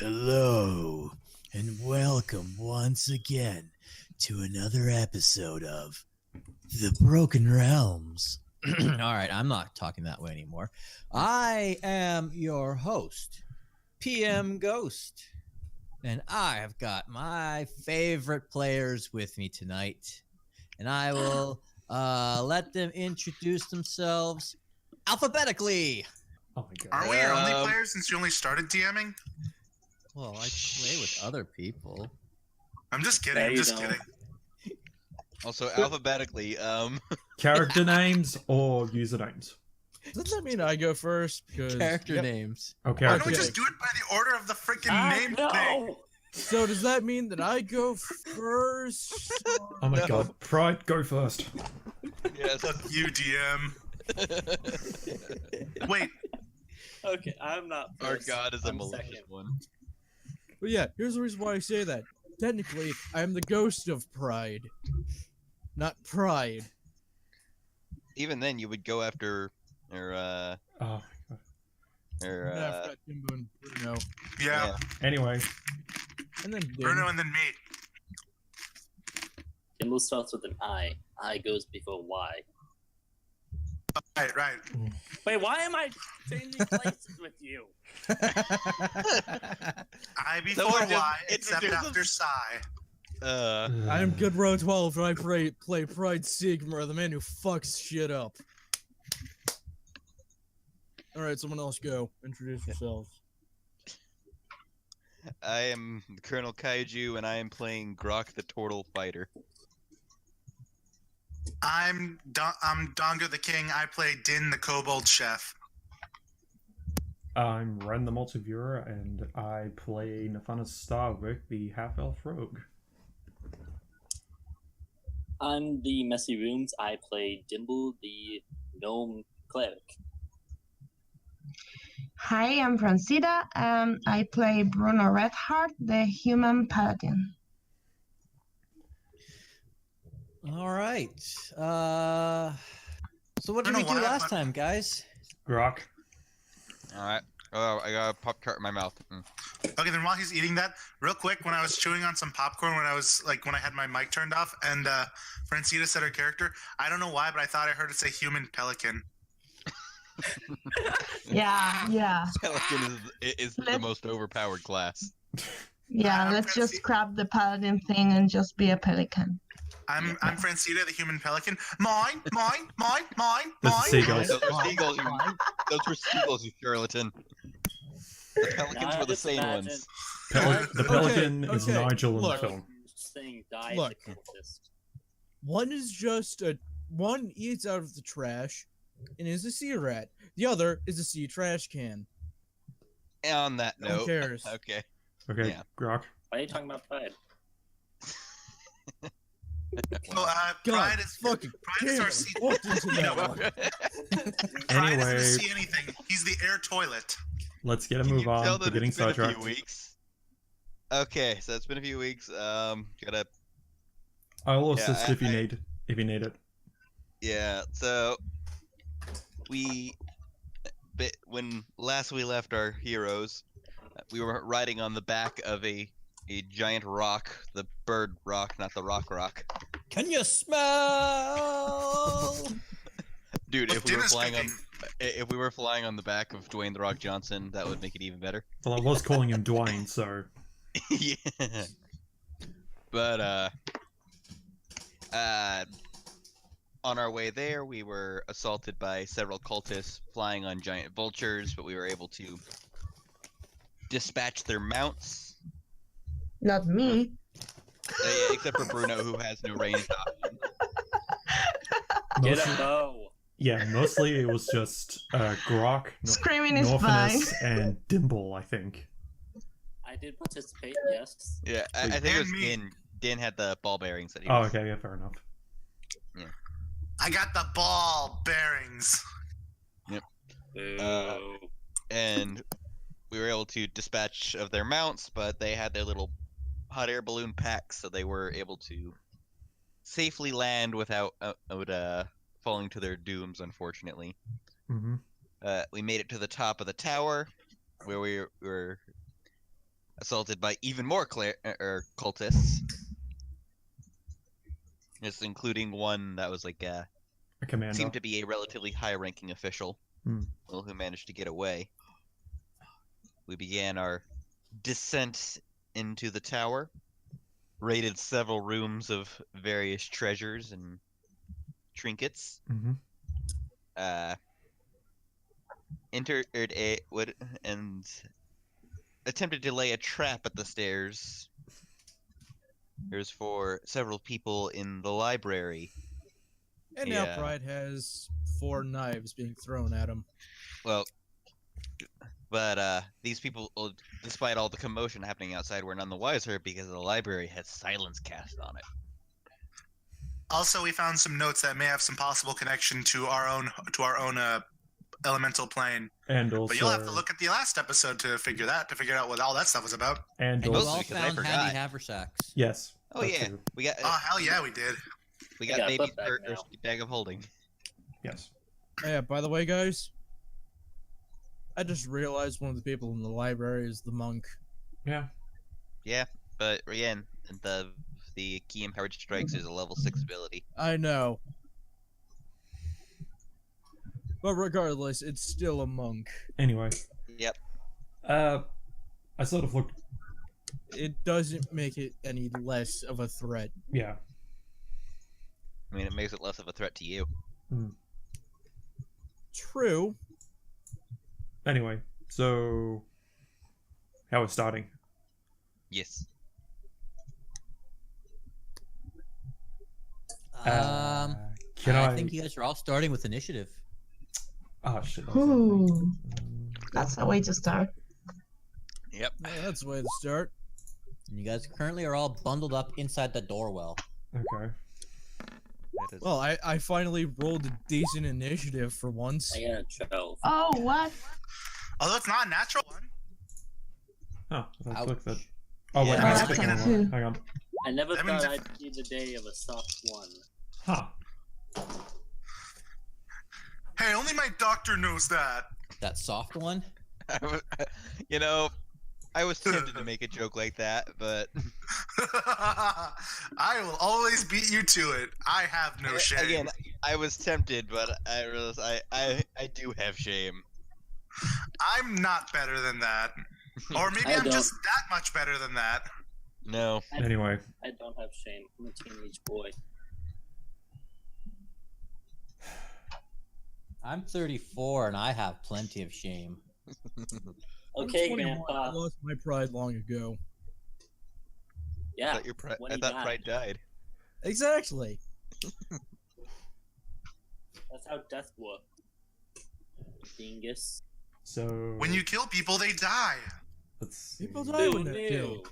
Hello, and welcome once again to another episode of The Broken Realms. All right, I'm not talking that way anymore. I am your host, PM Ghost, and I have got my favorite players with me tonight, and I will let them introduce themselves alphabetically. Oh my god. Aren't we your only players since you only started DMing? Well, I play with other people. I'm just kidding. I'm just kidding. Also, alphabetically, Character names or usernames? Does that mean I go first? Because Character names. Oh, Why character. don't we just do it by the order of the freaking name thing? So does that mean that I go first? Oh my No. god. Pride, go first. yes. Fuck you, DM. Wait, Okay, I'm not Our first. god is a I'm malicious second. one. But yeah, here's the reason why I say that. Technically, I am the ghost of pride, not pride. Even then, you would go after, or Oh my god. And then I've got Dimble and Bruno, yeah, Anyway, and then Dynn. Bruno and then me. Dimble starts with an I. I goes before Y. Right. Wait, why am I changing places with you? I before Someone just Y, except introduce after Psy. I am good row 12, and I play Pride Siegmer, the man who fucks shit up. Alright, someone else go. Introduce yourselves. I am Colonel Kaiju, and I am playing Groc the Tortle Fighter. I'm Dongo the King. I play Dynn the kobold chef. I'm Ren The MultiViewer, and I play Norfinas Starrick, the half-elf rogue. I'm TheMessyRooms. I play Dimble, the gnome cleric. Hi, I'm Francida. I play Bruno Redheart, the human paladin. All right. So what did I we don't know do why, last but- time, guys? Grok. Alright. Oh, I got a pop tart in my mouth. Okay, then while he's eating that, real quick, when I was chewing on some popcorn, when I had my mic turned off, and Francita said her character, I don't know why, but I thought I heard it say human pelican. Yeah. Pelican is the most overpowered class. Yeah, I'm let's just Francida. scrap the paladin thing and just be a pelican. I'm Francita, the human pelican. Mine. Those are seagulls. Those were seagulls, those were seagulls, you charlatan. The pelicans Now, were the just sane imagine- ones. The pelican is okay, Nigel in look. the film. Saying die Look. the cultist. One is just one eats out of the trash and is a sea rat. The other is a sea trash can. On that No one note, cares. okay. Okay, Yeah. Grok. Why are you talking about pride? Well, God, pride is fucking pride is damn our it, seat. I walked into that one. Pride Anyway. doesn't see anything. He's the air toilet. Let's get a Can move you on. tell We're that getting it's been a sidetracked. few weeks? Okay, so it's been a few weeks. Gotta I'll assist I- if you need it. Yeah, so when last we left our heroes, we were riding on the back of a giant rock, the bird rock, not the rock. Can you smell? Dude, But if we were Dinner's flying on cooking. if we were flying on the back of Dwayne the Rock Johnson, that would make it even better. Well, I was calling him Dwayne, so Yeah. But on our way there, we were assaulted by several cultists flying on giant vultures, but we were able to dispatch their mounts. Not me. Yeah, except for Bruno, who has no range option. Get mostly, a bow. yeah, mostly it was just Grok, Screaming is fine. Norfinas, and Dimble, I think. I did participate, yes. Yeah, I think it was And me. Dynn. Dynn had the ball bearings that he Oh, was. okay, yeah, fair enough. I got the ball bearings. Boo. And we were able to dispatch of their mounts, but they had their little hot air balloon packs, so they were able to safely land without falling to their dooms, unfortunately. Mm-hmm. We made it to the top of the tower, where we were assaulted by even more cultists. This including one that was like A commander. seemed to be a relatively high-ranking official, well, who managed to get away. We began our descent into the tower, raided several rooms of various treasures and trinkets. Entered and attempted to lay a trap at the stairs. There's for several people in the library. And now Pride has 4 knives being thrown at him. Well, but these people, despite all the commotion happening outside, were none the wiser because the library had silence cast on it. Also, we found some notes that may have some possible connection to our own elemental plane. And also, but you'll have to look at the last episode to figure out what all that stuff was about. And We also, all because I found forgot. handy haversacks. yes. Oh that yeah, too. we got. Oh hell yeah, we did. We I got got a baby book bag now. bag of holding. Yes. Yeah, by the way, guys, I just realized one of the people in the library is the monk. Yeah. Yeah, but again, the key empowered strikes is a level 6 ability. I know. But regardless, it's still a monk. Anyway. Yep. I sort of looked. It doesn't make it any less of a threat. Yeah. I mean, it makes it less of a threat to you. True. Anyway, so how we're starting? Yes. Can I think you guys are all starting with initiative. Oh shit. Ooh, that's a way to start. Yep. Yeah, that's the way to start. And you guys currently are all bundled up inside the doorwell. Okay. That is... Well, I finally rolled a decent initiative for once. I got a 12. Oh, what? Although it's not a natural one. Oh, I Ouch. clicked that. Oh wait, Yeah. I Oh, clicked that's that a one. 2. Hang on. I never That thought means I'd see the day of a soft one. Huh. Hey, only my doctor knows that. That soft one? You know, I was tempted to make a joke like that, but I will always beat you to it. I have no shame. again, I was tempted, but I realized I do have shame. I'm not better than that. Or maybe I I'm don't. just that much better than that. No. Anyway, I don't have shame. I'm a teenage boy. I'm 34 and I have plenty of shame. I'm Okay, 21. I Grandpa. lost my pride long ago. Yeah. I when he thought died. Pride died. Exactly. That's how death works. Dingus. so When you kill people, they die. let's see. People die Who when they're knew? killed.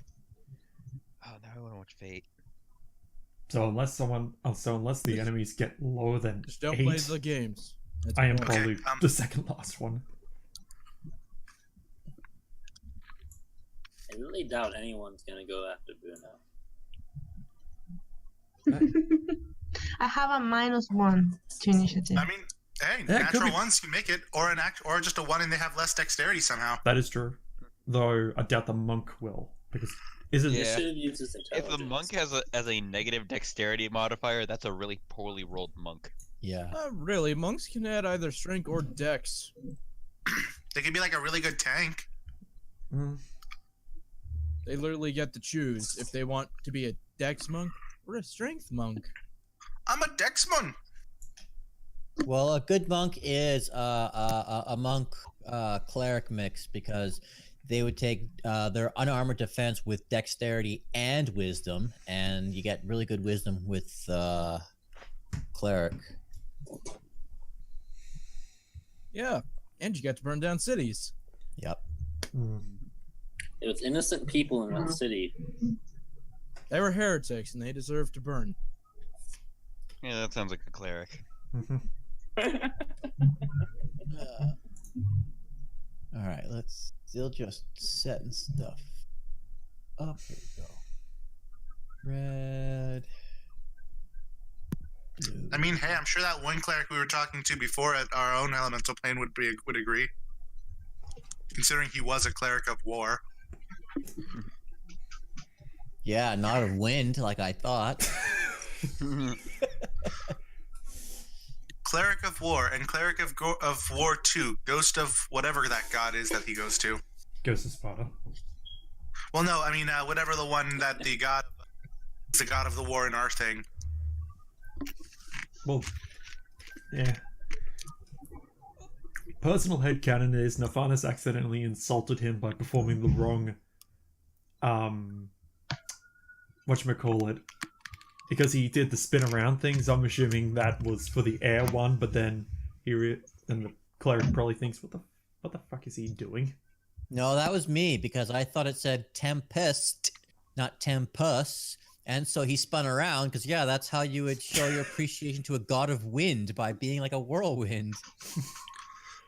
Oh, now I want to watch Fate. So unless the enemies get lower than Just don't 8, play the games. That's I am boring. probably Okay, the second last one. I really doubt anyone's gonna go after Bruno. I have a -1 to initiative. I mean, hey, Yeah, it could natural be- ones you make it, or or just a 1 and they have less dexterity somehow. That is true. Though I doubt the monk will, because isn't Yeah. Should have used his If intelligence. the monk has a negative dexterity modifier, that's a really poorly rolled monk. Yeah. Not really. Monks can add either strength or dex. They could be like a really good tank. Mm, They literally get to choose if they want to be a dex monk or a strength monk. I'm a dexmon. Well, a good monk is a monk cleric mix because they would take their unarmored defense with dexterity and wisdom, and you get really good wisdom with cleric. Yeah, and you get to burn down cities. Yep. mm. It was innocent people in that city. They were heretics and they deserve to burn. Yeah, that sounds like a cleric. Mhm. All right, let's still just setting stuff up. Here we go. Red. Blue. I mean, hey, I'm sure that one cleric we were talking to before at our own elemental plane would agree, considering he was a cleric of war. Yeah, not of wind like I thought. Cleric of War and Cleric of War 2, Ghost of whatever that god is that he goes to. Ghost of Sparta. Well, no, I mean whatever the one that the god of the war in our thing. Well, yeah. Personal headcanon is Norfinas accidentally insulted him by performing the wrong, whatchamacallit, because he did the spin around things. I'm assuming that was for the air one, but then then the cleric probably thinks, what the fuck is he doing? No, that was me because I thought it said tempest, not tempus. And so he spun around because, yeah, that's how you would show your appreciation to a god of wind, by being like a whirlwind.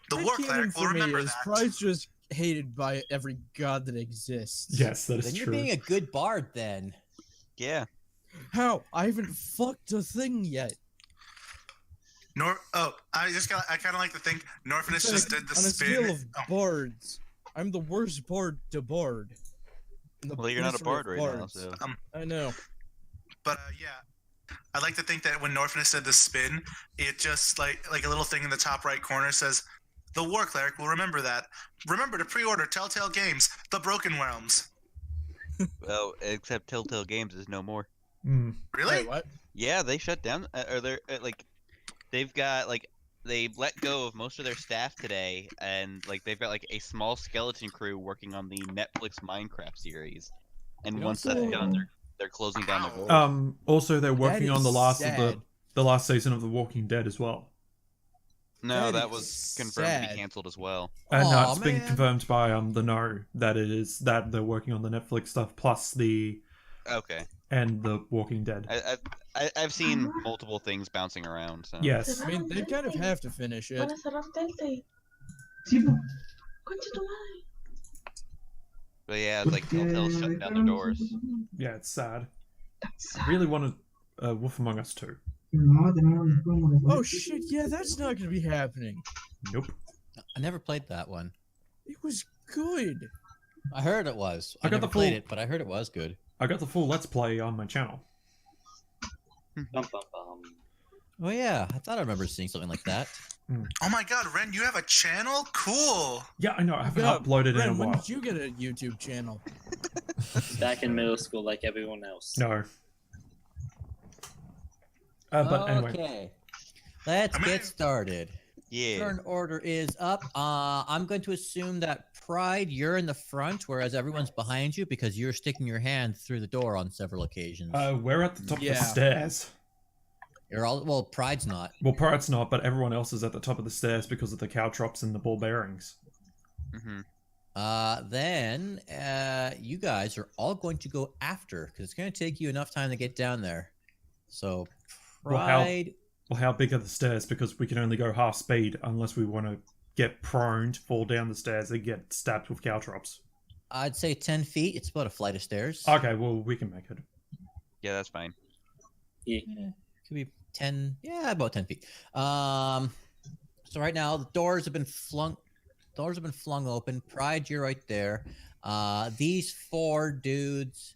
The war cleric will remember is that. Pride's just hated by every god that exists. Yes, that is Then true. you're being a good bard then. Yeah. How? I haven't fucked a thing yet. I kind of like to think Norfinas just did the On a spin. scale of bards, I'm the worst bard to bard. in the Well, you're not a history bard of right now, bards. so. I know. But yeah, I'd like to think that when Norfinas said the spin, it just like a little thing in the top right corner says, "The war cleric will remember that. Remember to pre-order Telltale Games, The Broken Realms." Well, except Telltale Games is no more. Mm. Really? Wait, what? Yeah, they shut down. Or they're they've got they let go of most of their staff today, and they've got a small skeleton crew working on the Netflix Minecraft series. And You once don't that's say. done, they're closing down their doors. Also, they're working That on the is last sad. of the last season of The Walking Dead as well, No, that that is was confirmed to be sad. canceled as well. and Aw, it's been man. confirmed by the No that they're working on the Netflix stuff plus the Okay, The Walking Dead. I've seen multiple things bouncing around. So. Yes. I mean, they kind of have to finish it. Van a cerrar Telltale. Sí, po. Concha tu madre. But yeah, it's Telltale's shutting down their doors. Yeah, it's sad. I really wanted Wolf Among Us 2. Oh shit! Yeah, that's not gonna be happening. Nope. I never played that one. It was good. I heard it was. I I got never the played full- it, but I heard it was good. I got the full Let's Play on my channel. Bum, bum, bum. Oh yeah, I thought I remember seeing something like that. Oh my God, Ren, you have a channel? Cool. Yeah, I know. I haven't Yeah, uploaded Ren, in a when while. did you get a YouTube channel? Back in middle school, like everyone else. No. But anyway. Okay, let's I'm in. get started. Yeah. Turn order is up. I'm going to assume that Pride, you're in the front, whereas everyone's behind you because you're sticking your hand through the door on several occasions. We're at the top of Yeah. the stairs. You're all well. Pride's not. Well, Pirate's not, but everyone else is at the top of the stairs because of the caltrops and the ball bearings. Mm-hmm. Then you guys are all going to go after because it's going to take you enough time to get down there. So Well, how- Pride. Well, how big are the stairs? Because we can only go half speed unless we want to get prone, fall down the stairs, and get stabbed with caltrops. I'd say 10 feet. It's about a flight of stairs. Okay, well, we can make it. Yeah, that's fine. Could be 10. Yeah, about 10 feet. So right now the doors have been flung. Doors have been flung open. Pride, you're right there. These four dudes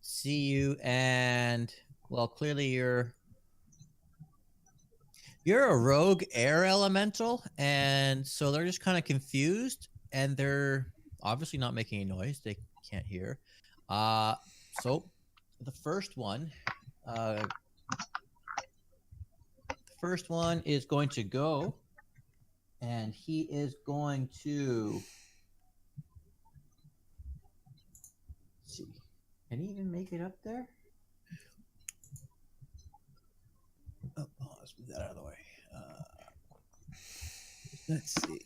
see you, and well, clearly you're a rogue air elemental, and so they're just kind of confused, and they're obviously not making any noise. They can't hear. So the first one. First one is going to go, and he is going to. Let's see, can he even make it up there? Oh, let's move that out of the way. Let's see.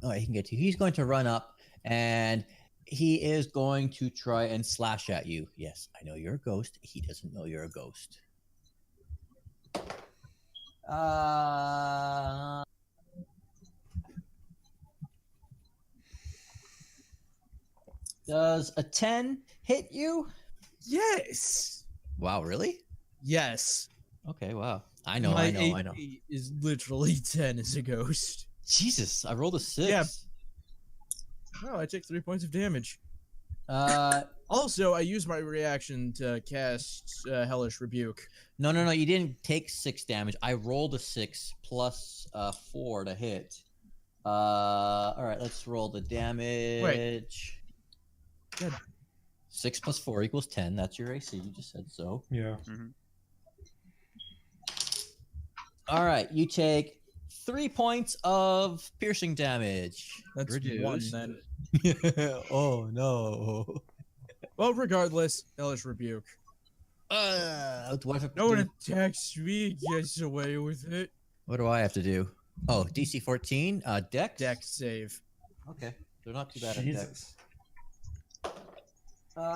Oh, he can get to you. He's going to run up, and he is going to try and slash at you. Yes, I know you're a ghost. He doesn't know you're a ghost. Does a 10 hit you? Yes. Wow, really? Yes. Okay, wow. I know. My I know. AP is literally 10 as a ghost. Jesus, I rolled a 6. Yeah. Oh, I take 3 points of damage. Also, I used my reaction to cast Hellish Rebuke. No, you didn't take 6 damage. I rolled a 6 plus 4 to hit. All right, let's roll the damage. Good. 6 plus 4 equals 10. That's your AC. You just said so. Yeah. All right, you take 3 points of piercing damage. That's Reduced. 1 then. Oh no. Well, regardless, Hellish Rebuke. What, No one attacks me, gets away with it. what do I have to do? Oh, DC 14. Dex. Dex save. Okay, they're not too bad at Dex. Jesus.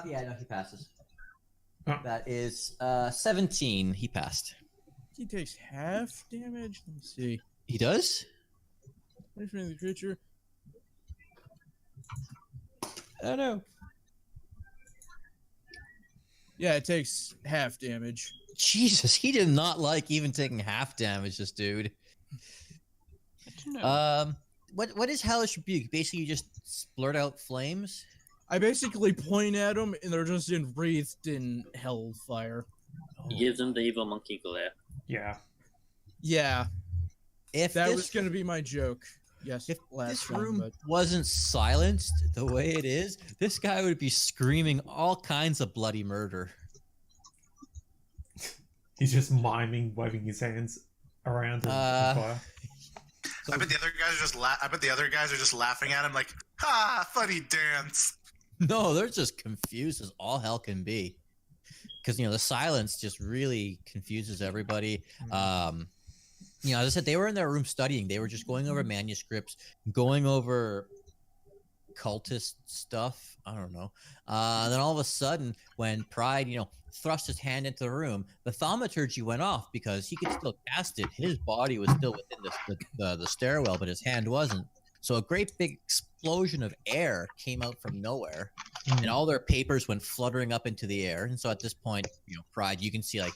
Yeah, no, he passes. Oh. That is 17. He passed. He takes half damage. Let me see. He does? Punishment of the creature. Oh no. Yeah, it takes half damage. Jesus, he did not like even taking half damage, this dude. What is Hellish Rebuke? Basically, you just splurt out flames? I basically point at them, and they're just wreathed in hellfire. He gives him the evil monkey glare. Yeah. Yeah, If that this, was going to be my joke. Yes, if last this time, room but wasn't silenced the way it is, this guy would be screaming all kinds of bloody murder. He's just miming, waving his hands around in fire. I bet the other guys are just I bet the other guys are just laughing at him like, "Ha, funny dance." No, they're just confused as all hell can be. Because, the silence just really confuses everybody. As I said, they were in their room studying. They were just going over manuscripts, going over cultist stuff. I don't know. Then all of a sudden, when Pride, thrust his hand into the room, the thaumaturgy went off because he could still cast it. His body was still within the stairwell, but his hand wasn't. So a great big explosion of air came out from nowhere, and all their papers went fluttering up into the air. And so at this point, Pride, you can see like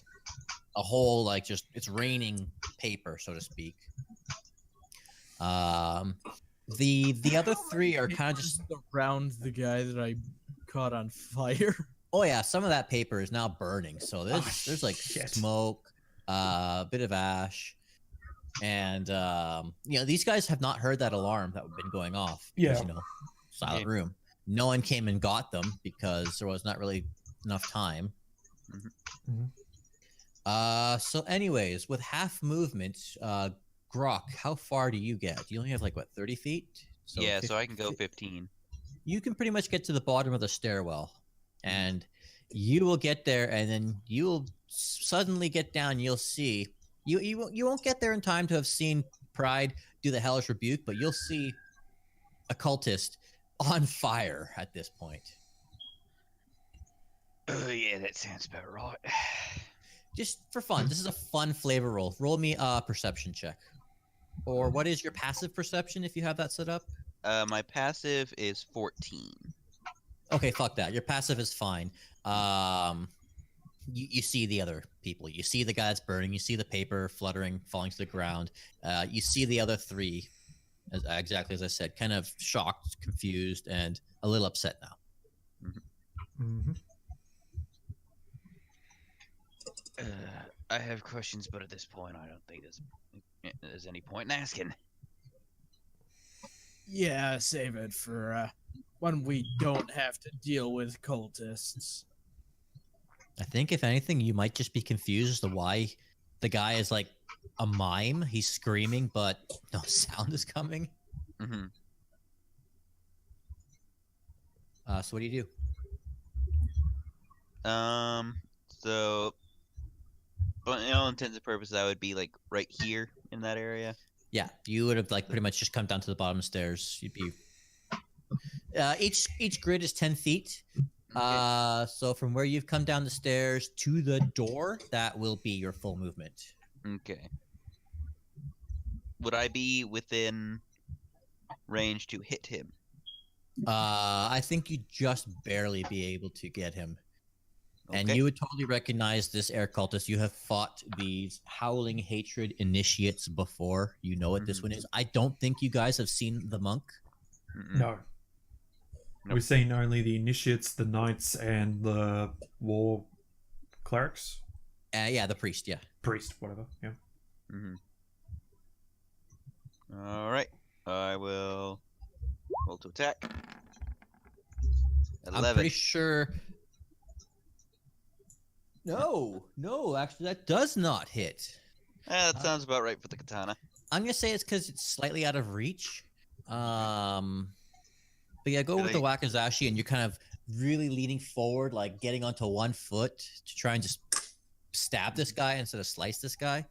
a whole it's raining paper, so to speak. The other 3 are kind of just around the guy that I caught on fire. Oh yeah, some of that paper is now burning. So there's like shit. smoke, a bit of ash, and these guys have not heard that alarm that had been going off. Yeah. Because, silent room. No one came and got them because there was not really enough time. So anyways, with half movement, Groc, how far do you get? You only have 30 feet? So yeah, so I can go 15. You can pretty much get to the bottom of the stairwell, and you will get there, and then you will suddenly get down. You'll see you won't get there in time to have seen Pride do the Hellish Rebuke, but you'll see a cultist on fire at this point. Oh yeah, that sounds about right. Just for fun, this is a fun flavor roll. Roll me a perception check. Or what is your passive perception if you have that set up? My passive is 14. Okay, fuck that. Your passive is fine. You see the other people. You see the guy that's burning. You see the paper fluttering, falling to the ground. You see the other 3, exactly as I said, kind of shocked, confused, and a little upset now. I have questions, but at this point, I don't think there's any point in asking. Yeah, save it for when we don't have to deal with cultists. I think, if anything, you might just be confused as to why the guy is like a mime. He's screaming, but no sound is coming. So what do you do? So, but in all intents and purposes, I would be right here in that area. Yeah, you would have pretty much just come down to the bottom of the stairs. You'd be. Each grid is 10 feet. So from where you've come down the stairs to the door, that will be your full movement. Okay. Would I be within range to hit him? I think you'd just barely be able to get him. And Okay. you would totally recognize this air cultist. You have fought these howling hatred initiates before. You know what this one is. I don't think you guys have seen the monk. Mm-mm. No. We've seen only the initiates, the knights, and the war clerics. Yeah, the priest. Yeah. Priest, whatever. Yeah. All right. I will roll to attack. 11. I'm pretty sure. No, actually, that does not hit. That sounds about right for the katana. I'm gonna say it's because it's slightly out of reach. But yeah, go with the wakizashi, and you're kind of really leaning forward, like getting onto one foot to try and just stab this guy instead of slice this guy.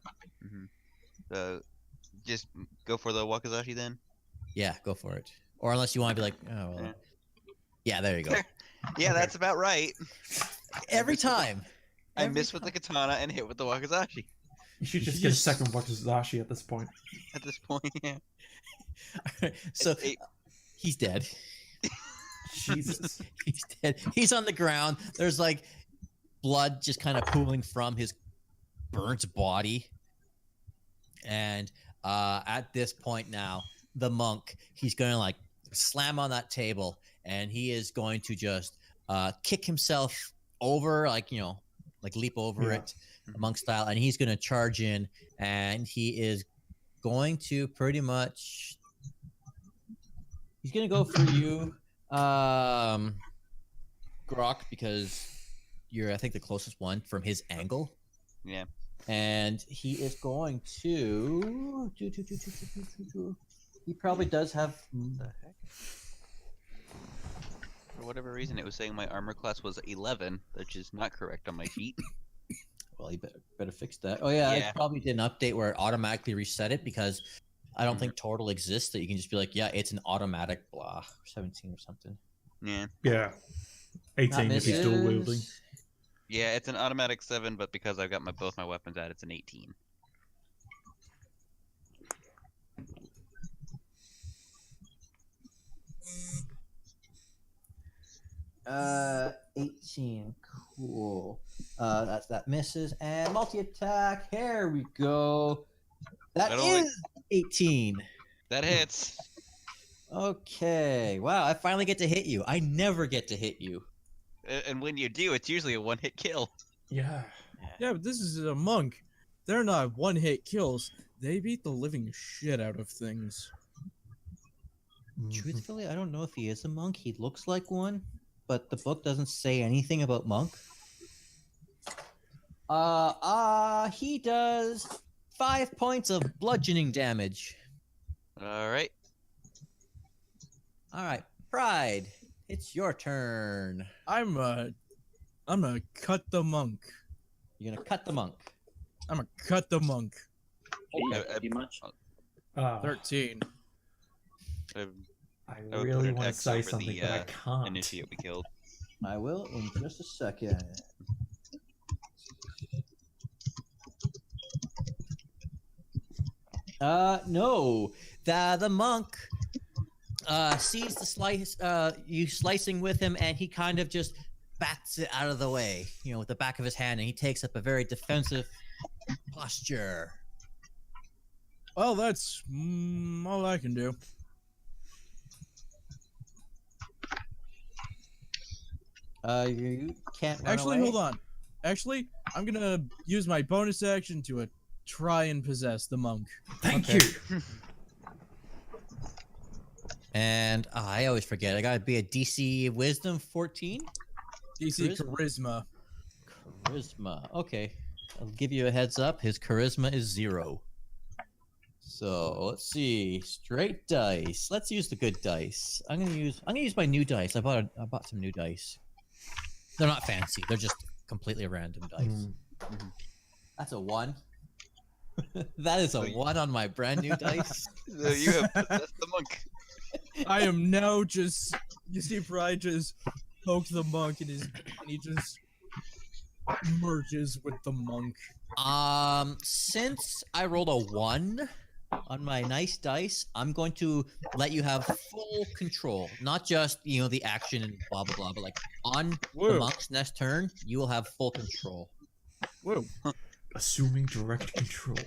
Just go for the wakizashi then. Yeah, go for it. Or unless you want to be like, oh, well. Yeah, there you go. Yeah, Okay. that's about right. Every time. I miss with the katana and hit with the wakizashi. You should just get a second wakizashi at this point. At this point, yeah. So he's dead. Jesus. He's dead. He's on the ground. There's like blood just kind of pooling from his burnt body. And at this point now, the monk, he's going to like slam on that table, and he is going to just kick himself over, like, you know, like leap over it, monk style, and he's going to charge in, and he is going to pretty much, he's going to go for you, Groc, because you're, I think, the closest one from his angle. Yeah. And he is going to... He probably does have... What the heck? For whatever reason, it was saying my armor class was 11, which is not correct on my sheet. Well, you better fix that. Oh, yeah, I probably did an update where it automatically reset it, because I don't think Tortle exists, that you can just be like, yeah, it's an automatic blah, 17 or something. Yeah. Yeah. 18 if he's dual wielding. Yeah, it's an automatic 7, but because I've got both my weapons out, it's an 18. Uh, 18. Cool. That misses, and multi-attack. Here we go. That is 18. That hits. Okay. Wow, I finally get to hit you. I never get to hit you. And when you do, it's usually a one-hit kill. Yeah. Yeah, but this is a monk. They're not one-hit kills. They beat the living shit out of things. Truthfully, I don't know if he is a monk. He looks like one, but the book doesn't say anything about monk. He does 5 points of bludgeoning damage. All right. All right, Pride, it's your turn. I'm gonna cut the monk. You're gonna cut the monk. I'm gonna cut the monk. Okay, pretty much. 13. I would really put an want to X say over something, the, but I can't. Initiate we killed. I will in just a second. No. The monk sees the slice, you slicing with him, and he kind of just bats it out of the way, you know, with the back of his hand, and he takes up a very defensive posture. Well, that's all I can do. You can't run Actually, away. hold on. Actually, I'm gonna use my bonus action to try and possess the monk. Thank Okay. you. And I always forget. I gotta be a DC Wisdom 14. DC Charisma. Charisma. Okay, I'll give you a heads up. His charisma is 0. So let's see. Straight dice. Let's use the good dice. I'm gonna use my new dice. I bought some new dice. They're not fancy. They're just completely random dice. That's a 1. That is a 1 on my brand new dice. So you have possessed the monk. I am now just. You see, Pride just pokes the monk and he just merges with the monk. Since I rolled a 1 on my nice dice, I'm going to let you have full control. Not just, you know, the action and blah blah blah, but like on the monk's next turn, you will have full control. Whoa. Assuming direct control.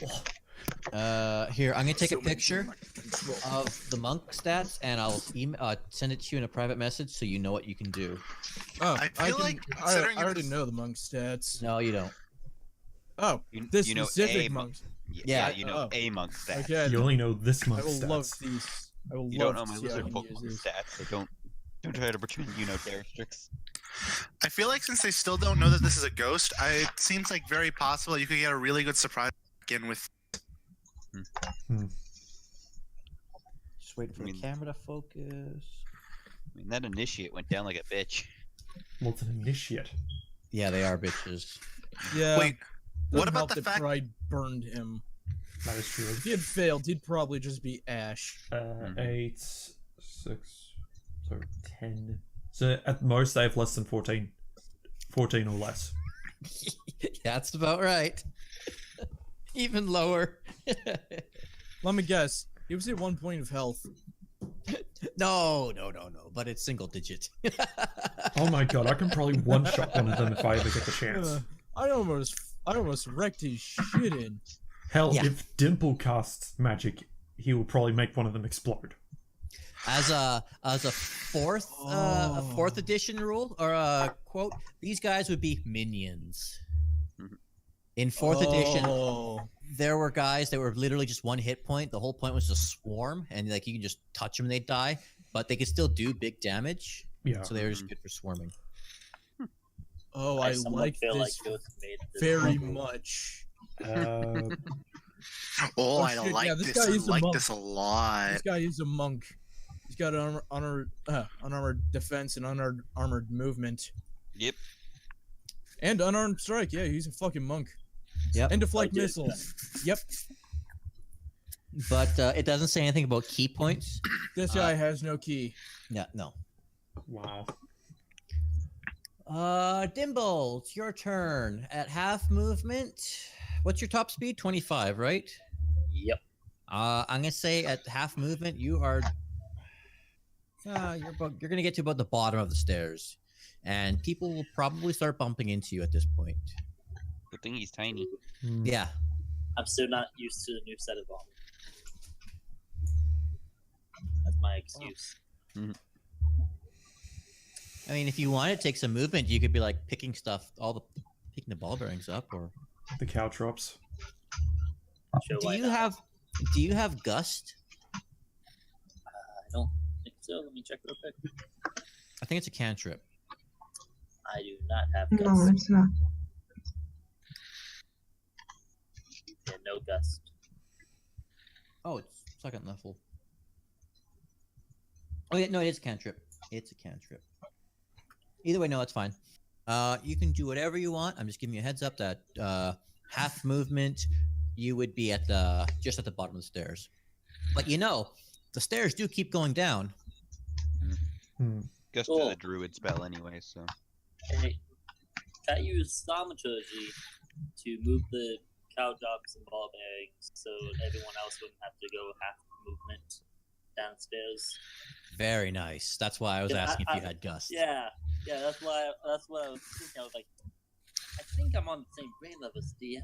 Here, I'm gonna take a picture of the monk stats, and I'll send it to you in a private message so you know what you can do. Oh, I feel can, like I considering already it's- know the monk stats. No, you don't. Oh, You this know specific a monk. Yeah, you know oh. a monk stat. Okay, You only know this I month's will love stats. these. I will You love don't know my to see how I lizard can folk use these. stats, so don't try to pretend you know Daristrix. I feel like since they still don't know that this is a ghost, it seems like very possible you could get a really good surprise again with. Just waiting for the camera to focus. I mean, that initiate went down like a bitch. Well, it's an initiate. Yeah, they are bitches. Yeah. Wait, what doesn't about help the that fact? Pride burned him? That is true. If he had failed, he'd probably just be Ash. 8, 6, so 10. So at most they have less than 14. 14 or less. That's about right. Even lower. Let me guess. He was at 1 point of health. No. But it's single digit. Oh my god, I can probably one-shot one of them if I ever get the chance. I almost wrecked his shit in. Hell, Yeah. if Dimple casts magic, he will probably make one of them explode. As a fourth edition rule or a quote, these guys would be minions. In fourth edition, there were guys that were literally just one hit point. The whole point was to swarm, and like you can just touch them and they die, but they could still do big damage. Yeah. So they were just good for swarming. Oh, I I somewhat like feel this like Ghost made this very level. much. Oh, I shit, like yeah, this this. guy I is a like monk. this a lot. This guy is a monk. He's got unarmored defense and unarmored movement. Yep. And unarmed strike. Yeah, he's a fucking monk. Yep. And deflect I did. missiles. Yep. But it doesn't say anything about key points. This guy has no key. Yeah, no. Wow. Dimble, it's your turn. At half movement, what's your top speed? 25, right? Yep. I'm gonna say at half movement, you are. You're gonna get to about the bottom of the stairs, and people will probably start bumping into you at this point. Good thing he's tiny. Yeah. I'm still not used to the new set of armor. That's my excuse. I mean, if you want to take some movement, you could be like picking the ball bearings up, or. The cow drops. Sure, Do why you not? have gust? I don't think so. Let me check real quick. I think it's a cantrip. I do not have No, gust. it's not. Yeah, no gust. Oh, it's second level. Oh yeah, no, it is a cantrip. It's a cantrip. Either way, no, it's fine. You can do whatever you want. I'm just giving you a heads up that half movement, you would be at just at the bottom of the stairs. But the stairs do keep going down. Gust Cool. is a druid spell anyway, so. Hey, can I use thaumaturgy to move the cow dogs and ball bearings so everyone else wouldn't have to go half movement downstairs? Very nice. That's why I was Yeah, asking if you had gust. Yeah, that's what I was thinking. I was like, I think I'm on the same brain level as DM.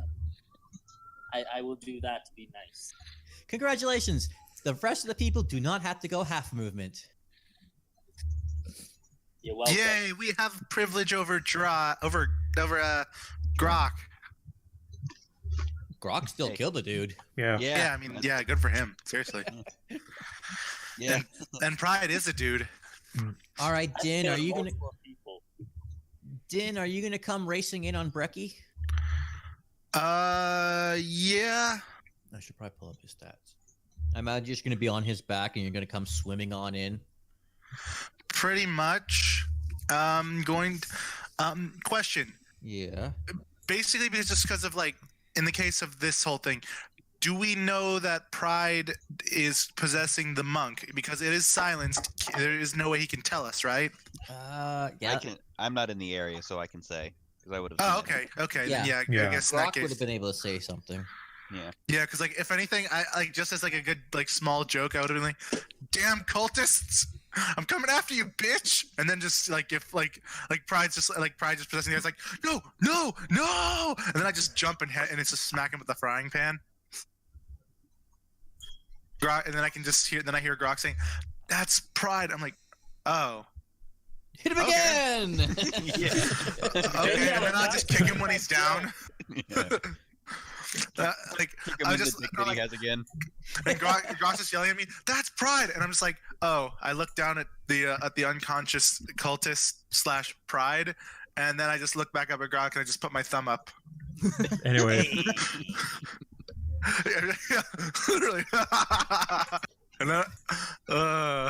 I will do that to be nice. Congratulations. The rest of the people do not have to go half movement. You're welcome. Yay, we have privilege over Groc. Grok still killed the dude. Yeah. Yeah, I mean, yeah, good for him. Seriously. Yeah. And Pride is a dude. All right, I Dynn, killed are you gonna multiple people. come racing in on Brecky? Yeah. I should probably pull up his stats. I imagine you're just gonna be on his back and you're gonna come swimming on in. Pretty much. Question. Yeah. Basically, just because of like, in the case of this whole thing, do we know that Pride is possessing the monk? Because it is silenced. There is no way he can tell us, right? Yeah. I'm not in the area, so I can say because I would have. Oh, okay. Okay. Yeah. Yeah. Yeah. I guess in that Grok would case. have been able to say something. Yeah. Yeah, because like if anything, I like just as like a good like small joke, I would have been like, "Damn cultists, I'm coming after you, bitch!" And then just like if like Pride just possessing the guy's like, "No, no, no!" And then I just jump and hit, and it's just smack him with the frying pan. Groc, and then I can just hear. Then I hear Groc saying, "That's pride." I'm like, "Oh, Hit him Okay. again! okay." And then I'll just kick him when he's down. Yeah. Like Kick him I in just the dick that he has again. and Groc's just yelling at me, "That's pride!" And I'm just like, "Oh!" I look down at the unconscious cultist / pride, and then I just look back up at Groc and I just put my thumb up. Anyway, Literally. And then,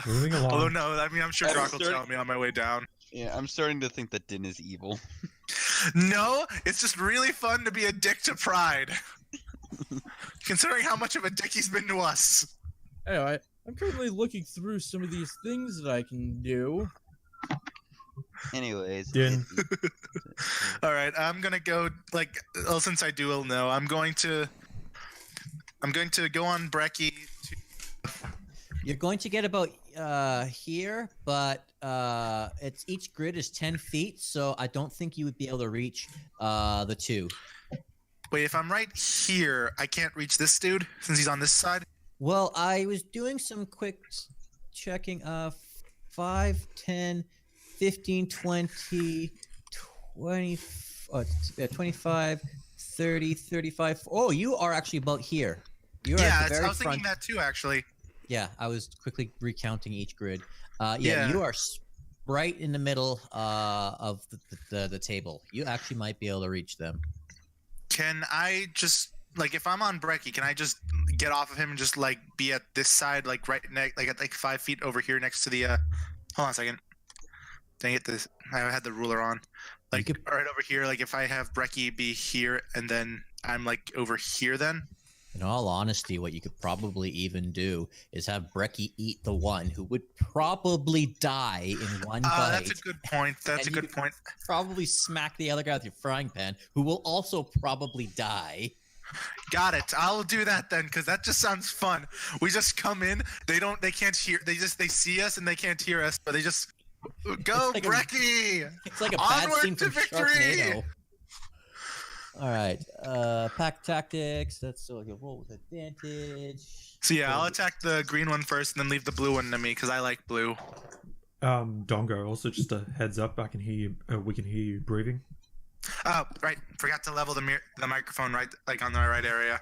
moving along. although no, I mean I'm sure I'm Groc will starting- tell me on my way down. Yeah, I'm starting to think that Dynn is evil. No, it's just really fun to be a dick to pride. Considering how much of a dick he's been to us. Anyway, I'm currently looking through some of these things that I can do. Anyways, Dynn. All right, I'm gonna go. Like, well, since I do know, I'm going to go on Brecky. You're going to get about here, but it's each grid is 10 feet, so I don't think you would be able to reach the 2. Wait, if I'm right here, I can't reach this dude since he's on this side. Well, I was doing some quick checking. 5, 10, 15, 20, 20, 25, 30, 35. Oh, you are actually about here. You're Yeah, at the I very was thinking front. that too, actually. Yeah, I was quickly recounting each grid. Yeah, Yeah. you are right in the middle of the table. You actually might be able to reach them. Can I just like if I'm on Brecky, can I just get off of him and just like be at this side, like right next, like at like 5 feet over here next to the? Hold on a second. Dang it! This I had the ruler on. Like could- right over here. Like if I have Brecky be here and then I'm like over here, then. In all honesty, what you could probably even do is have Brecky eat the one who would probably die in one bite. That's a good point. That's a And you good point. Probably smack the other guy with your frying pan, who will also probably die. Got it. I'll do that then, because that just sounds fun. We just come in. They can't hear. They see us and they can't hear us, but they just go like Brecky. It's like a bad Onward scene to from victory! Sharknado. All right, pack tactics. That's so you roll with advantage. So yeah, I'll attack the green one first, and then leave the blue one to me because I like blue. Dongo, also just a heads up, I can hear you, we can hear you breathing. Oh, right. Forgot to level the microphone right, like on the right area.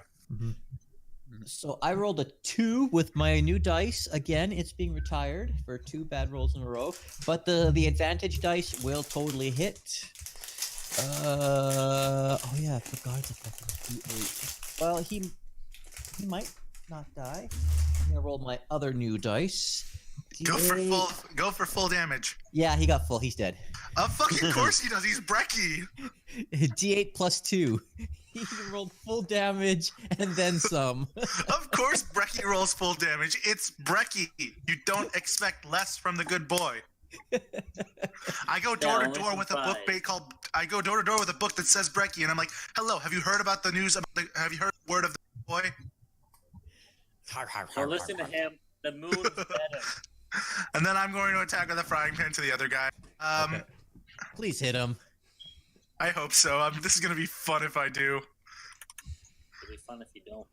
So I rolled a 2 with my new dice. Again, it's being retired for 2 bad rolls in a row, but the advantage dice will totally hit. Oh yeah, I forgot it's a fucking D8. Well, he might not die. I'm gonna roll my other new dice. Go D8. for full damage. Yeah, he got full. He's dead. Of fucking course he does. He's Brecky. D8 plus 2. He rolled full damage and then some. Of course Brecky rolls full damage. It's Brecky. You don't expect less from the good boy. I go door to door with a book I go door to door with a book that says Brecky, and I'm like, "Hello, have you heard about the news? Have you heard the word of the boy?" Don't listen to him. The moon is better. And then I'm going to attack with a frying pan to the other guy. Okay. Please hit him. I hope so. This is gonna be fun if I do. It'll be fun if you don't.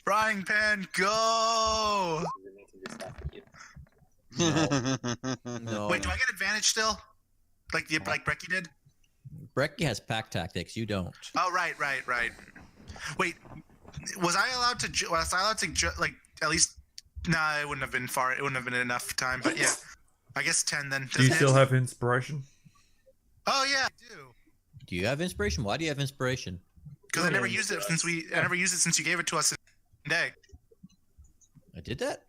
Frying pan, go! Then we can just laugh at you. No. Wait, do I get advantage still? Like Brecky did? Brecky has pack tactics. You don't. Oh, right. Wait, was I allowed to like at least? Nah, it wouldn't have been far. It wouldn't have been enough time. But yeah, I guess 10 then. Do you still have inspiration? Oh yeah, I do. Do you have inspiration? Why do you have inspiration? Because I never used it since you gave it to us today. I did that?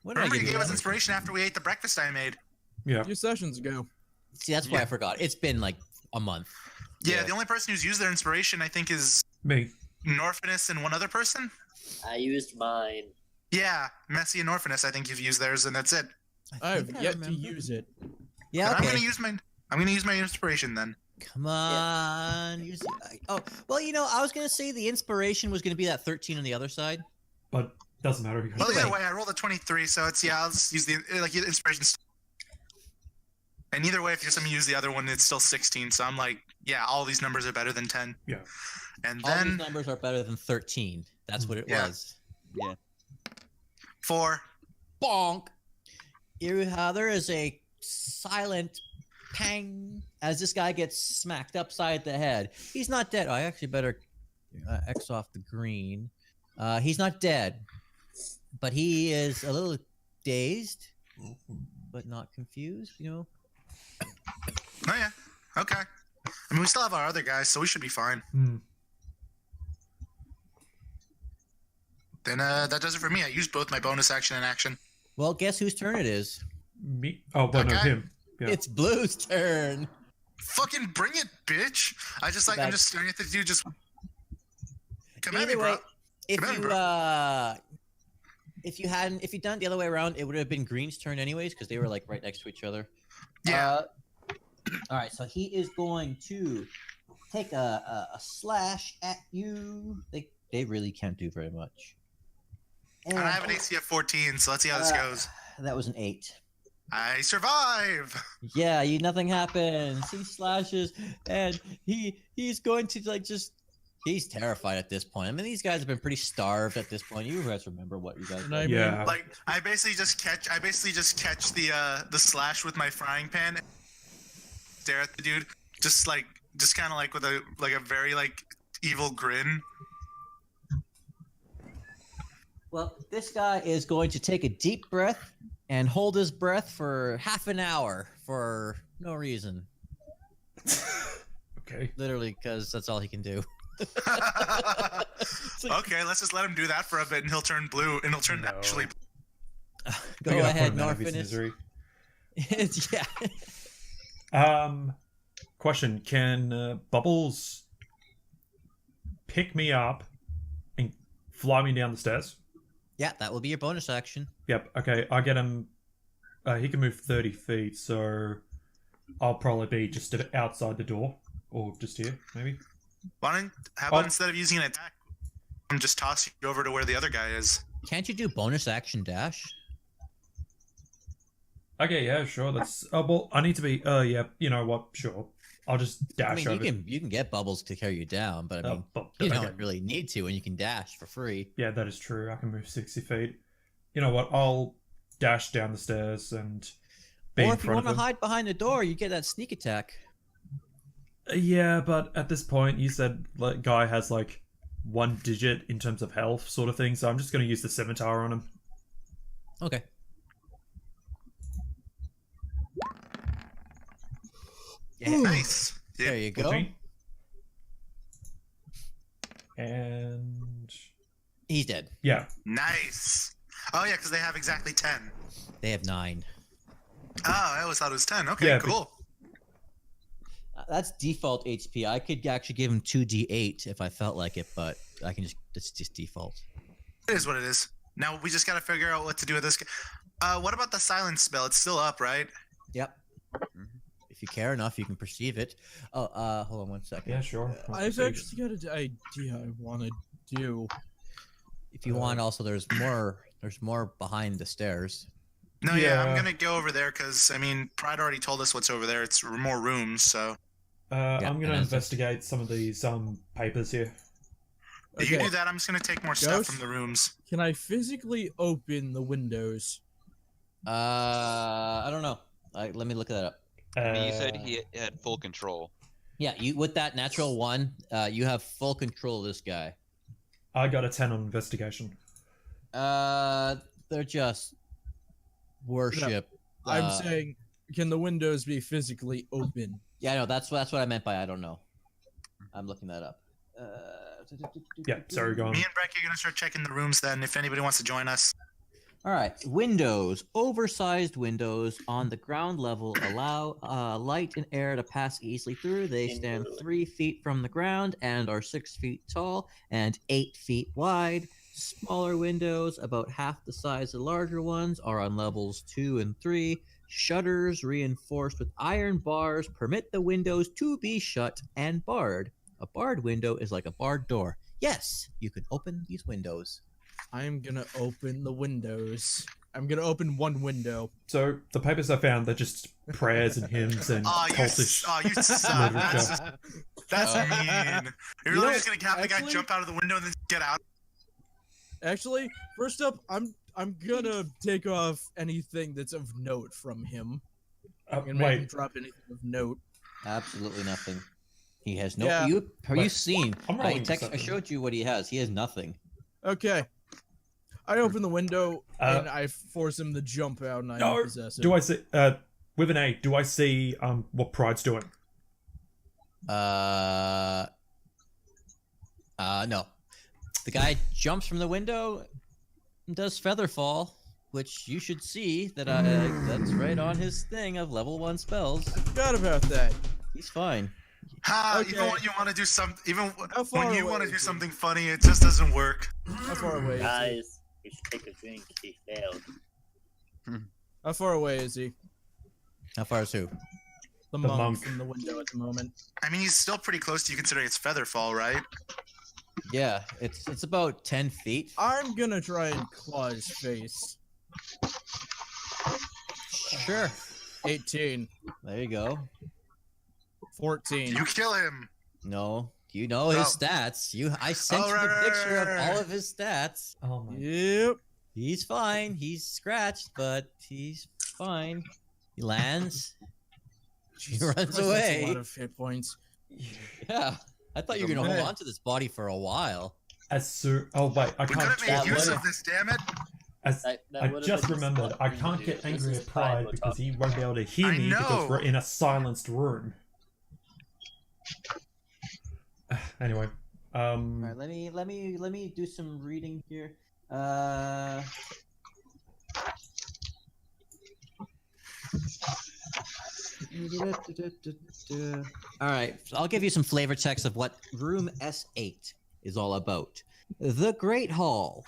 When did Remember I you give gave us that? inspiration after we ate the breakfast I made. Yeah. A few sessions ago. See, that's why I forgot. It's been like a month. Yeah, the only person who's used their inspiration, I think, is Me. Norfinas and one other person. I used mine. Yeah, Messy and Norfinas. I think you've used theirs, and that's it. I have think I yet to remember. use it. Yeah, But okay. I'm gonna use my inspiration then. Come on. Use oh, well, I was going to say the inspiration was going to be that 13 on the other side. But doesn't matter. Well, Either either way. way, I rolled a 23, so it's I'll just use the inspiration. And either way, if you're somebody use the other one, it's still 16. So I'm like, yeah, all these numbers are better than 10. Yeah. And All these then numbers are better than 13. That's what it Yeah. was. 4. Bonk. You hear how there is a silent pang as this guy gets smacked upside the head. He's not dead. I actually better X off the green. He's not dead, but he is a little dazed, but not confused. You know. Oh yeah. Okay. I mean, we still have our other guys, so we should be fine. Then that does it for me. I used both my bonus action and action. Well, guess whose turn it is? Me? Oh, well, no, Okay. him. Yeah. It's Blue's turn. Fucking bring it, bitch! I'm just staring at the dude. Just come at me, Either way, bro. if you'd done it the other way around, it would have been Green's turn anyways because they were like right next to each other. Yeah. All right, so he is going to take a slash at you. They really can't do very much. And I have an AC of 14, so let's see how this goes. That was an 8. I survive. Yeah, nothing happens. He slashes, and he's going to he's terrified at this point. I mean, these guys have been pretty starved at this point. You guys remember what you guys did. Yeah. Like I basically just catch the slash with my frying pan, stare at the dude, just kind of like with a very evil grin. Well, this guy is going to take a deep breath and hold his breath for half an hour for no reason. Okay. Literally, because that's all he can do. Okay, let's just let him do that for a bit, and he'll turn blue, and he'll turn No. naturally. Go I gotta ahead, put him out of his Norfinas. misery. Yeah. Question: Can Bubbles pick me up and fly me down the stairs? Yeah, that will be your bonus action. Yep. Okay, I get him. He can move 30 feet, so I'll probably be just outside the door, or just here, maybe. How about instead of using an attack, I'm just tossing you over to where the other guy is. Can't you do bonus action dash? Okay, yeah, sure. That's. Oh well, I need to be. Yeah, you know what? Sure, I'll just dash I mean, over. you can get bubbles to carry you down, but I mean, But, you okay. don't really need to, and you can dash for free. Yeah, that is true. I can move 60 feet. You know what? I'll dash down the stairs and be Or in if you front want of to him. hide behind the door, you get that sneak attack. Yeah, but at this point, you said guy has like 1 digit in terms of health, sort of thing. So I'm just going to use the scimitar on him. Okay. Yeah. Nice. There you go. 14. And He's dead. yeah, Nice. Oh yeah, because they have exactly 10. They have 9. Oh, I always thought it was 10. Okay, Yeah, cool. That's default HP. I could actually give him 2d8 if I felt like it, but I can it's just default. It is what it is. Now we just got to figure out what to do with this. What about the silence spell? It's still up, right? Yep. If you care enough, you can perceive it. Oh, hold on 1 second. yeah, sure. I've actually got an idea I want to do. If you want, also there's more behind the stairs. No, yeah, I'm Yeah. gonna go over there because I mean, Pride already told us what's over there. It's more rooms, so I'm going and to then- investigate some of these papers here. if you Okay. do that, I'm just gonna take more stuff Ghost? from the rooms. Can I physically open the windows? I don't know. Let me look that up. I mean, you said he had full control. Yeah, you with that natural 1, you have full control of this guy. I got a 10 on investigation. They're just worship. I'm saying, can the windows be physically open? Yeah, no, that's what I meant by I don't know. I'm looking that up. Yeah, sorry, go on. Me and Brecky are gonna start checking the rooms then. If anybody wants to join us. All right, windows. Oversized windows on the ground level allow light and air to pass easily through. They stand 3 feet from the ground and are 6 feet tall and 8 feet wide. Smaller windows, about half the size of larger ones, are on levels 2 and 3. Shutters reinforced with iron bars permit the windows to be shut and barred. A barred window is like a barred door. Yes, you can open these windows. I'm gonna open the windows. I'm gonna open one window. So the papers I found, they're just prayers and hymns and Oh, you cultish. suck. literature. That's mean. You're You really know, just gonna have the guy actually- jump out of the window and then get out. Actually, first up, I'm I'm gonna take off anything that's of note from him. I'm gonna make him Wait, drop anything of note. Absolutely nothing. He has no. Yeah. Have you seen? I'm I rolling I something. showed you what he has. He has nothing. Okay. I open the window and Uh, I force him to jump out and I No. possess him. Do I see? With an 8, do I see what Pride's doing? No. The guy jumps from the window and does featherfall, which you should see that that's right on his thing of level 1 spells. Forgot about that. He's fine. Even Okay. when you want to do How far when you away want to is do he? something funny, it just doesn't work. How far away is he? Guys, we should take a drink. He failed. How far away is he? How far is who? The The monk monk. from the window at the moment. I mean, he's still pretty close to you considering it's Featherfall, right? Yeah, it's about 10 feet. I'm gonna try and claw his face. Sure. 18. There you go. 14. You kill him. No, you know his Oh. stats. I sent Oh, you right, the right, picture right, of right. all of his stats. Oh my. Yep. He's fine. He's scratched, but he's fine. He lands. Jesus runs Christ, That's away. a lot of hit points. Yeah. I thought you were gonna Man. hold on to this body for a while. Oh wait, I We could can't. have made that use way. of this, damn it. That I would've just been remembered. smart I thing to can't do. get This angry is at Pride Pride we're because he talking won't be able to hear I me because know. we're in a silenced room. Anyway, All right, let me do some reading here. All right, so I'll give you some flavor text of what room S8 is all about. The Great Hall.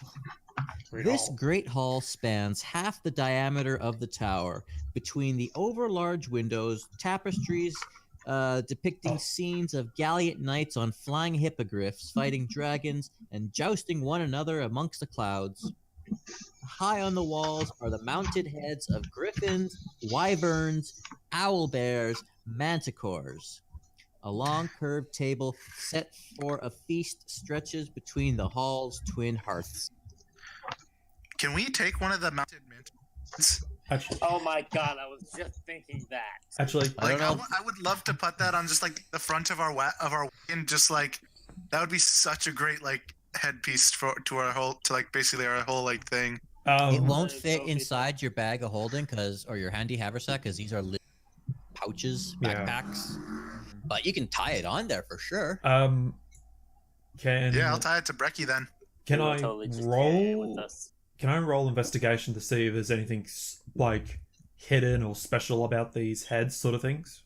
This great hall spans half the diameter of the tower. Between the overlarge windows, tapestries depicting scenes of gallant knights on flying hippogriffs, fighting dragons, and jousting one another amongst the clouds. High on the walls are the mounted heads of griffins, wyverns, owlbears, manticores. A long curved table set for a feast stretches between the hall's twin hearths. Can we take one of the mounted mints? Actually, Oh my god, I was just thinking that. actually, I don't know. I would love to put that on just like the front of our wagon. Just like that would be such a great like headpiece to our whole basically our whole like thing. It um, won't Uh, fit trophy. inside your bag of holding or your handy haversack because these are pouches, Yeah. backpacks. But you can tie it on there for sure. can Yeah, I'll tie it to Brecky then. can We'll I totally just carry it with roll? us. Can I roll investigation to see if there's anything like hidden or special about these heads, sort of things?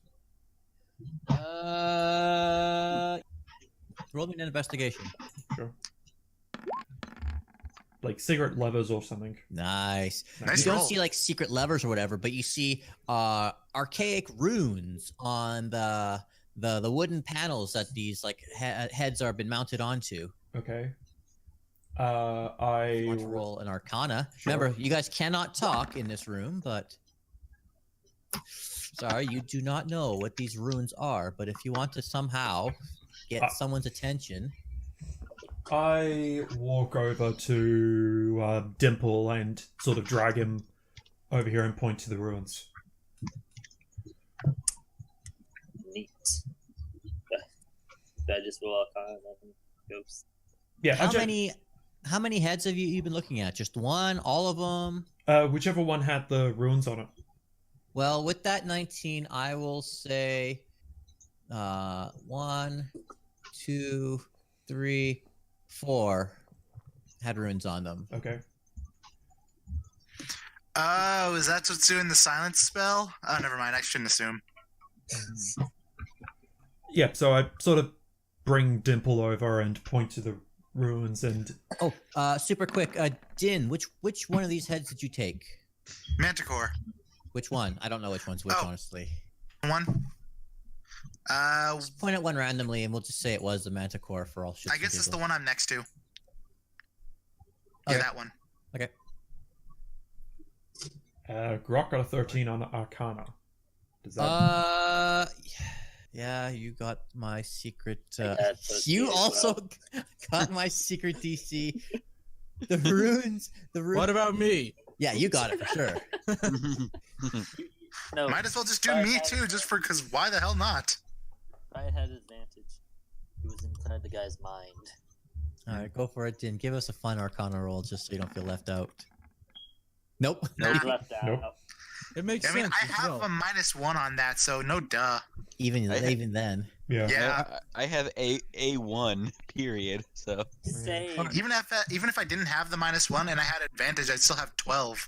Roll me an investigation. Sure. Like cigarette levers or something. Nice. Nice You don't roll. see like secret levers or whatever, but you see archaic runes on the wooden panels that these like heads are been mounted onto. Okay. You I want to roll an Arcana? Sure. Remember, you guys cannot talk in this room, but sorry, you do not know what these runes are. But if you want to somehow get someone's attention, I walk over to Dimple and sort of drag him over here and point to the ruins. Neat. Should I just roll Arcana and then ghost? Yeah, how many heads have you been looking at? Just one? All of them? whichever one had the runes on it. Well, with that 19, I will say 1, 2, 3, 4 had runes on them. Okay. Oh, is that what's doing the silence spell? Oh, never mind. I shouldn't assume. Yeah, so I sort of bring Dimple over and point to the ruins and Oh, super quick. Dynn, which one of these heads did you take? Manticore. Which one? I don't know which one's which, Oh. honestly. One. Just point at one randomly, and we'll just say it was the Manticore for all shit. I guess it's the one I'm next to. Okay. Yeah, that one. Okay. Groc got a 13 on Arcana. Does that... Yeah, you got my secret. I had 13 You as also well. got my secret DC. The runes. What about me? Yeah, you got it for sure. No, Might as well just do I me had- too, just for because why the hell not? I had advantage. It was inside the guy's mind. All right, go for it, Dynn. Give us a fun Arcana roll just so you don't feel left out. Nope. No, Nah. left out. Nope. It makes I mean, sense. I as have well. a -1 on that, so no duh. Even I- then. Yeah. Yeah. I have A1 period. So Same. Even if I didn't have the -1 and I had advantage, I'd still have 12.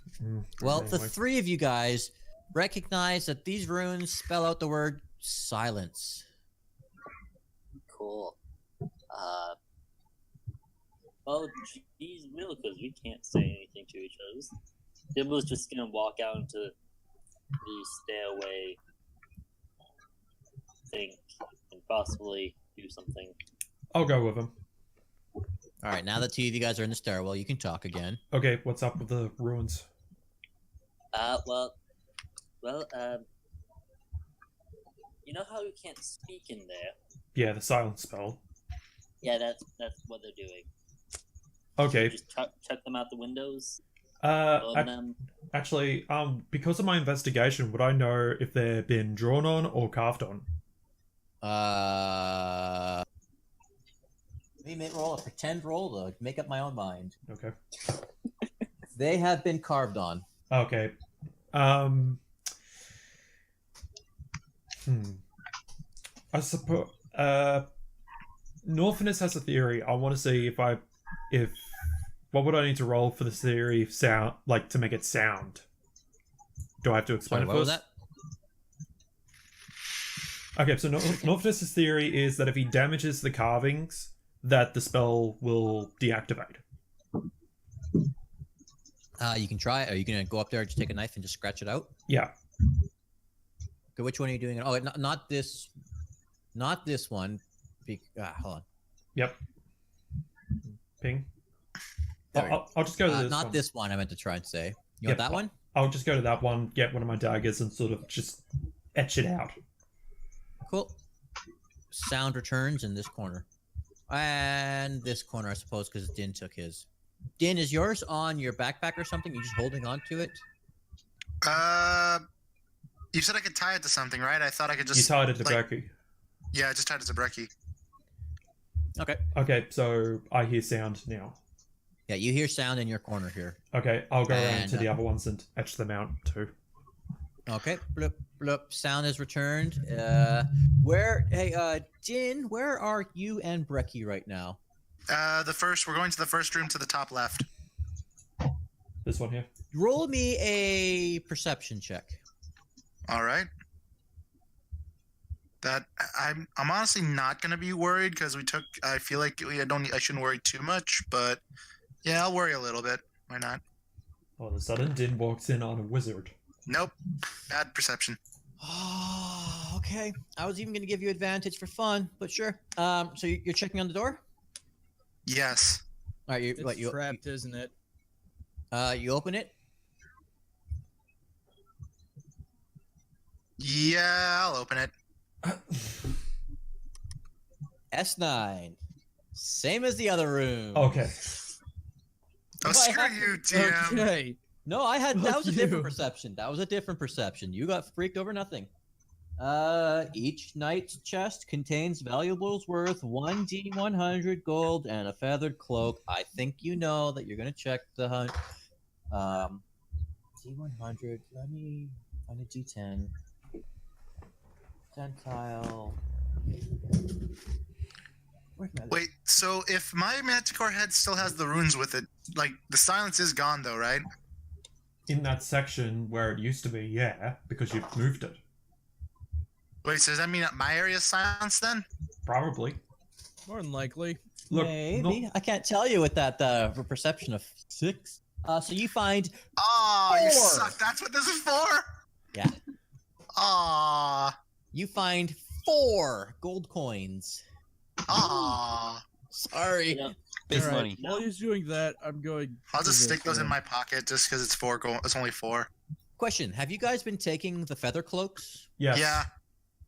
Well, the Anyway. three of you guys recognize that these runes spell out the word silence. Cool. Well, geez, real, because we can't say anything to each other. Dimble's just gonna walk out into the stairway, think, and possibly do something. I'll go with him. All right, now that two of you guys are in the stairwell, you can talk again. Okay, what's up with the ruins? You know how you can't speak in there? Yeah, the silence spell. Yeah, that's what they're doing. Okay. Just chuck them out the windows, Uh, burn them. actually, because of my investigation, would I know if they're been drawn on or carved on? Let me roll a pretend roll to make up my own mind. Okay. They have been carved on. Okay. I suppose. Norfinas has a theory. I want to see if what would I need to roll for this theory sound, like to make it sound? Do I have to explain Sorry, it what was first? that? Okay, so Norfinas' theory is that if he damages the carvings, that the spell will deactivate. You can try it. Are you gonna go up there, just take a knife and just scratch it out? Yeah. Okay, which one are you doing? Oh, not this one. Hold on. Yep. Ping. There we go. I'll just go to this Not one. this one. I meant to try and say. You Yep. want that one? I'll just go to that one, get one of my daggers, and sort of just etch it out. Cool. Sound returns in this corner, and this corner, I suppose, because Dynn took his. Dynn, is yours on your backpack or something? You just holding on to it? You said I could tie it to something, right? I thought I could just. You tied it to like- Becky. Yeah, I just tied it to Brecky. Okay. Okay, so I hear sound now. Yeah, you hear sound in your corner here. Okay, I'll go around And, to the other ones and etch them out too. Okay. Bloop, bloop. Sound is returned. Dynn, where are you and Brecky right now? We're going to the first room to the top left. This one here. Roll me a perception check. All right. That I'm honestly not gonna be worried because I feel like I shouldn't worry too much, but yeah, I'll worry a little bit. Why not? All of a sudden, Dynn walks in on a wizard. Nope. Bad perception. Oh, okay. I was even going to give you advantage for fun, but sure. So you're checking on the door? Yes. All right. It's You trapped, isn't it? you open it. Yeah, I'll open it. S9. Same as the other room. Okay. Oh, Why screw have- you, DM. Okay. No, that Fuck was a different you. perception. That was a different perception. You got freaked over nothing. Each knight's chest contains valuables worth 1d100 gold and a feathered cloak. I think you know that you're gonna check the hunt. D100. Let me find a D10. 10 tile. Where's my Wait, so if my Manticore head still has the runes with it, like the silence is gone though, right? In that section where it used to be, yeah, because you've moved it. Wait, so does that mean that my area is silence then? Probably. More than likely. Look, Maybe. I can't tell you with that perception of 6. So you find Oh, you 4. suck. That's what this is for? Yeah. Aw. you find 4 gold coins. Aw. Sorry. You know, Big Alright, money. While he's doing that, I'm going. I'll to just the stick those in door. my pocket just because it's 4 gold. It's only 4. Question: have you guys been taking the feather cloaks? yes. Yeah.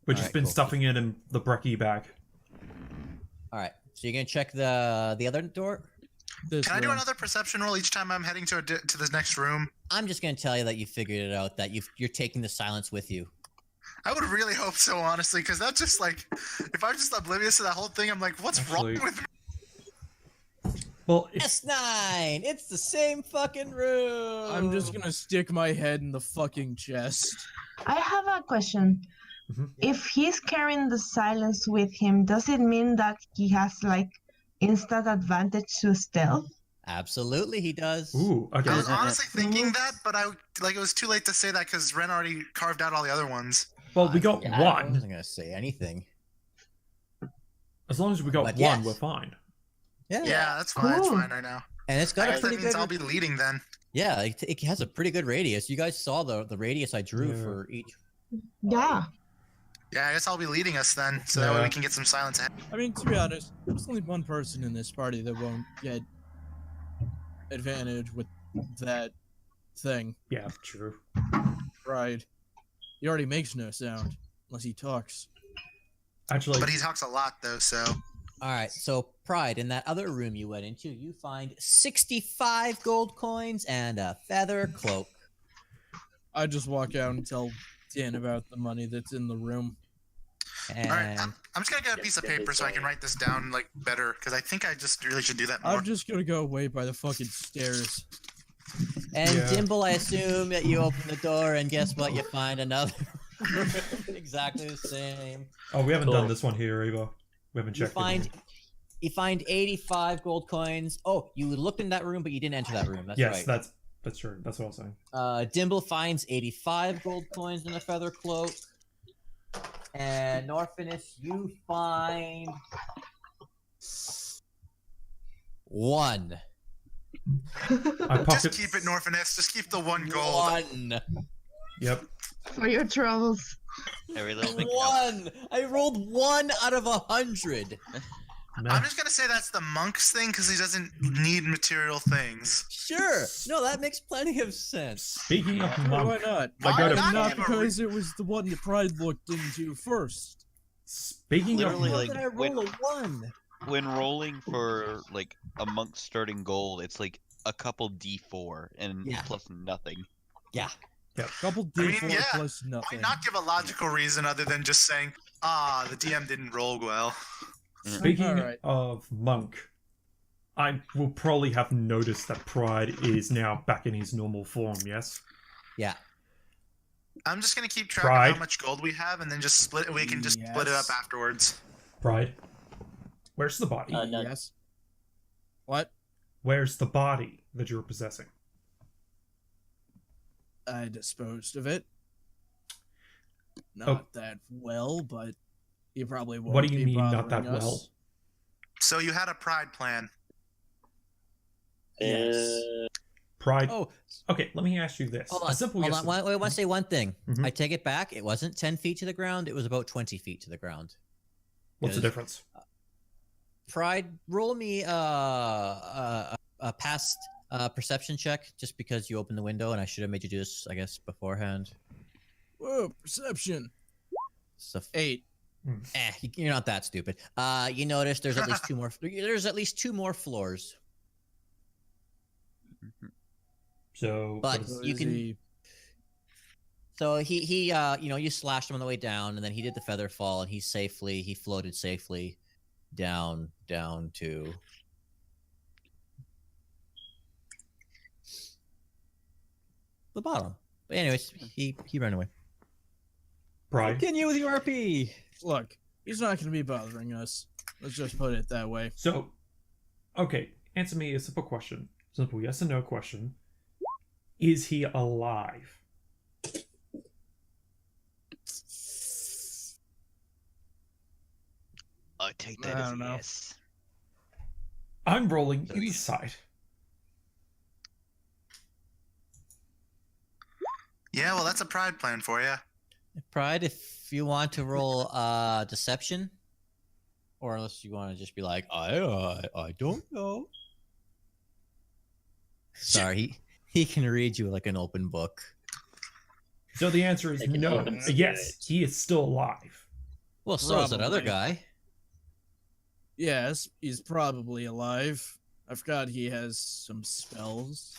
We've just Alright, been cool. stuffing it in the brekkie bag. All right. So you're gonna check the other door. This Can I do room. another perception roll each time I'm heading to this next room? I'm just gonna tell you that you figured it out. That you're taking the silence with you. I would really hope so, honestly, because that's just like, if I'm just oblivious to that whole thing, I'm like, what's Actually- wrong with me? Well, S9. It's the same fucking room. I'm just gonna stick my head in the fucking chest. I have a question. Mhm. If he's carrying the silence with him, does it mean that he has like instant advantage to stealth? Absolutely, he does. ooh, okay. I was honestly thinking that, but it was too late to say that because Ren already carved out all the other ones. Well, we got Yeah, I one. wasn't gonna say anything. As long as we got But one, yes. we're fine. Yeah, that's fine. It's Cool. fine right now. And it's got I a guess that pretty means good. I'll be leading then. Yeah, it has a pretty good radius. You guys saw the radius I drew Yeah. for each. Yeah. Yeah, I guess I'll be leading us then, so that way Yeah. we can get some silence ahead. I mean, to be honest, there's only one person in this party that won't get advantage with that thing. Yeah, true. Right. He already makes no sound unless he talks. Actually, But he talks a lot though, so All right, so Pride, in that other room you went into, you find 65 gold coins and a feather cloak. I just walk out and tell Dynn about the money that's in the room. And alright, I'm just gonna get a piece of paper so I can write this down like better, because I think I just really should do that more. I'm just gonna go wait by the fucking stairs. And Yeah. Dimble, I assume that you open the door, and guess what? You find another room exactly the same. oh, we haven't done Cool. this one here either. We haven't You checked. find 85 gold coins. Oh, you looked in that room, but you didn't enter that room. That's Yes, right. that's true. That's what I was saying. Dimble finds 85 gold coins in a feather cloak. And Norfinas, you find 1. I Just pocket. keep it, Norfinas. Just keep the one gold. 1. Yep. For your troubles. Every little thing counts. 1. I rolled 1 out of 100. No. I'm just gonna say that's the monk's thing because he doesn't need material things. Sure. No, that makes plenty of sense. Speaking of Sure, why monk, not? I got Why a- not? Not give a because it was the one that Pride looked into first. speaking Literally, of How like, did I roll a 1? When rolling for like a monk starting gold, it's like a couple D4 and Yeah. plus nothing. Yeah. Couple I mean, D4 yeah. plus Why nothing. not give a logical reason other than just saying, the DM didn't roll well. speaking Alright. of monk, I will probably have noticed that Pride is now back in his normal form. Yes. Yeah. I'm just gonna keep track Pride. of how much gold we have and then just split. We can just split it up Yes. afterwards. Pride. Where's the body? No. Yes. What? Where's the body that you're possessing? I disposed of it. Not Oh. that well, but you probably won't. What do you be mean, not bothering that well? us. So you had a pride plan. Yes. Pride. Oh, Okay, let me ask you this. hold A on. simple Hold yes on. or- I want to say one thing. Mhm. I take it back. It wasn't 10 feet to the ground. It was about 20 feet to the ground. What's the Yes. difference? Pride, roll me a past perception check just because you opened the window, and I should have made you do this, I guess, beforehand. Whoa, perception. So, 8. you're not that stupid. You notice there's at least 2 more. There's at least 2 more floors. So, But what is- you can- So he you slashed him on the way down, and then he did the feather fall, and he floated safely down to the bottom. But anyways, he ran away. Pride. Continue with your RP. Look, he's not going to be bothering us. Let's just put it that way. So, okay, answer me a simple question. Simple yes or no question. Is he alive? I take that I as a don't know. yes. I'm rolling insight. Yeah, well, that's a pride plan for you. Pride, if you want to roll deception, or unless you want to just be like, I don't know. Sorry, he can read you like an open book. So the answer is Like an no. open Yes, spirit. he is still alive. Well, so is that other Probably. guy. Yes, he's probably alive. I forgot he has some spells.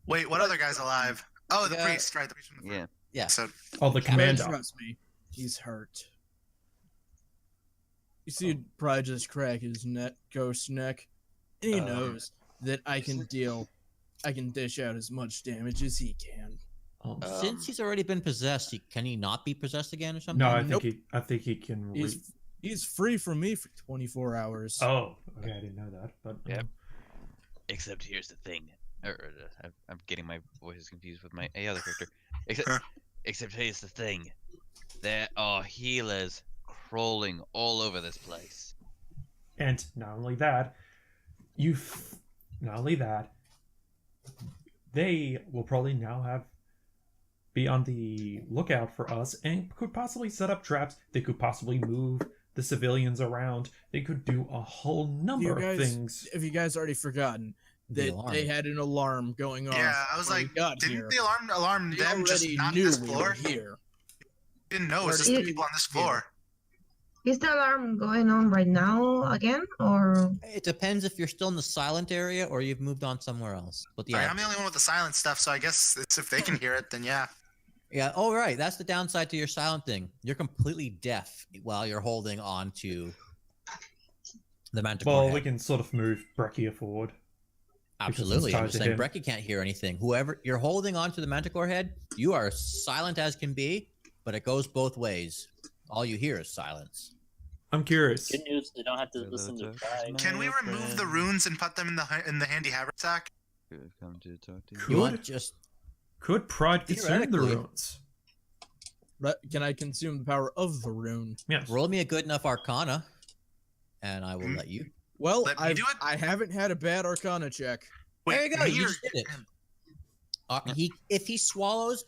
Wait, what other guy's alive? Oh, the Yeah. priest, right? The priest from the Yeah. Yeah. So Oh, the But commander. trust me, he's hurt. You see, probably just crack his ghost neck. And he knows that I can dish out as much damage as he can. Since he's already been possessed, can he not be possessed again or something? No, Nope. I think he can. He's free from me for 24 hours. Oh, okay, I didn't know that, but Yep. Except here's the thing. I'm getting my voices confused with my other character. Except here's the thing. There are healers crawling all over this place. And not only that, they will probably now be on the lookout for us and could possibly set up traps. They could possibly move the civilians around. They could do a whole number of things. Have you guys already forgotten that they had an alarm going off? yeah, I was when we like, got didn't here? the alarm They them just already not knew this we floor? were here. Didn't know it was just Or- the people on this floor. Is the alarm going on right now again, or It depends if you're still in the silent area or you've moved on somewhere else. But Alright, yeah, I'm the only one with the silent stuff, so I guess it's if they can hear it, then yeah. yeah. Oh, right. That's the downside to your silent thing. You're completely deaf while you're holding on to the manticore Well, head. we can sort of move Breccia forward. Absolutely. tied I'm just to saying, him. Brecky can't hear anything. Whoever you're holding on to the manticore head, you are silent as can be, but it goes both ways. All you hear is silence. I'm curious. Good news, they don't have to listen to Pride. Can we remove the runes and put them in the handy haversack? Come to talk to You want Could, just could Pride consume the Theoretically. runes? Can I consume the power of the rune? Yes. roll me a good enough Arcana, and I will Hmm. let you. Well, Let me do it? I haven't had a bad Arcana check. There you go. You me or- just did it. If he swallows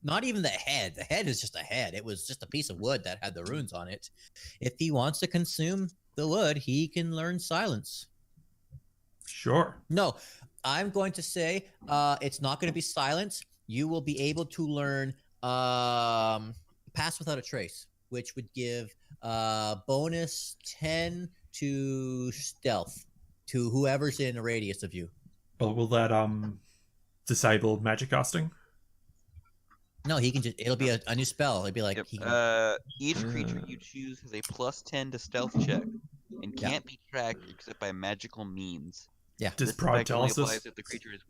not even the head is just a head. It was just a piece of wood that had the runes on it. If he wants to consume the wood, he can learn silence. Sure. No, I'm going to say it's not going to be silence. You will be able to learn pass without a trace, which would give bonus 10 to stealth to whoever's in a radius of you. But will that disable magic casting? No, he can just. It'll be a new spell. It'll be like Yep. he can, Each creature you choose has a +10 to stealth check and Yeah. can't be tracked except by magical means. yeah. Does This Pride effect tell only us this? applies if the creature is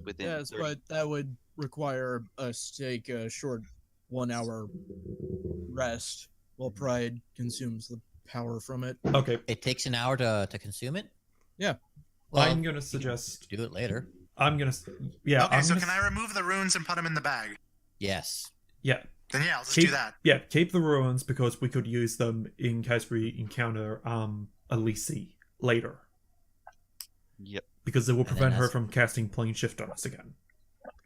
within Yes, 30. but that would require us to take a short 1 hour rest while Pride consumes the power from it. Okay. It takes an hour to consume it. Yeah. Well, I'm gonna suggest. do it later. Yeah. Okay, I'm so gonna, can I remove the runes and put them in the bag? Yes. Yeah. Then yeah, let's Keep, do that. Yeah. Keep the ruins because we could use them in case we encounter Elise later. Yep. Because it will And then prevent her as- from casting plane shift on us again.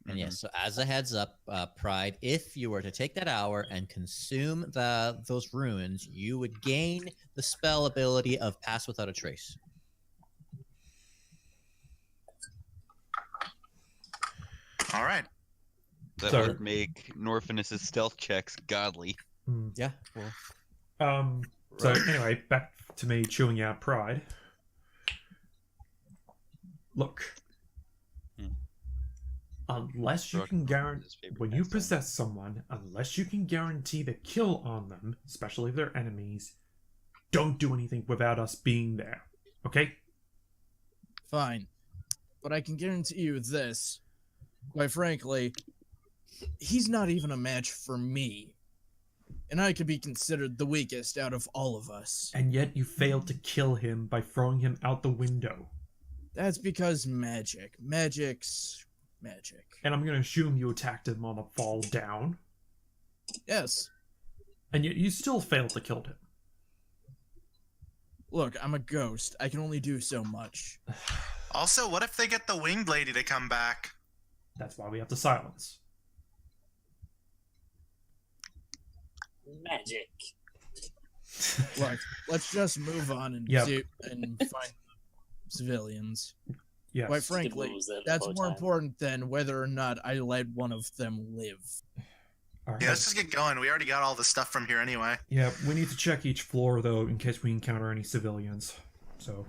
And yes. So as a heads up, Pride, if you were to take that hour and consume those runes, you would gain the spell ability of pass without a trace. All right. That So- would make Norfinas' stealth checks godly. Hmm. Yeah. Well, So anyway, back to me chewing out Pride. Look. Hmm. Unless you Groc can is guarantee his favorite when you pastime. possess someone, unless you can guarantee the kill on them, especially if they're enemies, don't do anything without us being there. Okay? Fine. But I can guarantee you this. Quite frankly, he's not even a match for me. And I could be considered the weakest out of all of us. And yet you failed to kill him by throwing him out the window. That's because magic. Magic's magic. And I'm gonna assume you attacked him on the fall down. Yes. And yet you still failed to kill him. Look, I'm a ghost. I can only do so much. Also, what if they get the winged lady to come back? That's why we have to silence. Magic. Look, let's just move on and Yep. and find civilians. Yes. Quite frankly, moves that that's whole more time. important than whether or not I let one of them live. All right. Yeah, let's just get going. We already got all the stuff from here anyway. Yeah, we need to check each floor though in case we encounter any civilians. So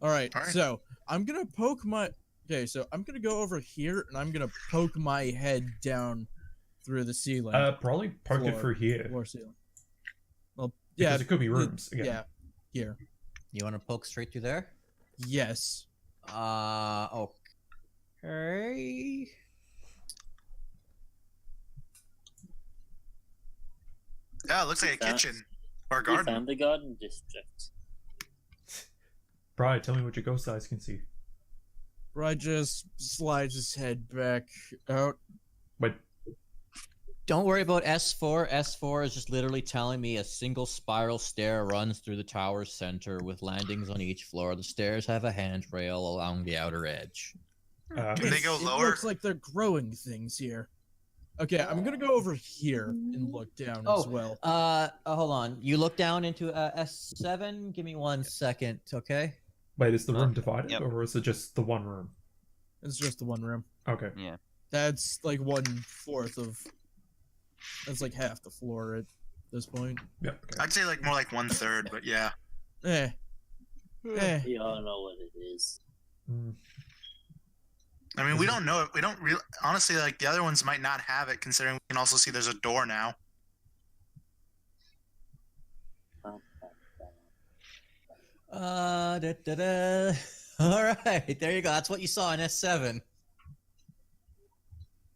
All right, All right. so I'm gonna poke my. Okay, so I'm gonna go over here and I'm gonna poke my head down through the ceiling. Probably poke it through here. Floor ceiling. Well, Because yeah, it could be rooms again. yeah, here. You want to poke straight through there? Yes. Okay. Yeah, it looks like a That- kitchen or a We garden. found the garden district. Brian, tell me what your ghost eyes can see. Brian just slides his head back out. Wait, Don't worry about S4. S4 is just literally telling me a single spiral stair runs through the tower's center with landings on each floor. The stairs have a handrail along the outer edge. Can they go It lower? looks like they're growing things here. Okay, I'm gonna go over here and look down as well. Hold on. You look down into S7. Give me 1 second, okay? wait, is the room divided, Yep. or is it just the one room? It's just the one room. Okay. That's like 1/4 of. That's like half the floor at this point. Yeah. Okay. I'd say like more like 1/3, but yeah. Eh. We all know what it is. Mm. I mean, we don't know it. We don't really. Honestly, like the other ones might not have it, considering we can also see there's a door now. Da-da-da. All right, there you go. That's what you saw in S7.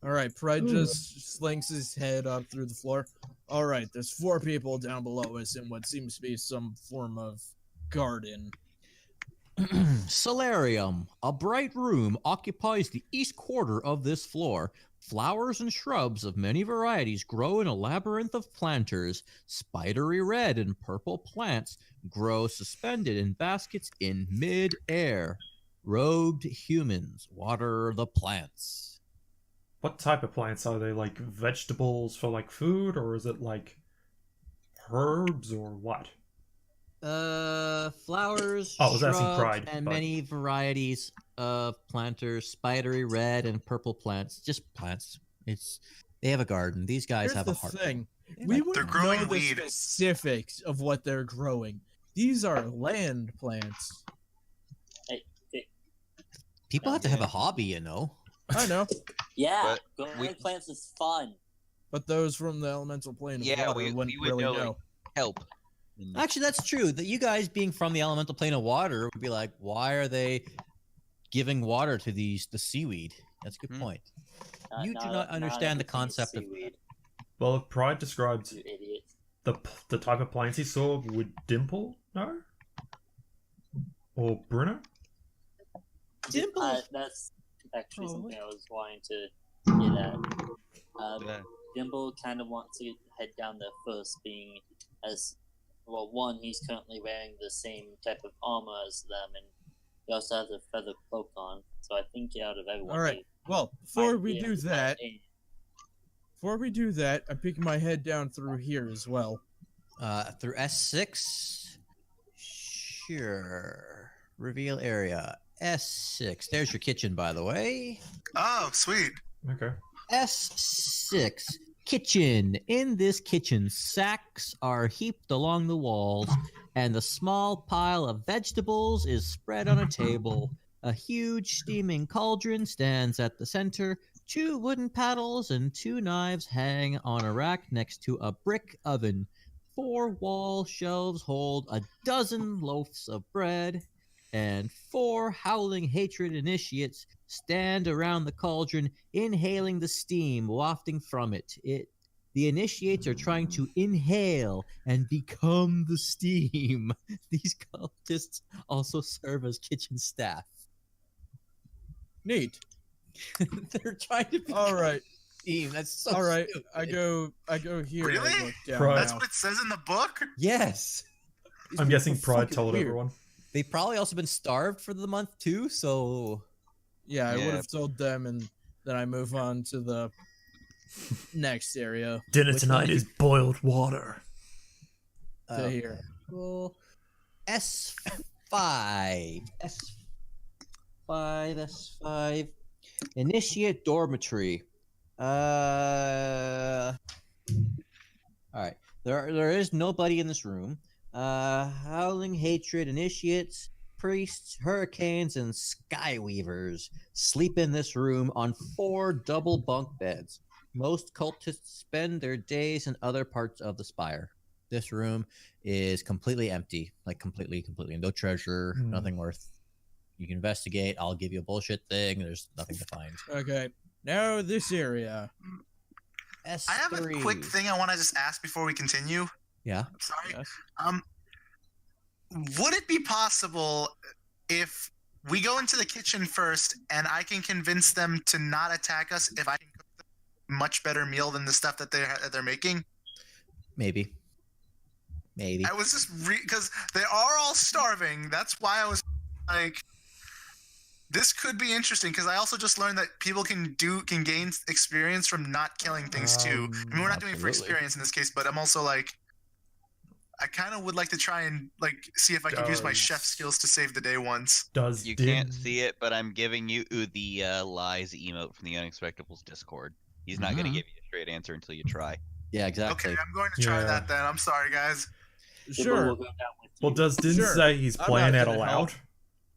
All right, Pride just slinks his head up through the floor. All right, there's 4 people down below us in what seems to be some form of garden. Solarium. A bright room occupies the east quarter of this floor. Flowers and shrubs of many varieties grow in a labyrinth of planters. Spidery red and purple plants grow suspended in baskets in mid-air. Robed humans water the plants. What type of plants are they? Like vegetables for like food, or is it like herbs, or what? Flowers, Oh, I was asking shrubs, Pride, and but- many varieties of planters, spidery red and purple plants. Just plants. They have a garden. These guys Here's have the a heart. thing. They We like- wouldn't They're growing know the weed. specifics of what they're growing. These are land plants. People have to have a hobby, you know. I know, Yeah, But growing we- plants is fun. but those from the elemental plane of Yeah, water we wouldn't would really know, know. like, help. Actually, that's true. That you guys being from the elemental plane of water would be like, why are they giving water to the seaweed? That's a good point. You do not understand the everything is concept of- seaweed, Well, if Pride described you idiot. the type of plants he saw, would Dimple know? Or Bruno? Dimple. That's actually Oh, something I was wanting to get at. Yeah. Dimble kind of wants to head down there first, being as well. One, he's currently wearing the same type of armor as them, and he also has a feather cloak on. So I think out of everyone, All right. he Well, before might we be do able to that, find I peek my head down through here as well. Through S6. Sure. Reveal area. S6. There's your kitchen, by the way. Oh, sweet. Okay. S6. Kitchen. In this kitchen, sacks are heaped along the walls, and the small pile of vegetables is spread on a table. A huge steaming cauldron stands at the center. 2 wooden paddles and 2 knives hang on a rack next to a brick oven. 4 wall shelves hold a dozen loaves of bread, and 4 howling hatred initiates stand around the cauldron, inhaling the steam wafting from it. The initiates are trying to inhale and become the steam. These cultists also serve as kitchen staff. Neat. They're trying to become All right. steam. That's so All right. stupid. I go here. And I Really? look down Right. That's now. what it says in the book? Yes. These I'm people guessing are Pride fucking told weird. everyone. They've probably also been starved for the month too, so Yeah, I Yeah. would have told them, and then I move on to the next area Dinner Which tonight one? is boiled water. to here. Cool. S5. S5. Initiate dormitory. All right. There is nobody in this room. Howling hatred initiates priests, hurricanes, and skyweavers sleep in this room on 4 double bunk beds. Most cultists spend their days in other parts of the spire. This room is completely empty, like completely. No treasure, nothing worth. You can investigate. I'll give you a bullshit thing. There's nothing to find. Okay, now this area. S3. I have a quick thing I want to just ask before we continue. Yeah. Sorry. Yes. Would it be possible if we go into the kitchen first and I can convince them to not attack us if I can cook them a much better meal than the stuff that they're making? Maybe. I was just because they are all starving. That's why I was like, this could be interesting because I also just learned that people can gain experience from not killing things too. I mean, we're not doing it for experience in this case, but I'm also like, I kind of would like to try and like see if I can use my chef skills to save the day once. Does You Dynn... can't see it, but I'm giving you the lies emote from the Unexpectables Discord. He's not going to give you a straight answer until you try. Yeah, exactly. Okay, I'm going to try that then. I'm sorry, guys. Sure. We'll go down with Well, you. does Dynn Sure. say he's I'm playing not out gonna aloud? help.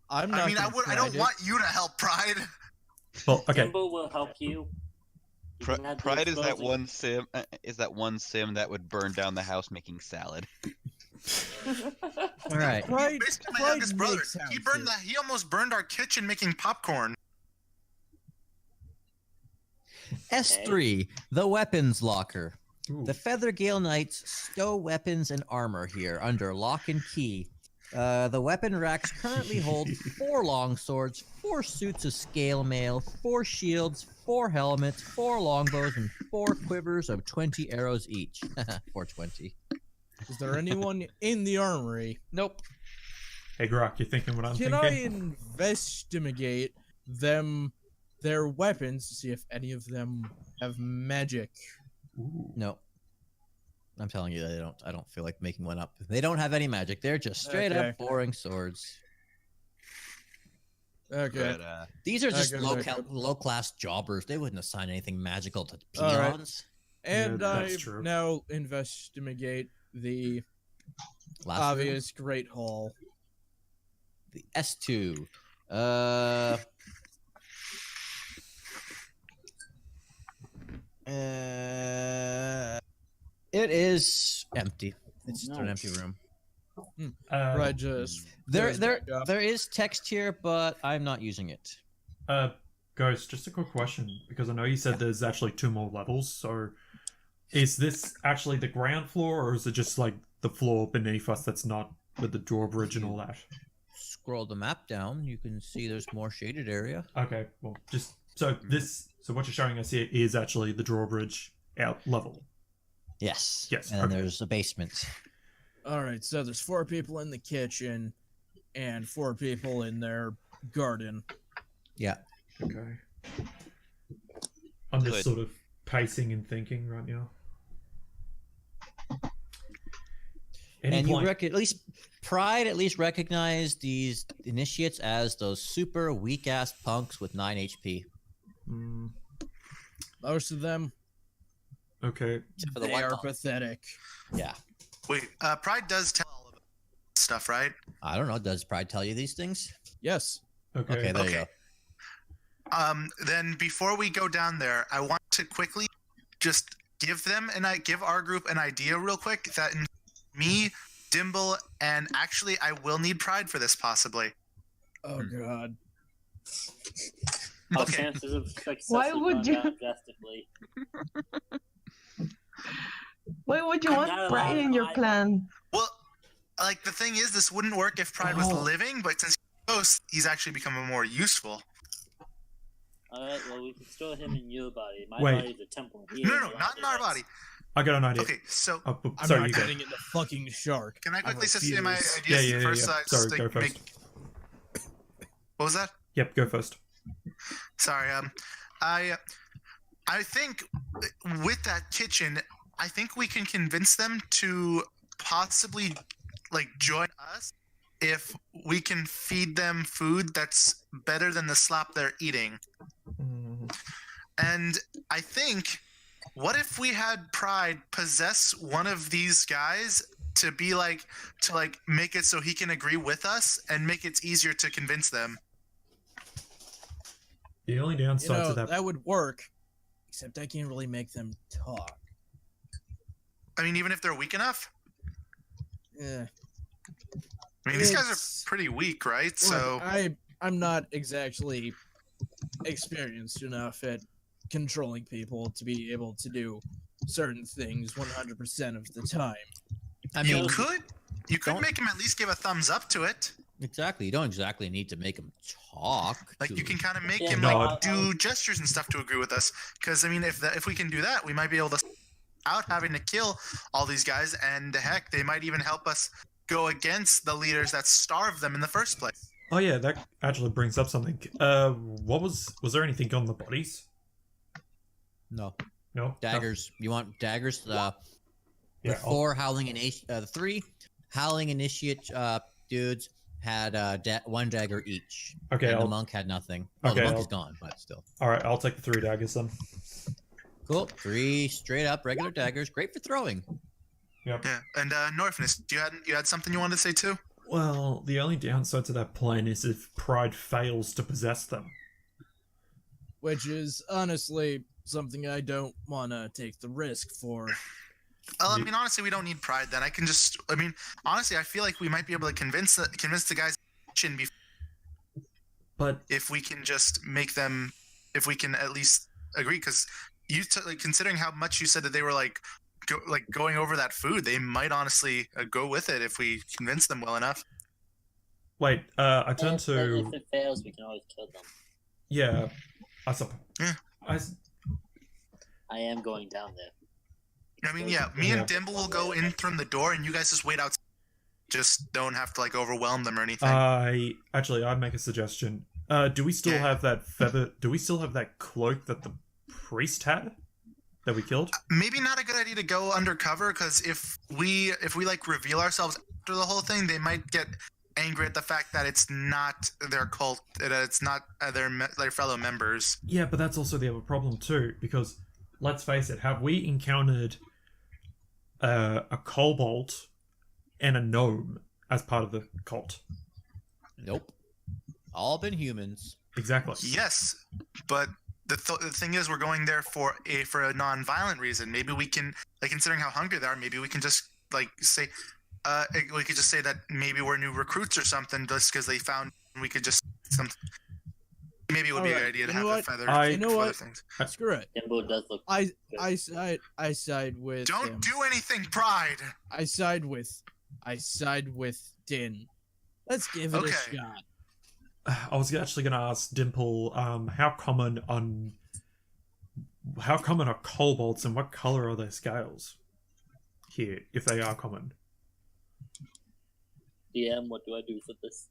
I'm not. I mean, I don't want you to help, Pride. Well, okay. Dimble will help you. You can add the Pride is that explosive. one sim that would burn down the house making salad. All right. Pride, Basically, my Pride youngest brother. makes He almost burned our kitchen making popcorn. S3, the weapons locker. Ooh. The Feathergale Knights stow weapons and armor here under lock and key. The weapon racks currently hold 4 long swords, 4 suits of scale mail, 4 shields, 4 helmets, 4 longbows, and 4 quivers of 20 arrows each. 420. Is there anyone in the armory? Nope. Hey, Groc, you thinking what I'm Can thinking? I investigate their weapons to see if any of them have magic? Ooh. No. I'm telling you, I don't feel like making one up. They don't have any magic. They're just straight Okay. up boring swords. Okay. But, These are just Okay. low class jobbers. They wouldn't assign anything magical to All right. peons. And Yeah, that's I true. now investigate the Last room, obvious Great Hall. the S2. It is empty. It's just an empty room. Right, just There back up. there is text here, but I'm not using it. Ghost, just a quick question, because I know you said there's actually 2 more levels, so is this actually the ground floor, or is it just like the floor beneath us that's not with the drawbridge and all that? Scroll the map down, you can see there's more shaded area. Okay, well, just so what you're showing us here is actually the drawbridge out level. Yes. Yes, And then okay. there's a basement. All right, so there's 4 people in the kitchen and 4 people in their garden. Yeah. Okay. I'm just Good. sort of pacing and thinking right now. And you at least Pride at least recognized these initiates as those super weak ass punks with 9 HP. Most of them, Okay. Except for the they one are punk. pathetic. Yeah. Wait, Pride does tell all of that stuff, right? I don't know. Does Pride tell you these things? Yes. Okay. Okay, there you Okay. go. Then before we go down there, I want to quickly just give our group an idea real quick that me, Dimble, and actually I will need Pride for this possibly. Oh god. Our Okay. chances of success Why have would gone you- down drastically. Why would you I'm want not Pride allowed- in your I- clan? Well, like the thing is, this wouldn't work if Pride was Oh. living, but since he's ghost, he's actually becoming more useful. Alright, well, we can store him in your body. My Wait. body is a temple. He No, is no, allowed not in our to body. I got an idea. Okay, so Oh, I'm sorry, not you go. getting in the fucking shark. can I quickly I say my refuse. ideas Yeah. first? Sorry, go first. What was that? Yep, go first. Sorry. I think with that kitchen, I think we can convince them to possibly like join us if we can feed them food that's better than the slop they're eating. And I think, what if we had Pride possess one of these guys to be like to like make it so he can agree with us and make it easier to convince them. The only downside to that would work, except I can't really make them talk. I mean, even if they're weak enough. Yeah. I mean, these guys are pretty weak, right? Look, So I'm not exactly experienced enough at controlling people to be able to do certain things 100% of the time. I mean, you could make him at least give a thumbs up to it. exactly. You don't exactly need to make him talk. Like you can kind of make Yeah, him no, like do gestures and stuff to agree with us. Because I mean, if we can do that, we might be able to out having to kill all these guys, and heck, they might even help us go against the leaders that starved them in the first place. Oh yeah, that actually brings up something. What was there anything on the bodies? No. No Daggers. You want daggers? Yeah, The four howling initiate, the three howling initiate dudes had one dagger each. Okay, And the monk had nothing. Well, Okay, the monk I'll- is gone, but still. All right, I'll take the 3 daggers then. Cool. 3 straight up regular daggers. Great for throwing. Yep. Yeah, and Norfinas, you had something you wanted to say too? Well, the only downside to that plan is if pride fails to possess them. Which is honestly something I don't want to take the risk for. Well, I mean, honestly, we don't need pride. Then I mean, honestly, I feel like we might be able to convince the guys But if we can just make them, if we can at least agree. Because considering how much you said that they were going over that food, they might honestly go with it if we convince them well enough. wait, I turn But to if it fails, we can always kill them. yeah, I suppose. Yeah. I am going down there. I mean, yeah, me and Dimble will go in from the door, and you guys just wait outside. Just don't have to overwhelm them or anything. I'd make a suggestion. Do we still Yeah. have that feather? Do we still have that cloak that the priest had that we killed? Maybe not a good idea to go undercover, because if we reveal ourselves after the whole thing, they might get angry at the fact that it's not their cult, that it's not their fellow members. Yeah, but that's also the other problem too, because let's face it, have we encountered a kobold and a gnome as part of the cult? Nope. All been humans. Exactly. Yes, but the thing is, we're going there for a non-violent reason. Maybe we can, considering how hungry they are, maybe we can just say, we could just say that maybe we're new recruits or something, just because they found. We could just maybe it would be a good Alright, idea to you have know the feather. what? You know for what? other things. Screw it. Dimble does look. I side with Don't him. do anything, Pride. I side with Dynn. Let's give it Okay. a shot. I was actually going to ask Dimple, how common are kobolds and what color are their scales here, if they are common? DM, what do I do for this?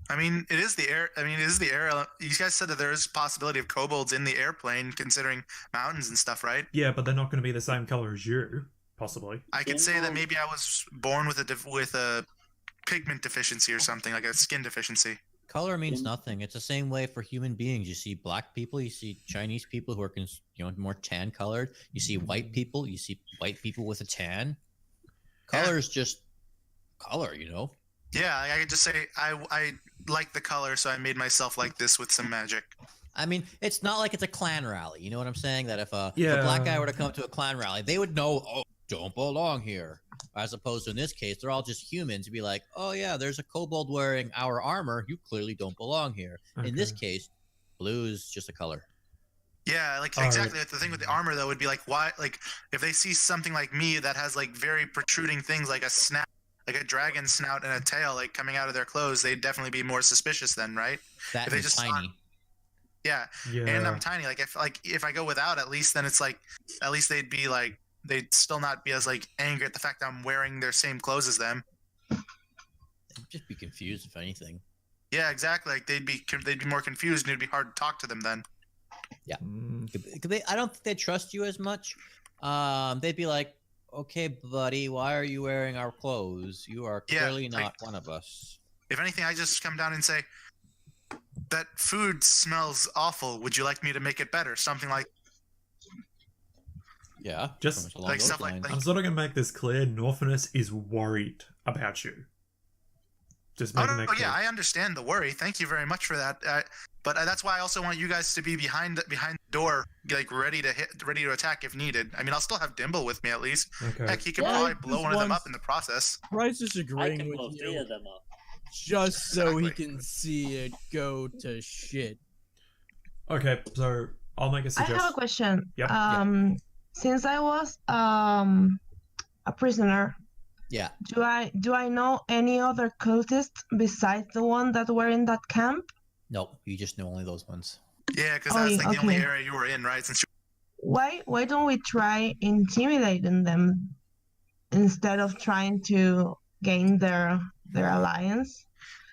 I mean, it is the air. You guys said that there is a possibility of kobolds in the airplane, considering mountains and stuff, right? Yeah, but they're not going to be the same color as you, possibly. I could say that maybe I was born with a pigment deficiency or something, like a skin deficiency. Color means nothing. It's the same way for human beings. You see black people, you see Chinese people who are more tan colored. You see white people, you see white people with a tan. Color is just color, Yeah, I could just say I like the color, so I made myself like this with some magic. I mean, it's not like it's a clan rally. You know what I'm saying? That if a black guy were to come to a clan rally, they would know, oh, don't belong here. As opposed to in this case, they're all just humans to be like, oh yeah, there's a kobold wearing our armor. You clearly don't belong here. Okay. In this case, blue is just a color. Yeah, exactly. The thing with the armor though would be why? If they see something like me that has very protruding things like a snout, like a dragon snout and a tail, coming out of their clothes, they'd definitely be more suspicious then, right? That If they is just tiny. Yeah, Yeah. and I'm tiny. If I go without, at least then it's at least they'd be they'd still not be as angry at the fact that I'm wearing their same clothes as them. They'd just be confused if anything. Yeah, exactly. They'd be more confused, and it'd be hard to talk to them then. I don't think they trust you as much. They'd be like, okay, buddy, why are you wearing our clothes? You are clearly not one of us. If anything, I just come down and say, that food smells awful. Would you like me to make it better? Something like. Yeah. Just pretty much along like those stuff like- lines. I'm sort of gonna make this clear. Norfinas is worried about you. Just Oh, making no, that clear. yeah, I understand the worry. Thank you very much for that. But that's why I also want you guys to be behind the door, like ready to attack if needed. I mean, I'll still have Dimble with me at least. Okay. Heck, he could Yeah, probably just blow one of them once- up in the process. Bryce is I agreeing can with blow 3 you of them up. just so he Exactly. can see it go to shit. Okay, so I'll make a I suggestion. have a question. Yep. Since I was a prisoner, Yeah. do I know any other cultists besides the one that were in that camp? Nope. You just know only those ones. Yeah, because Oh, that's yeah, like the only okay. area you were in, right? Since Why don't we try intimidating them instead of trying to gain their alliance?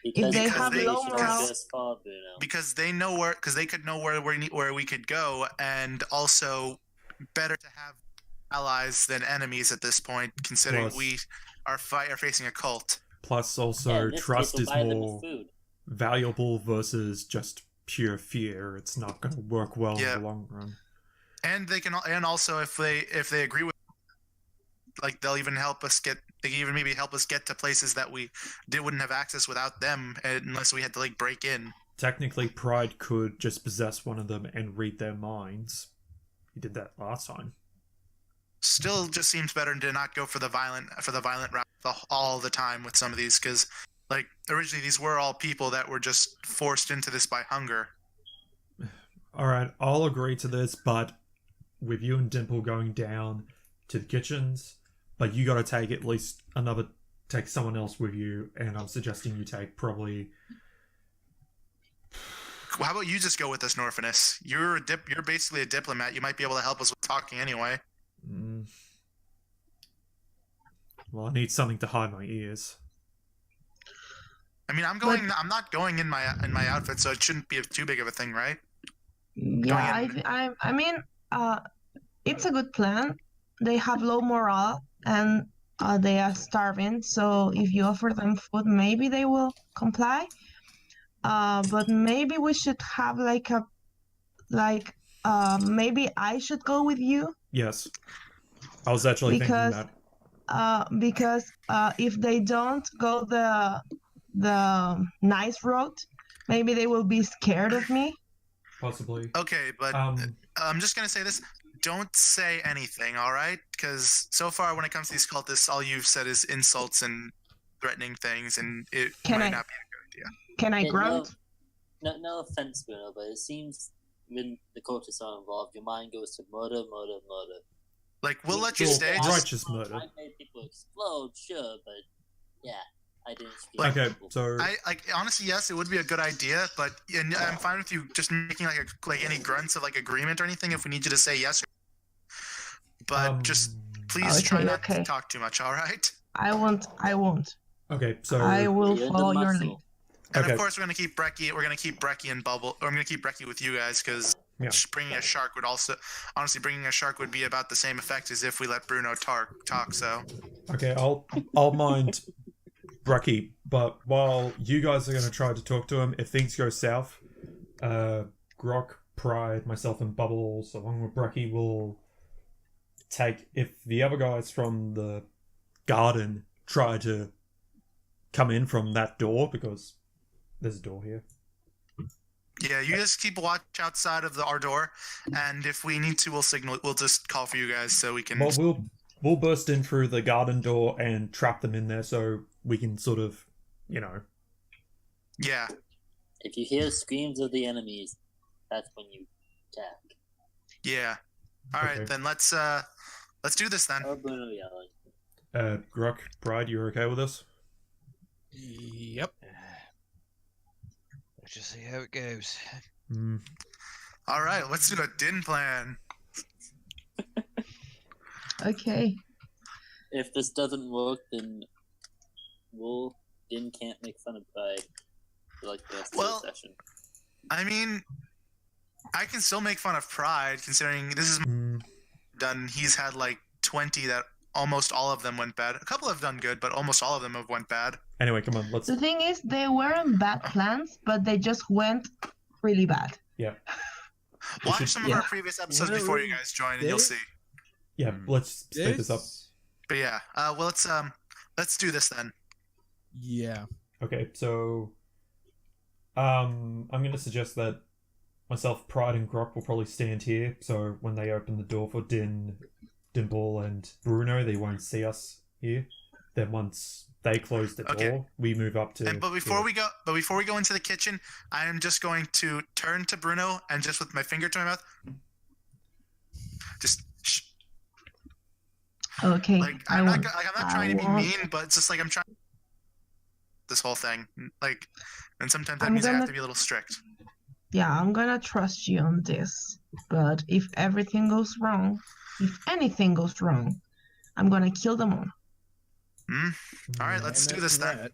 Because they have they low should morale- just fall, Bruno. because they could know where we could go, and also better to have allies than enemies at this point, considering Plus- we are facing a cult. Plus, Yeah, also, in this trust case, we'll is buy them more with food. valuable versus just pure fear. It's not going to work well Yeah. in the long run. And they can, and also if they agree with, like, they'll even help us get. They can even maybe help us get to places that we wouldn't have access without them, unless we had to like break in. Technically, Pride could just possess one of them and read their minds. He did that last time. Still, just seems better to not go for the violent route all the time with some of these, because like originally these were all people that were just forced into this by hunger. Alright, I'll agree to this, but with you and Dimple going down to the kitchens, but you gotta take at least take someone else with you, and I'm suggesting you take probably... Well, how about you just go with us, Norfinas? You're basically a diplomat. You might be able to help us with talking anyway. Well, I need something to hide my ears. I mean, I'm not going in my outfit, so it shouldn't be too big of a thing, right? Yeah, I mean, it's a good plan. They have low morale and they are starving. So if you offer them food, maybe they will comply. But maybe we should have maybe I should go with you. Yes. I was actually thinking that. Because if they don't go the nice route, maybe they will be scared of me. Possibly. Okay, but I'm just gonna say this: don't say anything, all right? Because so far, when it comes to these cultists, all you've said is insults and threatening things, and it might not be a good idea. Can I Yeah, grunt? No offense, Bruno, but it seems when the cultists are involved, your mind goes to murder. Like, we'll let you Well, stay. righteous murder. I made people explode, sure, but yeah, I didn't. Okay, so I honestly, yes, it would be a good idea, but and I'm fine with you just making like any grunts of like agreement or anything if we need you to say yes. But just please Okay, try not to okay. talk too much. All right. I won't. okay, so I will You're the follow your muscle. lead. And Okay. of course, we're gonna keep Brekkie and Bubble. Or I'm gonna keep Brekkie with you guys because Yeah. bringing a shark would also, honestly, bringing a shark would be about the same effect as if we let Bruno talk. So okay, I'll mind Brekkie, but while you guys are going to try to talk to him, if things go south, Groc, Pride, myself, and Bubbles, along with Brekkie, will take, if the other guys from the garden try to come in from that door, because there's a door here. yeah, you just keep watch outside of our door, and if we need to, we'll just call for you guys so we can. Well, we'll burst in through the garden door and trap them in there so we can sort of, Yeah. If you hear screams of the enemies, that's when you attack. Yeah. All right, Okay. then let's do this then. Or Bruno yelling. Groc, Pride, you're okay with this? Yep. Let's just see how it goes. All right, let's do a Dynn plan. Okay. If this doesn't work, then Dynn can't make fun of Pride for like the rest of the session. I mean, I can still make fun of Pride considering this is done. He's had like 20 that almost all of them went bad. A couple have done good, but almost all of them have went bad. Anyway, come on, let's... The thing is, they weren't bad plans, but they just went really bad. Yeah. Watch some of our previous episodes before you guys join, and you'll see. Yeah, let's speed this up. But yeah, well, let's do this then. Yeah. Okay, so I'm gonna suggest that myself, Pride, and Groc will probably stand here. So when they open the door for Dynn, Dimble, and Bruno, they won't see us here. Then once they close the door, we move up to. But before we go into the kitchen, I am just going to turn to Bruno and just with my finger to my mouth, just. Okay. Like I'm not trying to be mean, but it's just like I'm trying. This whole thing, like, and sometimes that means I have to be a little strict. Yeah, I'm gonna trust you on this. But if everything goes wrong, if anything goes wrong, I'm gonna kill them all. All right, let's do this then.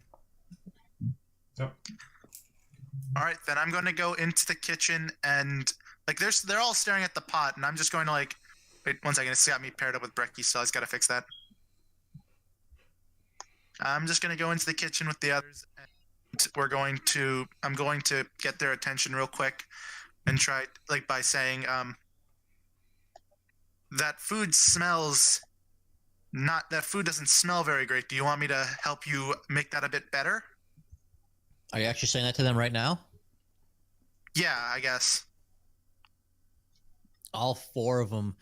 Yep. All right, then I'm gonna go into the kitchen and like they're all staring at the pot, and I'm just going to like wait 1 second. It's got me paired up with Brecky, so I just gotta fix that. I'm just gonna go into the kitchen with the others, and I'm going to get their attention real quick, and try like by saying that food doesn't smell very great. Do you want me to help you make that a bit better? Are you actually saying that to them right now? Yeah, I guess. All 4 of them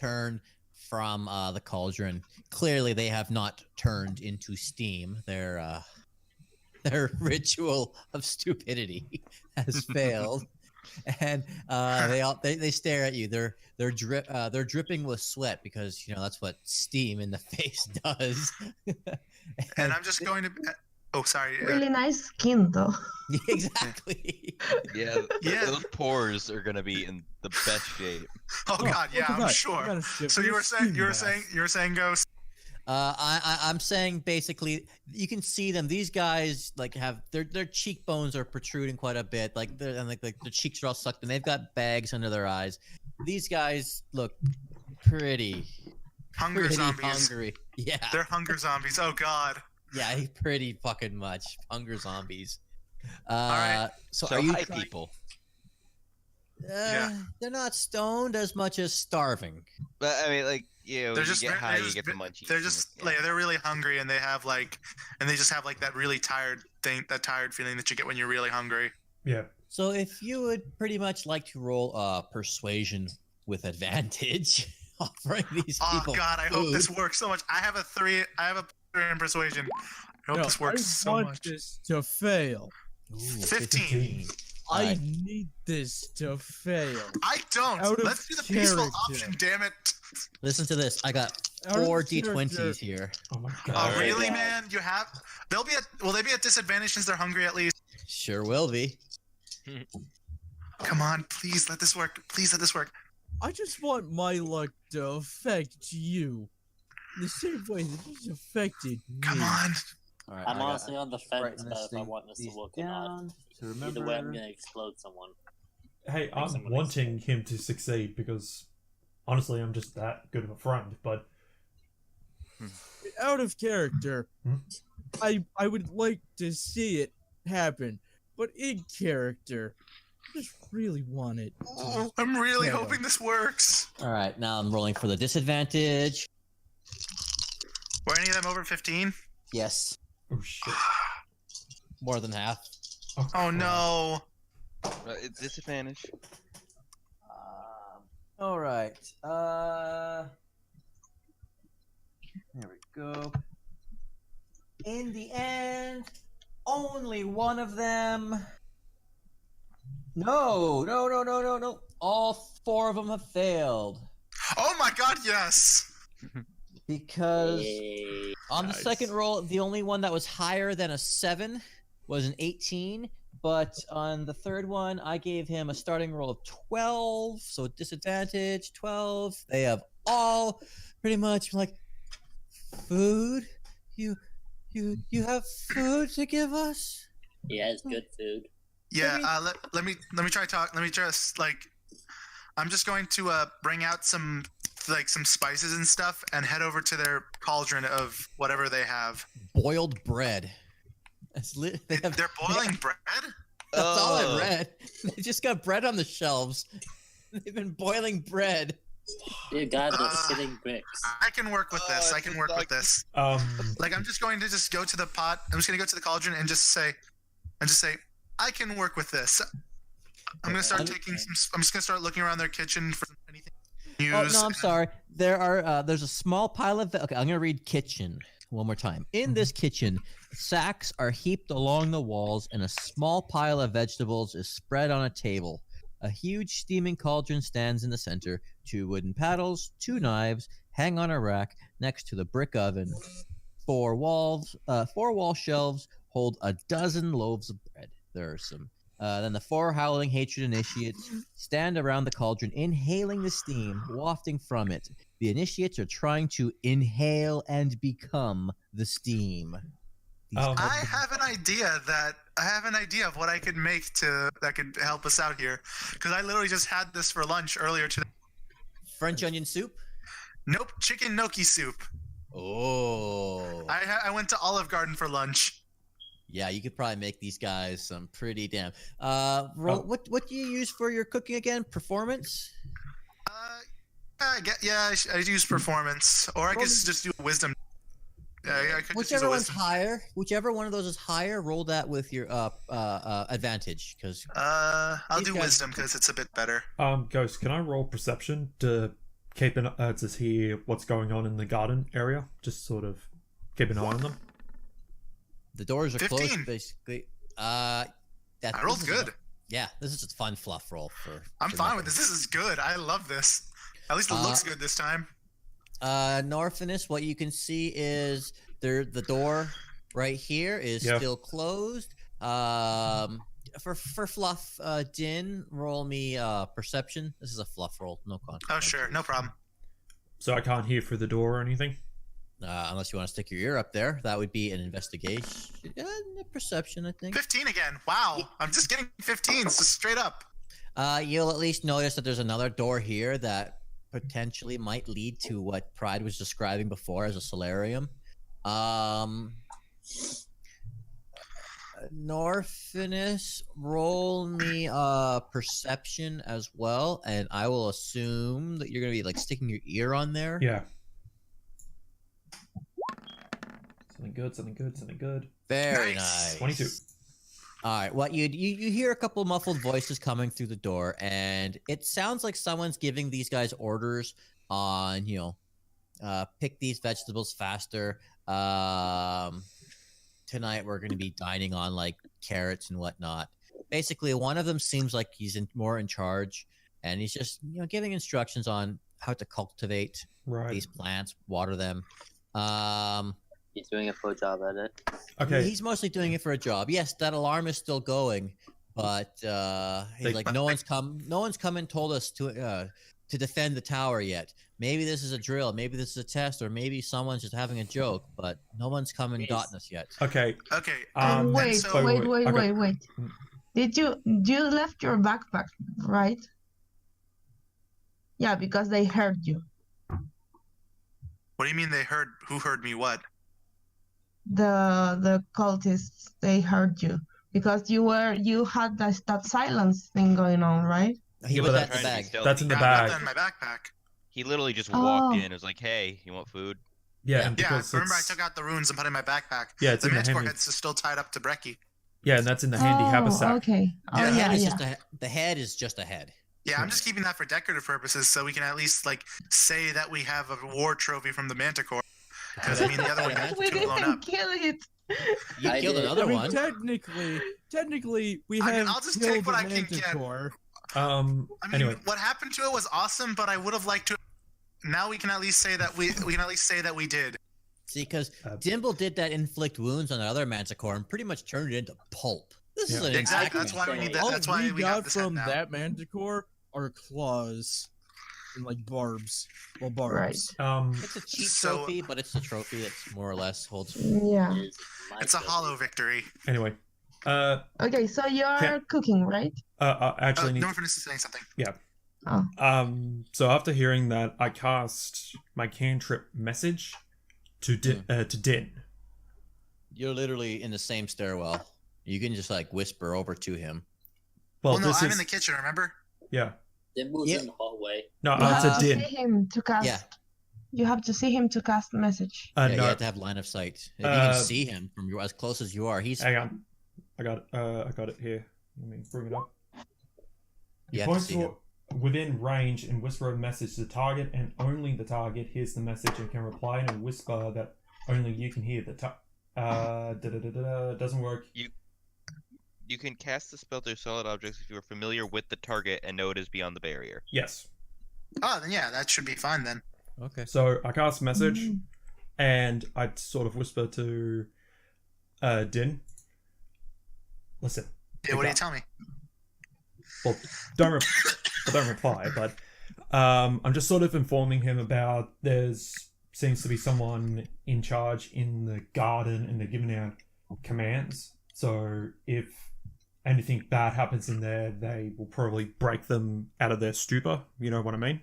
turn from the cauldron. Clearly, they have not turned into steam. Their ritual of stupidity has failed, and they stare at you. They're dripping with sweat because that's what steam in the face does. And I'm just going to. Oh, sorry. Really nice skin, though. Exactly. Yeah, those pores are gonna be in the best shape. Oh God, yeah, I'm sure. So you were saying, Ghost. I'm saying basically you can see them. These guys like have their cheekbones are protruding quite a bit. Like their cheeks are all sucked, and they've got bags under their eyes. These guys look pretty zombies. Hungry. Yeah, they're hunger zombies. Oh God. Yeah, pretty fucking much hunger zombies. All right. So are you high people? Yeah. They're not stoned as much as starving. But I mean, like they're just, you get high, you get the munchies. They're just like they're really hungry, and they just have like that really tired feeling that you get when you're really hungry. Yeah. So if you would pretty much like to roll persuasion with advantage, offering these people. Oh God, I hope this works so much. I have a 3 in persuasion. I hope this works so much. I want this to fail. Ooh, 15. I need this to fail. I don't. Let's do the peaceful option, damn it. Listen to this. I got 4 d20s here. Oh my God. Oh really, man? You have? Will they be at disadvantage since they're hungry at least? Sure will be. Come on, please let this work. Please let this work. I just want my luck to affect you. The same way that it's affected me. Come on. All right, I'm honestly on the fence about if I want this to work or not. So remember, Either way, I'm gonna explode someone. Hey, I'm wanting him to succeed because honestly, I'm just that good of a friend. But out of character, I would like to see it happen, but in character, I just really want it. I'm really hoping this works. All right, now I'm rolling for the disadvantage. Were any of them over 15? Yes. oh shit. More than half. Oh no. It's disadvantage. All right. There we go. In the end, only one of them. No. All 4 of them have failed. Oh my God, yes. Because on the second roll, the only one that was higher than a 7 was an 18. But on the third one, I gave him a starting roll of 12. So disadvantage, 12. They have all pretty much like, food? You have food to give us? Yeah, it's good food. Yeah, let me try talk. Let me just like, I'm just going to bring out some spices and stuff and head over to their cauldron of whatever they have. Boiled bread. They're boiling bread? That's all I read. They just got bread on the shelves. They've been boiling bread. Dear God, they're sitting bricks. I can work with this. I can work with this. Like, I'm just going to just go to the pot. I'm just going to go to the cauldron and just say, I can work with this. I'm going to start taking some. I'm just going to start looking around their kitchen for anything. Oh no, I'm sorry. There's a small pile of. Okay, I'm gonna read kitchen one more time. In this kitchen, sacks are heaped along the walls, and a small pile of vegetables is spread on a table. A huge steaming cauldron stands in the center. 2 wooden paddles, 2 knives hang on a rack next to the brick oven. 4 wall shelves hold a dozen loaves of bread. There are some. Then the 4 howling hatred initiates stand around the cauldron, inhaling the steam wafting from it. The initiates are trying to inhale and become the steam. I have an idea of what I could make that could help us out here, because I literally just had this for lunch earlier today. French onion soup? Nope, chicken gnocchi soup. Oh. I went to Olive Garden for lunch. Yeah, you could probably make these guys some pretty damn. What do you use for your cooking again? Performance? I use performance, or I guess just do wisdom. I could Whichever one's higher, whichever one of those is higher, roll that with your advantage. Because I'll do wisdom because it's a bit better. Ghost, can I roll perception to to hear what's going on in the garden area? Just sort of keep an eye on them. The doors are 15. closed, basically. I rolled good. This is a fun fluff roll for. I'm fine with this. This is good. I love this. At least it looks good this time. Norfinas, what you can see is the door right here is still closed. For fluff, Dynn, roll me perception. This is a fluff roll, no context. Oh sure, no problem. So I can't hear through the door or anything? Unless you want to stick your ear up there, that would be an investigation, perception, I think. 15 again. Wow, I'm just getting 15s, just straight up. You'll at least notice that there's another door here that potentially might lead to what Pride was describing before as a solarium. Norfinas, roll me perception as well, and I will assume that you're gonna be like sticking your ear on there. Yeah. Something good. Very nice. 22. All right. What you hear a couple muffled voices coming through the door, and it sounds like someone's giving these guys orders on, pick these vegetables faster. Tonight we're going to be dining on like carrots and whatnot. Basically, one of them seems like he's more in charge, and he's just giving instructions on how to cultivate these plants, water them. He's doing a poor job at it. Okay. He's mostly doing it for a job. Yes, that alarm is still going, but he's like, no one's come and told us to defend the tower yet. Maybe this is a drill, maybe this is a test, or maybe someone's just having a joke, but no one's come and gotten us yet. Okay. Wait. Did you left your backpack, right? Yeah, because they heard you. What do you mean they heard? Who heard me? What? The cultists, they heard you because you had that silence thing going on, right? He put that in the bag. That's in the I bag. got that in my backpack. He literally just walked in and was like, hey, you want food? Yeah, and Yeah, because remember I took out the runes and put it in my backpack. Yeah, it's the in the Manticore handy. head's still tied up to Brekkie. Yeah, and that's in the handy haversack. Okay. Yeah, The head is just a head. Yeah, I'm just keeping that for decorative purposes so we can at least say that we have a war trophy from the Manticore. Because I mean the other one got We too blown didn't up. kill it. You killed another one. Technically, we have I'll just killed take what the I can get. Manticore. I mean, Anyway. what happened to it was awesome, but I would have liked to. Now we can at least say that we did. See, because Dimble did that inflict wounds on the other Manticore and pretty much turned it into pulp. This is an Exactly. exact That's why we need that. All That's why we got got this head from now. that Manticore are claws and barbs. Well, barbs. It's a cheap So- trophy, but it's a trophy that more or less holds. Yeah. It's a hollow victory. Anyway. Okay, so you're cooking, right? Actually, Norfinas is saying something. Yeah. Oh. So after hearing that, I cast my cantrip message to Dynn. You're literally in the same stairwell. You can just whisper over to him. Well, no, this I'm is in the kitchen. Remember? yeah. Dimble's Yeah. in the hallway. way. No, You have it's a to see Dynn. him to cast. Yeah. You have to see him to cast message. Yeah, you No, have to have line of sight. If you can see him from as close as you are, he's. hang on. I got it here. Let me bring it up. You You have to point see him. within range and whisper a message to the target, and only the target hears the message and can reply in a whisper that only you can hear. Doesn't work. You can cast the spell to solid objects if you are familiar with the target and know it is beyond the barrier. Yes. Oh, then yeah, that should be fine then. Okay. So I cast message, and I sort of whisper to Dynn. Listen. Yeah, what do you tell me? Well, don't reply, but I'm just sort of informing him about seems to be someone in charge in the garden, and they're giving out commands. So if anything bad happens in there, they will probably break them out of their stupor. You know what I mean?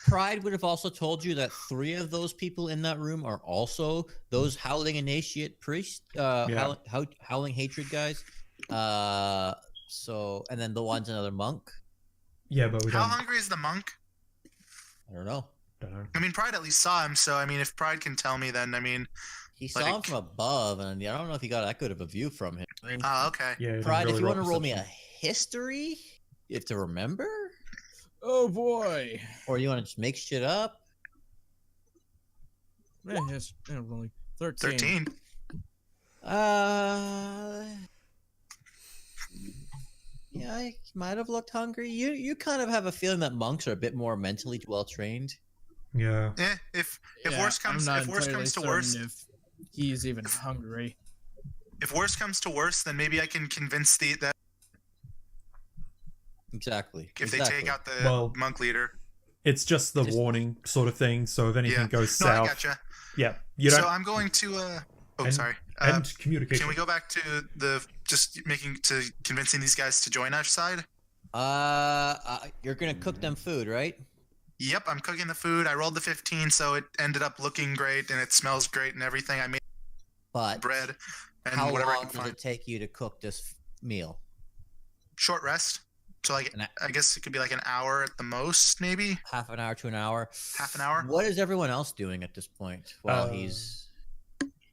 Pride would have also told you that 3 of those people in that room are also those howling initiate priests, howling hatred guys. So, and then the one's another monk. Yeah, but we How don't. hungry is the monk? I don't know. I mean, Pride at least saw him, so I mean, if Pride can tell me, then I mean, He saw him from above, and I don't know if he got that good of a view from him. oh, okay. Yeah, Pride, really if you want to roll me a perception. history, you have to remember, Oh boy. or you want to just make shit up. Yes, rolling 13. 13. Yeah, I might have looked hungry. You kind of have a feeling that monks are a bit more mentally well trained. Yeah. If Yeah, worse comes I'm not if worse entirely comes to certain worse, if he's even hungry. if worse comes to worse, then maybe I can convince that Exactly. if they take out the Well, monk leader. It's just the warning sort of thing. So if anything Yeah. goes No, south, I gotcha. yeah, you don't. So I'm going to. and, Sorry. And communication. Can we go back to the convincing these guys to join our side? You're gonna cook them food, right? Yep, I'm cooking the food. I rolled the 15, so it ended up looking great and it smells great and everything. I made But bread and how whatever I long can does find. it take you to cook this meal? Short rest. So like, I guess it could be like an hour at the most, maybe Half an hour to an hour. half an hour. What is everyone else doing at this point? While he's.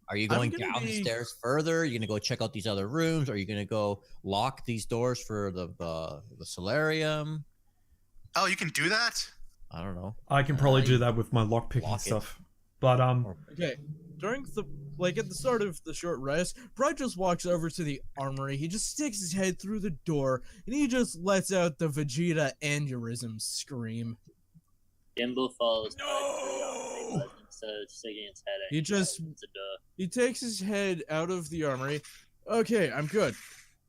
Are you going gonna down the be- stairs further? Are you gonna go check out these other rooms? Are you gonna go lock these doors for the solarium? Oh, you can do that? I don't know. I can probably do that with my lockpicking Lock it. stuff. But Okay, during at the start of the short rest, Brad just walks over to the armory. He just sticks his head through the door, and he just lets out the Vegeta aneurysm scream. Dimble follows instead of sticking its head out. He just he takes his head out of the armory. Okay, I'm good.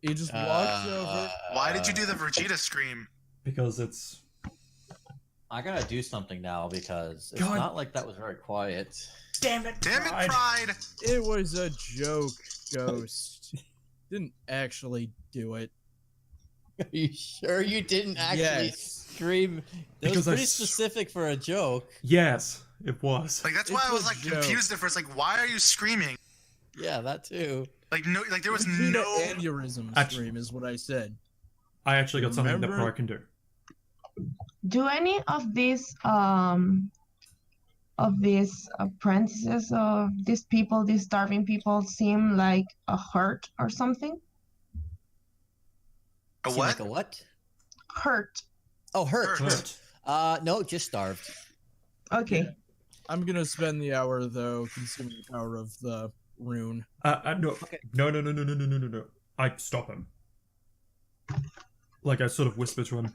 He just walks over. Why did you do the Vegeta scream? because it's I gotta do something now because it's God. not like that was very quiet. damn it, Damn it, Pride! It was a joke, Ghost. Didn't actually do it. Are you sure you didn't actually Yes. scream? That Because was I pretty s- specific for a joke. Yes, it was. Like that's It's why I a was like joke. confused at first. Like, why are you screaming? Yeah, that too. Like no, like there was Vegeta no. aneurysm Actu- scream is what I said. I actually got something that Remember? Pro can do. Do any of these apprentices of these people, these starving people, seem like a hurt or something? A Seem what? Like a what? Hurt. Oh, hurt. Hurt. No, just starved. Okay. Yeah. I'm gonna spend the hour though consuming the power of the rune. No, no. I stop him. Like I sort of whisper to him.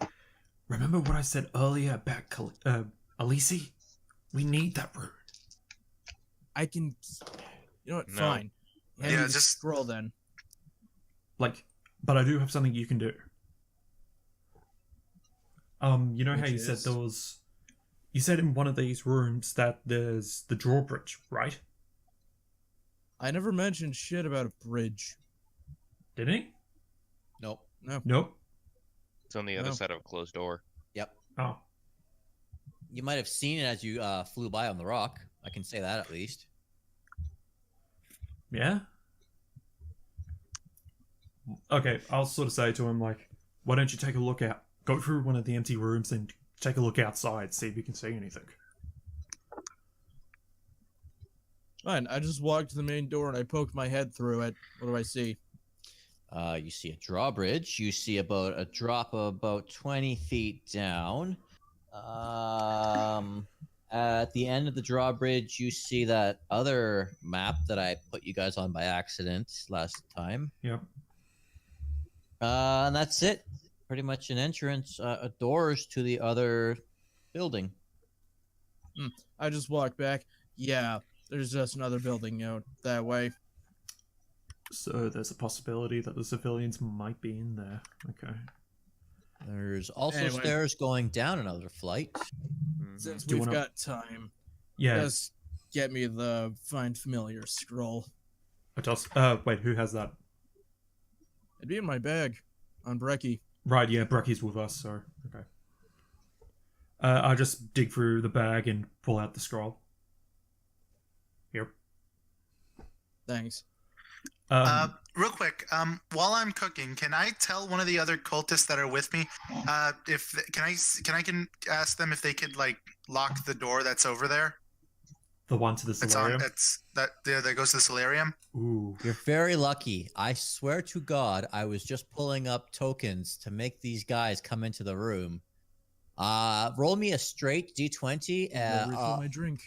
Remember what I said earlier about Alisi? We need that rune. I can. You know what? No. Fine. Hand Yeah, me the just- scroll then. Like, but I do have something you can do. You know how Which you said is? there was. You said in one of these rooms that there's the drawbridge, right? I never mentioned shit about a bridge. Didn't he? Nope. No. Nope. It's on the other No. side of a closed door. Yep. Oh. You might have seen it as you flew by on the rock. I can say that at least. Yeah? Okay, I'll sort of say to him, like, why don't you take a look go through one of the empty rooms and take a look outside, see if you can see anything. Fine, I just walked to the main door and I poked my head through it. What do I see? You see a drawbridge. You see about a drop of about 20 feet down. At the end of the drawbridge, you see that other map that I put you guys on by accident last time. Yep. And that's it. Pretty much an entrance, doors to the other building. I just walked back. Yeah, there's just another building out that way. So there's a possibility that the civilians might be in there. Okay. There's also Anyway. stairs going down another flight. Since Do you we've wanna- got time, Yeah. just get me the Find Familiar scroll. It does. Wait, who has that? It'd be in my bag on Brecky. Right, yeah, Brecky's with us, so okay. I just dig through the bag and pull out the scroll. Here. Thanks. Real quick, while I'm cooking, can I tell one of the other cultists that are with me, can I ask them if they could like lock the door that's over there? The one to the solarium. That goes to the solarium. Ooh. You're very lucky. I swear to God, I was just pulling up tokens to make these guys come into the room. Roll me a straight D20. Refill my drink.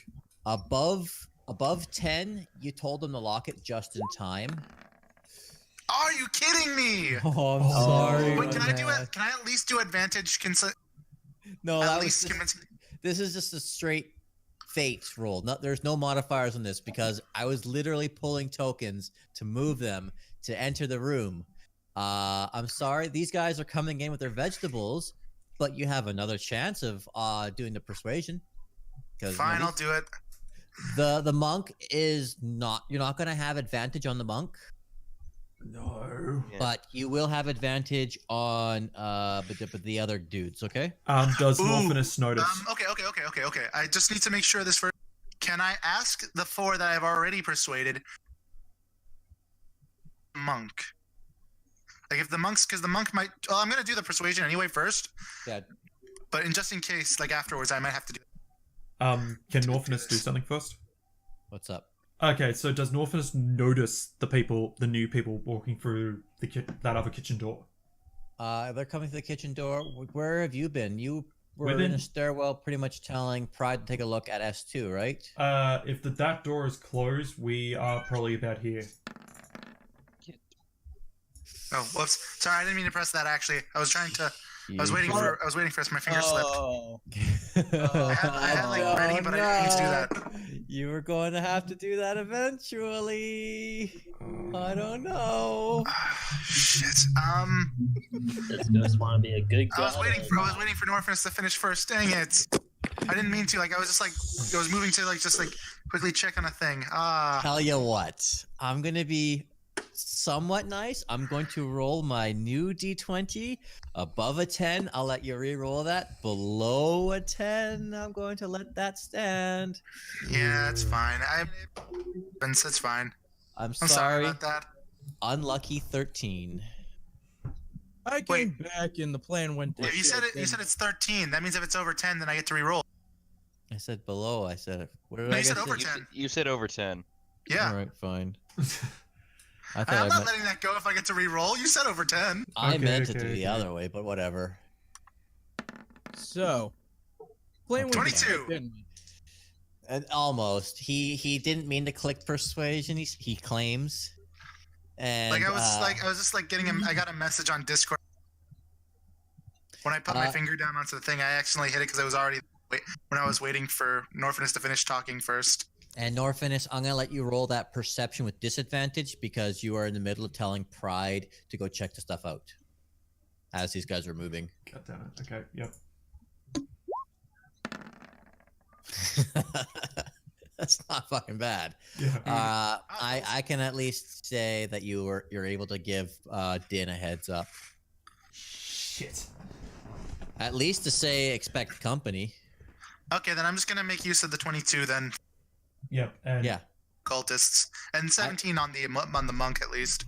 Above 10, you told them to lock it just in time. Are you kidding me? Oh, I'm sorry. Wait, can I at least do advantage? No, At that was least just, convince. this is just a straight fate roll. There's no modifiers on this because I was literally pulling tokens to move them to enter the room. I'm sorry, these guys are coming in with their vegetables, but you have another chance of doing the persuasion. Fine, I'll do it. The monk is not. You're not going to have advantage on the monk. No. Yeah. But you will have advantage on the other dudes, okay? Does Ooh, Norfinas notice? Okay. I just need to make sure this first. Can I ask the 4 that I've already persuaded? Monk. Like if the monks, because the monk might. Oh, I'm gonna do the persuasion anyway first. Yeah. But just in case, like afterwards, I might have to do. Can Norfinas do something first? What's up? Okay, so does Norfinas notice the new people walking through that other kitchen door? They're coming through the kitchen door. Where have you been? You were We've in been- a stairwell pretty much telling Pride to take a look at S2, right? If that door is closed, we are probably about here. Oh, whoops! Sorry, I didn't mean to press that. Actually, I was trying to. I was waiting for my finger slipped. Oh, I had like ready, but I didn't mean to do that. You were going to have to do that eventually. I don't know. Shit. This ghost want to be a good I guy. was waiting for Norfinas to finish first. Dang it! I didn't mean to. Like I was just like I was moving to just quickly check on a thing. Tell you what, I'm gonna be somewhat nice. I'm going to roll my new D20 above a 10. I'll let you re-roll that. Below a 10, I'm going to let that stand. Yeah, it's fine. It's fine. I'm I'm sorry about that. Unlucky 13. I came back and the plan went to Yeah, you said shit, it. You said it's 13. That means if it's over 10, then I get to re-roll. I said below. I said. What did No, I you said get? over You 10. said- You said over 10. Yeah. All right, fine. I thought I'm I not meant, letting that go if I get to re-roll. You said over 10. I Okay, meant to okay, do the okay. other way, but whatever. So, plan went to 22. shit, didn't we? And almost. He didn't mean to click persuasion. He claims. And I was just like getting I got a message on Discord. When I put my finger down onto the thing, I accidentally hit it because I was already when I was waiting for Norfinas to finish talking first. And Norfinas, I'm gonna let you roll that perception with disadvantage because you are in the middle of telling Pride to go check the stuff out as these guys are moving. God damn it. Okay, yep. That's not fucking bad. Yeah. I can at least say that you're able to give Dynn a heads up. Shit. At least to say expect company. Okay, then I'm just gonna make use of the 22 then, Yep. And, Yeah. cultists, and 17 on the monk at least.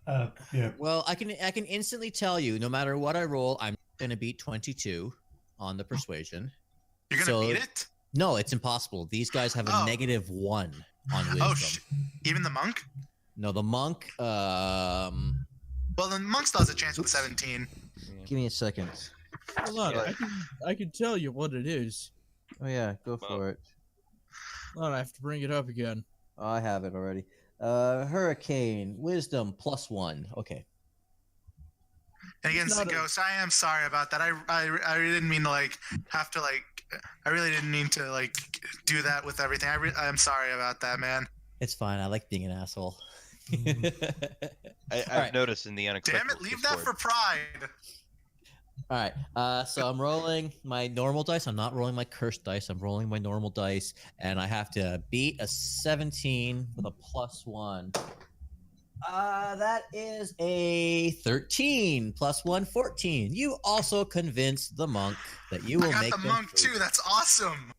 Yeah. Well, I can instantly tell you, no matter what I roll, I'm gonna beat 22 on the persuasion. You're gonna beat it? No, it's impossible. These guys have a -1 on wisdom. Oh, even the monk? No, the monk. Well, the monk still has a chance with 17. Give me a second. Hold on, I can tell you what it is. Oh yeah, go for it. Hold on, I have to bring it up again. Oh, I have it already. Hurricane, wisdom +1. Okay. And again, Ghost, I am sorry about that. I really didn't mean to have to I really didn't mean to do that with everything. I'm sorry about that, man. It's fine. I like being an asshole. I've noticed in the unexpected. Damn it! Leave that for pride. All right. So I'm rolling my normal dice. I'm not rolling my cursed dice. I'm rolling my normal dice, and I have to beat a 17 with a +1. That is a 13 +1, 14. You also convinced the monk that you will make I got the monk too. That's awesome.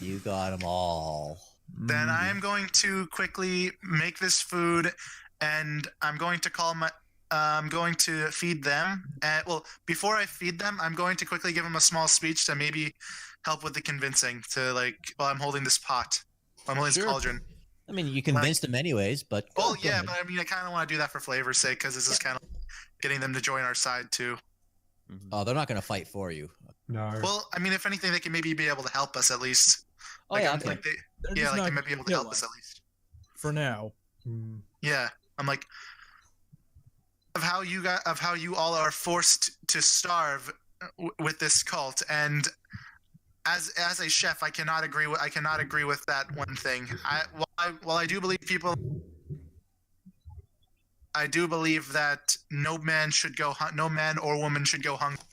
You got them all. Then I am going to quickly make this food, and I'm going to call my. I'm going to feed them. Well, before I feed them, I'm going to quickly give them a small speech to maybe help with the convincing. To while I'm holding this pot, I'm holding this cauldron. I mean, you convinced them anyways, but. Well, yeah, but I mean, I kind of want to do that for flavor's sake because this is kind of getting them to join our side too. Oh, they're not going to fight for you. No. Well, I mean, if anything, they can maybe be able to help us at least. Oh yeah, okay. They might be able to help us at least. For now. Yeah, I'm like, of how you all are forced to starve with this cult, and as a chef, I cannot agree with that one thing. While I do believe that no man or woman should go hungry.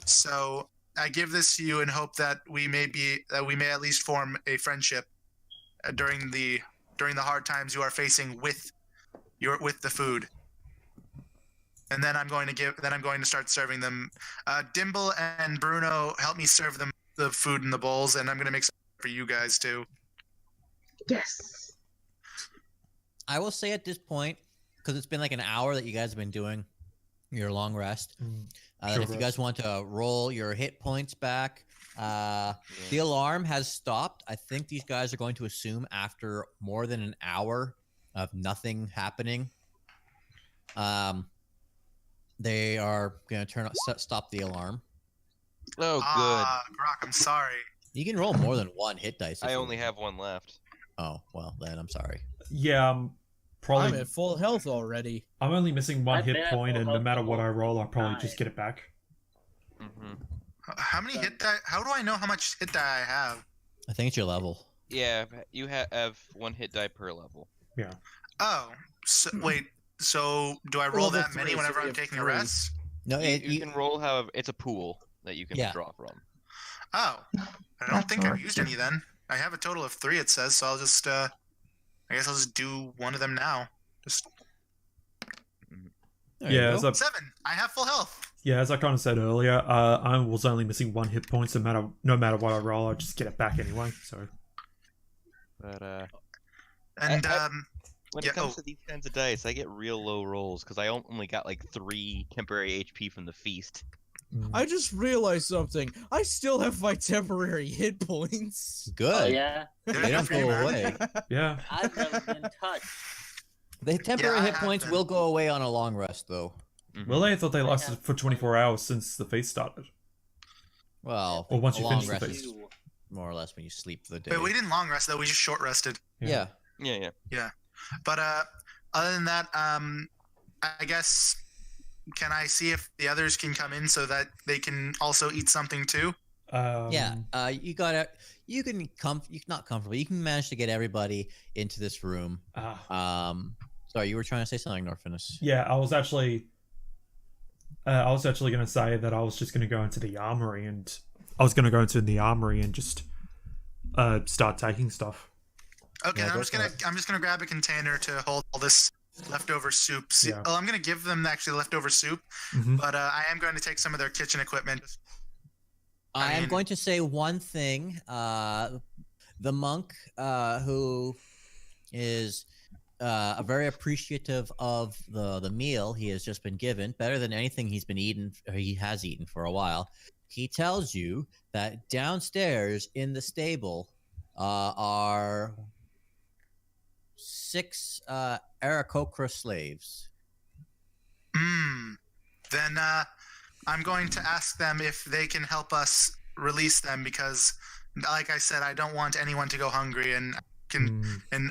So I give this to you in hope that we may at least form a friendship during the hard times you are facing with the food. And then I'm going to start serving them. Dimble and Bruno help me serve them the food in the bowls, and I'm going to make some for you guys too. Yes. I will say at this point, because it's been like an hour that you guys have been doing your long rest, if you guys want to roll your hit points back, the alarm has stopped. I think these guys are going to assume after more than an hour of nothing happening, they are going to stop the alarm. Oh, good. Groc, I'm sorry. You can roll more than one hit dice. I only have one left. Oh, well, then I'm sorry. Yeah, I'm at full health already. I'm only missing one hit point, and no matter what I roll, I'll probably just get it back. How many hit die? How do I know how much hit die I have? I think it's your level. Yeah, you have one hit die per level. Yeah. Oh, so, wait. So do I roll that many whenever I'm taking a rest? No, you can roll however. It's a pool that you can draw from. Oh, I don't think I've used any then. I have a total of 3. It says, so I'll just. I guess I'll just do one of them now. Just. Yeah, 7. I have full health. Yeah, as I kind of said earlier, I was only missing one hit point, so no matter what I roll, I'll just get it back anyway. So. But and when it comes to these kinds of dice, I get real low rolls because I only got like 3 temporary HP from the feast. I just realized something. I still have my temporary hit points. Good. Oh, yeah? They don't go away. Yeah. I've never been touched. The temporary hit points will go away on a long rest, though. Well, I thought they lasted for 24 hours since the feast started. Well, or once you long finish the rest feast. is more or less when you sleep for the day. Wait, we didn't long rest though. We just short rested. Yeah. But other than that, I guess. Can I see if the others can come in so that they can also eat something too? You gotta. You can not comfortable. You can manage to get everybody into this room. Sorry, you were trying to say something, Norfinas. Yeah, I was actually going to say that I was just going to go into the armory and just start taking stuff. Okay, I'm just gonna grab a container to hold all this leftover soup. Well, I'm gonna give them actually leftover soup, but I am going to take some of their kitchen equipment. I am going to say one thing. The monk who is very appreciative of the meal he has just been given, better than anything he has eaten for a while. He tells you that downstairs in the stable are 6 Aarakocra slaves. Then I'm going to ask them if they can help us release them because, like I said, I don't want anyone to go hungry, and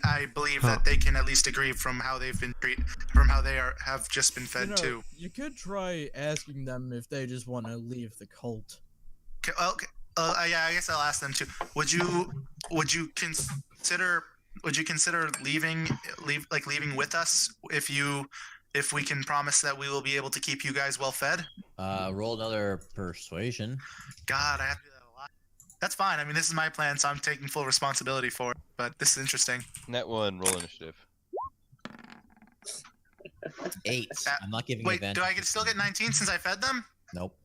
I believe that they can at least agree from how they've been treated, from how they have just been fed too. You could try asking them if they just want to leave the cult. Okay. Yeah, I guess I'll ask them too. Would you consider leaving with us if we can promise that we will be able to keep you guys well fed? Roll another persuasion. God, I have to do that a lot. That's fine. I mean, this is my plan, so I'm taking full responsibility for it. But this is interesting. Net 1, roll initiative. 8. I'm not giving you Wait, advantage. do I still get 19 since I fed them? Nope.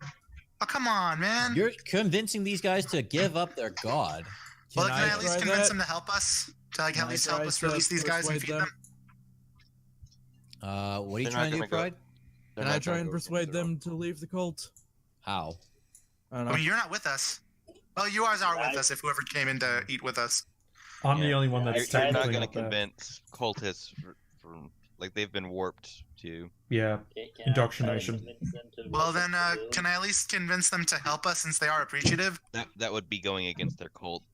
Oh, come on, man. You're convincing these guys to give up their god. Well, can I at try least convince that? them to help us? To like Can at I least try help us to release these guys and feed persuade them? What are you They're trying to not do, gonna go- Pride? They're Can I not try gonna and go against persuade their own. them to leave the cult? How? I don't know. I mean, you're not with us. Well, you guys are with us if whoever came in to eat with us. I'm the Yeah. only one Yeah, that's You're not technically going to not there. convince cultists for like they've been warped to. Yeah. Okay, can I try to Indoctrination. convince them to Well, worship then, the moon? can I at least convince them to help us since they are appreciative? That would be going against their cult.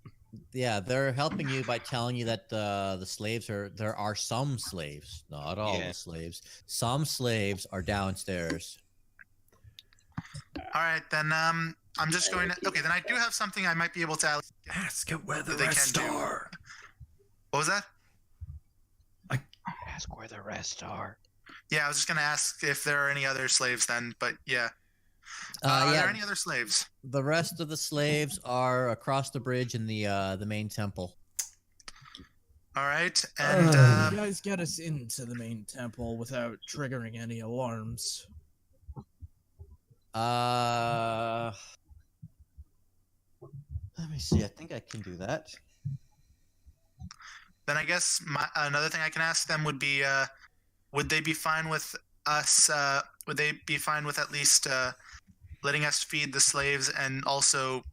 Yeah, they're helping you by telling you that the slaves there are some slaves, not all Yeah. the slaves. Some slaves are downstairs. All right, then. I'm just going to. Okay, then I do have something I might be able to. Ask it where the They rest can do. are. What was that? Ask where the rest are. Yeah, I was just gonna ask if there are any other slaves then, but yeah. Are there any other slaves? The rest of the slaves are across the bridge in the main temple. All right, and You guys get us into the main temple without triggering any alarms. Let me see. I think I can do that. then I guess another thing I can ask them would be, would they be fine with us? Would they be fine with at least letting us feed the slaves and also,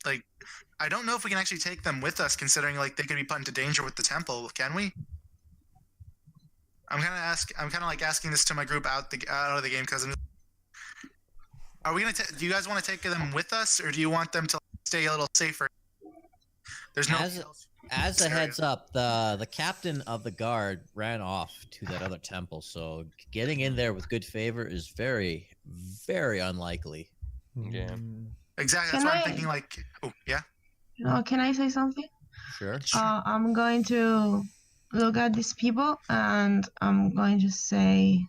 like, I don't know if we can actually take them with us, considering like they could be put into danger with the temple. Can we? I'm kind of like asking this to my group out of the game because are we gonna? Do you guys want to take them with us, or do you want them to stay a little safer? There's no. As a heads up, the captain of the guard ran off to that other temple, so getting in there with good favor is very, very unlikely. Yeah. Exactly. That's Can why I'm I- thinking. Like, oh yeah. Can I say something? Sure. I'm going to look at these people and I'm going to say,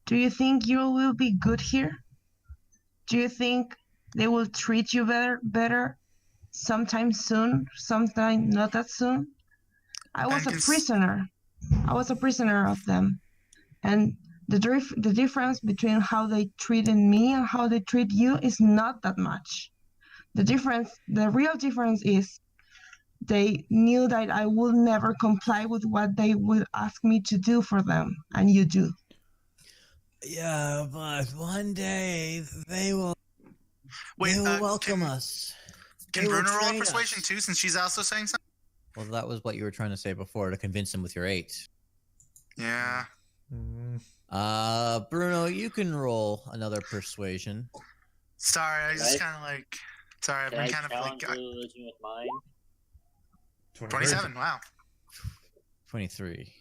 do you think you will be good here? Do you think they will treat you better sometime soon, sometime not that soon? I was a prisoner. I was a prisoner of them. And the difference between how they treated me and how they treat you is not that much. The real difference is they knew that I would never comply with what they would ask me to do for them, and you do. Yeah, but one day they will. Wait, they will welcome can, us. Can They will Bruno roll train persuasion us. too, since she's also saying something? Well, that was what you were trying to say before to convince him with your 8. Yeah. Bruno, you can roll another persuasion. Sorry, I just Right. kind of like. Sorry, I've Can been I kind of like. challenge your religion with mine? 27. Wow. 23.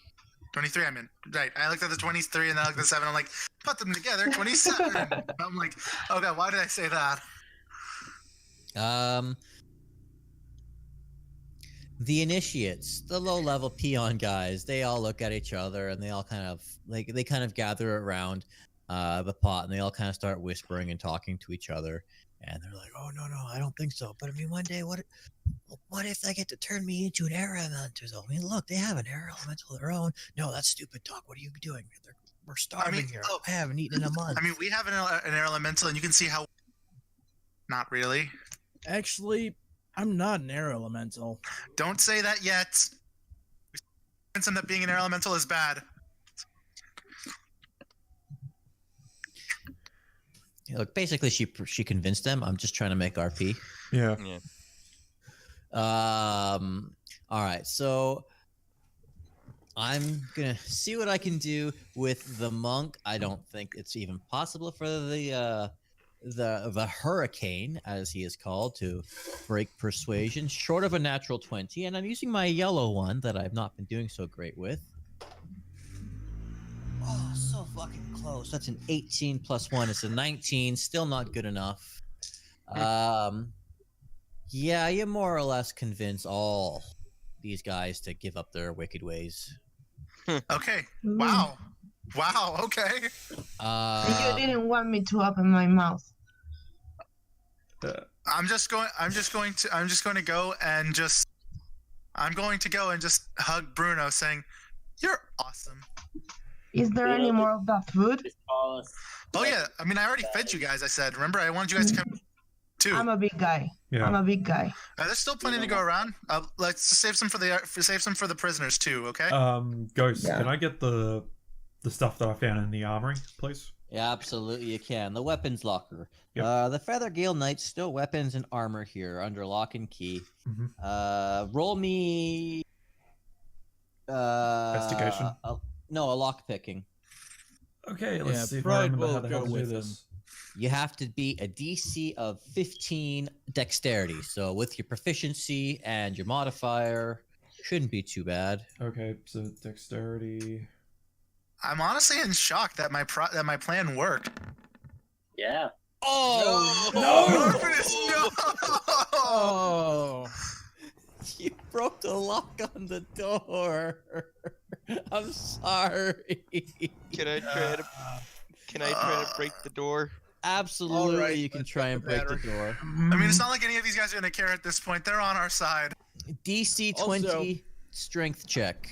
23. I mean, right. I looked at the 23 and then I looked at the 7. I'm like, put them together. 27. I'm like, oh god, why did I say that? The initiates, the low-level peon guys, they all look at each other and they all kind of they kind of gather around the pot and they all kind of start whispering and talking to each other. And they're like, "Oh no, I don't think so. But I mean, one day, what if they get to turn me into an air elemental? I mean, look, they have an air elemental of their own. No, that's stupid talk. What are you doing? We're starving here. I haven't eaten in a month. I mean, we have an air elemental, and you can see how. Not really. Actually, I'm not an air elemental. Don't say that yet. him that being an air elemental is bad. Yeah, look, basically, she convinced them. I'm just trying to make RP. Yeah. All right, so I'm gonna see what I can do with the monk. I don't think it's even possible for the hurricane, as he is called, to break persuasion, short of a natural 20. And I'm using my yellow one that I've not been doing so great with. Oh, so fucking close. That's an 18 plus 1. It's a 19. Still not good enough. Yeah, you more or less convince all these guys to give up their wicked ways. Okay. Wow. Wow. Okay. You didn't want me to open my mouth. I'm going to go and just hug Bruno, saying, "You're awesome." Is there any more of that food? Just call us. Oh yeah. I mean, I already fed you guys. I said. Remember, I wanted you guys to come too. I'm a big guy. Yeah. I'm a big guy. There's still plenty to go around. Let's save some for the prisoners too. Okay. Ghost, Yeah. can I get the stuff that I found in the armory, please? Yeah, absolutely, you can. The weapons locker. Yep. The Feather Gale Knights, still weapons and armor here under lock and key. Mhm. Roll me. Investigation? No, a lock picking. Okay, Yeah, let's see if I Pride remember will how the hell go to do with this. You have to be a DC of 15 dexterity. So with your proficiency and your modifier, shouldn't be too bad. Okay, so dexterity. I'm honestly in shock that my plan worked. Yeah. Oh Norfinas, no! Oh. You broke the lock on the door. I'm sorry. Can I try to break the door? Absolutely, All right, you can let's try get and the break the battery. door. I mean, it's not like any of these guys are gonna care at this point. They're on our side. DC 20 strength check.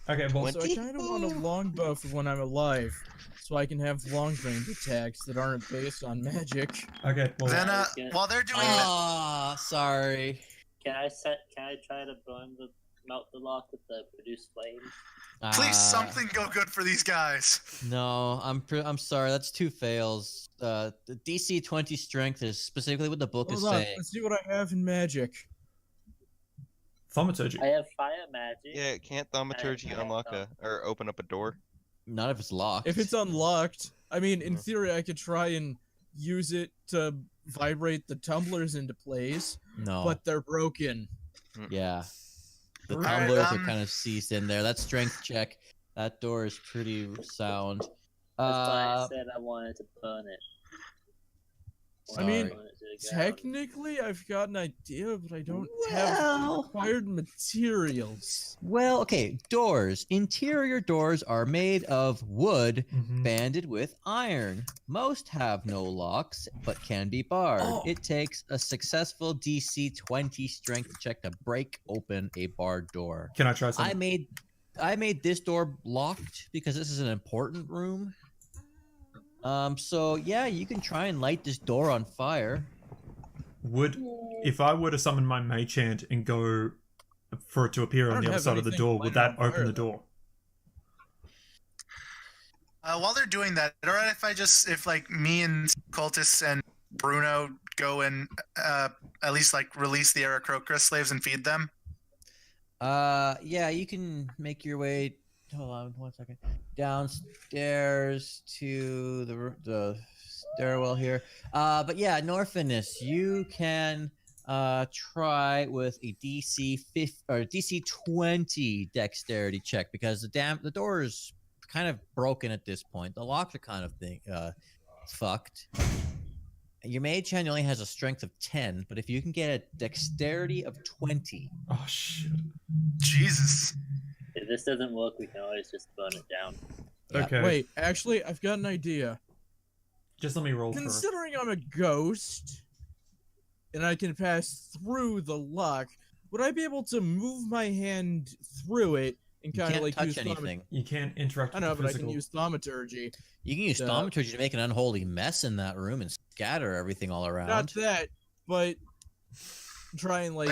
Okay, well, So I kind of want a longbow for when I'm alive, so I can have long range attacks that aren't based on magic. okay, well, Then, Okay. while they're doing that, Ah, sorry. Can I try to melt the lock with the produce flame? please something go good for these guys. No, I'm sorry. That's 2 fails. The DC 20 strength is specifically what the book is Hold on, saying. let's see what I have in magic. thaumaturgy. I have fire magic. Yeah, can't thaumaturgy unlock or open up a door? Not if it's locked. If it's unlocked, I mean, in theory, I could try and use it to vibrate the tumblers into place, no, but they're broken. yeah, the Alright, tumblers are kind of seized in there. That strength check. That door is pretty sound. That's why I said I wanted to burn it. I mean, Sorry. Technically, I've got an idea, but I don't have the required materials. Well, okay. Doors. Interior doors are made of wood Mhm. banded with iron. Most have no locks, but can be barred. Oh. It takes a successful DC 20 strength check to break open a barred door. Can I try I something? made this door locked because this is an important room. So yeah, you can try and light this door on fire. If I were to summon my mage hand and go for it to appear I on the don't other have side of the anything door, would lighted that on open fire, the though. door? While they're doing that, alright if like me and Cultists and Bruno go and at least like release the Aarakocra slaves and feed them? Yeah, you can make your way. Hold on 1 second. Downstairs to the stairwell here. But yeah, Norfinas, you can try with a DC 20 dexterity check because the door is kind of broken at this point. The locks are kind of fucked. Your mage hand only has a strength of 10, but if you can get a dexterity of 20. Oh shit. Jesus. If this doesn't work, we can always just burn it down. Yeah. Okay. Wait, actually, I've got an idea. Just let me roll for. Considering I'm a ghost, and I can pass through the lock, would I be able to move my hand through it and You kind of can't like touch use anything. You can't interact I with know, the but I physical. can use thaumaturgy. You can use Yeah. thaumaturgy to make an unholy mess in that room and scatter everything all around. Not that, but try and like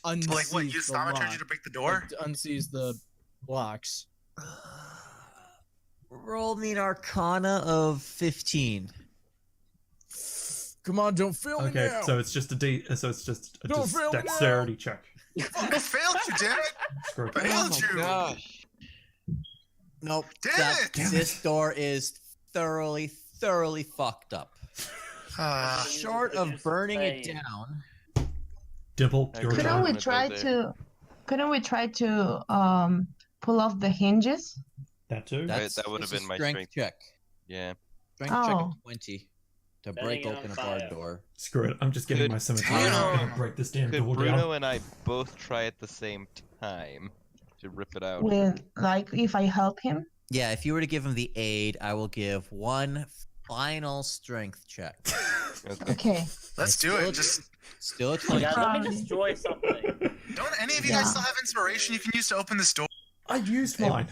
Like unseize what? Use the thaumaturgy lock. to break the door? Like, to unseize the blocks. Roll me an Arcana of 15. Come on, don't fail me Okay, now. so it's just a Don't fail me now. dexterity check. I failed you, damn it! Screw it. Failed you! Gosh. Nope. Damn it! This door is thoroughly fucked up. Short of burning it down. Dimple, your Okay. turn. Couldn't we try to pull off the hinges? That too. That's that would have it's a been my strength strength. check. Yeah. Strength check Oh. of 20 to break Setting on open a barred fire. door. Screw it. I'm just getting Could- my scimitar out and break this damn Could door Bruno down. and I both try at the same time to rip it out? With if I help him? Yeah, if you were to give him the aid, I will give one final strength check. Okay. Okay. Let's do it. Just Still a 20. Yeah, let me destroy something. don't any of you Yeah. guys still have inspiration you can use to open this door? I used mine.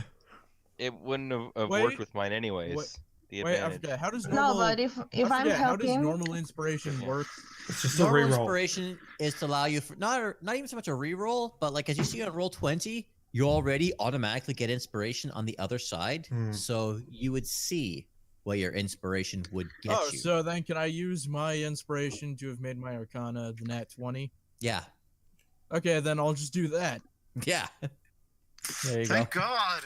It wouldn't have Wait. worked with mine anyways. Wait. The Wait, I advantage. forget. How does No, normal? but if I I'm forget, how does helping, normal inspiration work? It's just a Normal reroll. inspiration is to allow you for not even so much a reroll, but like as you see on roll 20, you already automatically get inspiration on the other side, Hmm. so you would see what your inspiration would get Oh, you. so then can I use my inspiration to have made my Arcana the nat 20? Yeah, Okay, then I'll just do that. yeah. There you go. Thank God.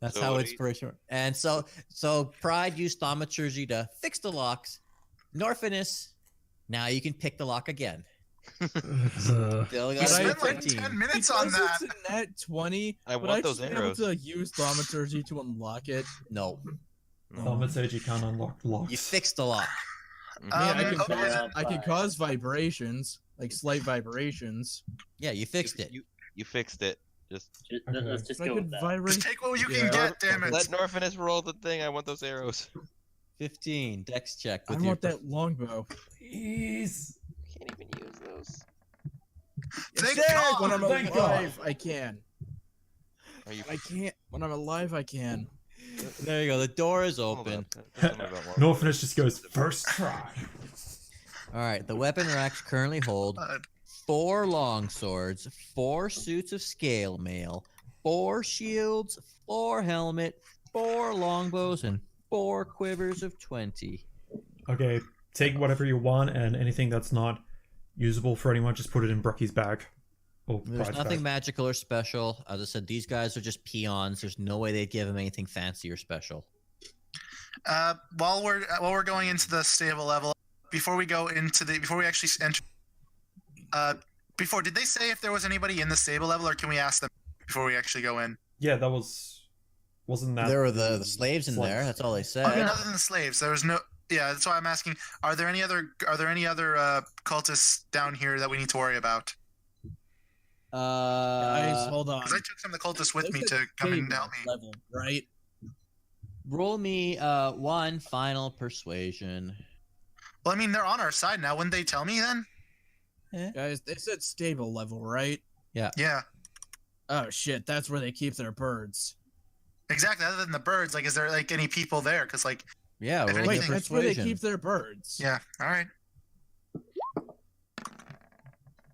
That's So how what do you- inspiration works. And so Pride used thaumaturgy to fix the locks. Norfinas, now you can pick the lock again. Still You got spent a like 15. 10 minutes on Because that. it's a nat 20, I would want I those just be arrows. able to use thaumaturgy to unlock it? No, Thaumaturgy you can't unlock locks. you fixed the lock. I mean, okay, I can cause vibrations, like slight vibrations. Yeah, you fixed it. You fixed it. Just Let's just I go could with that. vibrate. Just take what you Yeah. can get, damn it. let Norfinas roll the thing. I want those arrows. 15 dex check I with your want that longbow. Please. Can't even use those. Thank Instead, God. when I'm Thank alive, I can. Are you? I can't. When I'm alive, I can. There you go. The door is Hold open. up. That doesn't matter about Norfinas just goes first try. All right. The weapon racks currently hold God. 4 long swords, 4 suits of scale mail, 4 shields, 4 helmet, 4 longbows, and 4 quivers of 20. Okay, take whatever you want, and anything that's not usable for anyone, just put it in Brucky's bag. Or There's Pride's nothing bag. magical or special. As I said, these guys are just peons. There's no way they'd give them anything fancy or special. While we're going into the stable level, before we actually enter, did they say if there was anybody in the stable level, or can we ask them before we actually go in? Yeah, wasn't that There were the slaves in there. That's all they said. Okay, other than the slaves, there was no. Yeah, that's why I'm asking. Are there any other cultists down here that we need to worry about? Guys, hold on. Because I took some of the cultists with That's me a to come and table help me. Level, right? Roll me one final persuasion. Well, I mean, they're on our side now. Wouldn't they tell me then? Guys, they said stable level, right? Yeah, Oh shit, that's where they keep their birds. exactly. Other than the birds, like, is there like any people there? Because like, Yeah, If roll me a anything- Wait, that's where they persuasion. keep their birds. yeah, all right.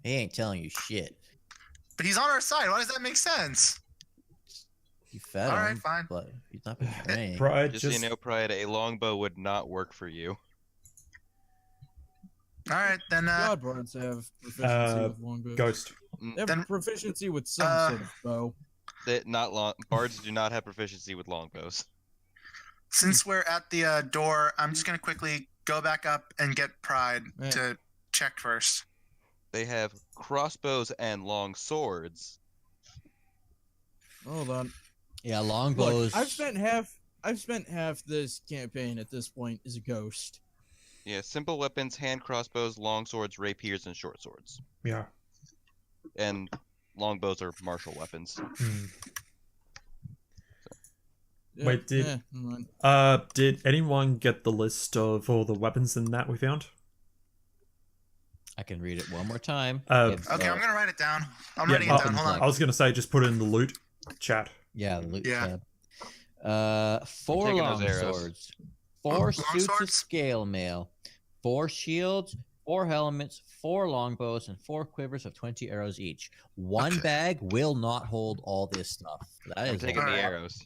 He ain't telling you shit. But he's on our side. Why does that make sense? You fed All him, right, fine. but he's not betraying. Pride Just so you know, Pride, a longbow would not work for you. All right, then. God, birds have proficiency with longbows. Ghost. They have Then- proficiency with some sort of bow. Not long. Bards do not have proficiency with longbows. Since we're at the door, I'm just gonna quickly go back up and get Pride Yeah. to check first. They have crossbows and long swords. Hold on. Yeah, longbows. Look, I've spent half this campaign at this point as a ghost. Yeah, simple weapons, hand crossbows, long swords, rapiers, and short swords. Yeah. And longbows are martial weapons. Hmm. Yeah, Wait, never mind. Did anyone get the list of all the weapons in that we found? I can read it one more time. Okay, Okay, I'm gonna write it down. I'm Yeah, writing it down. Hold on. I was gonna say just put it in the loot chat. Yeah, the loot Yeah. tab. 4 taking long those arrows. swords, 4 long suits of swords? scale mail, 4 shields, 4 helmets, 4 longbows, and 4 quivers of 20 arrows each. One Okay. bag will not hold all this stuff. That I'm is taking a the lot. arrows.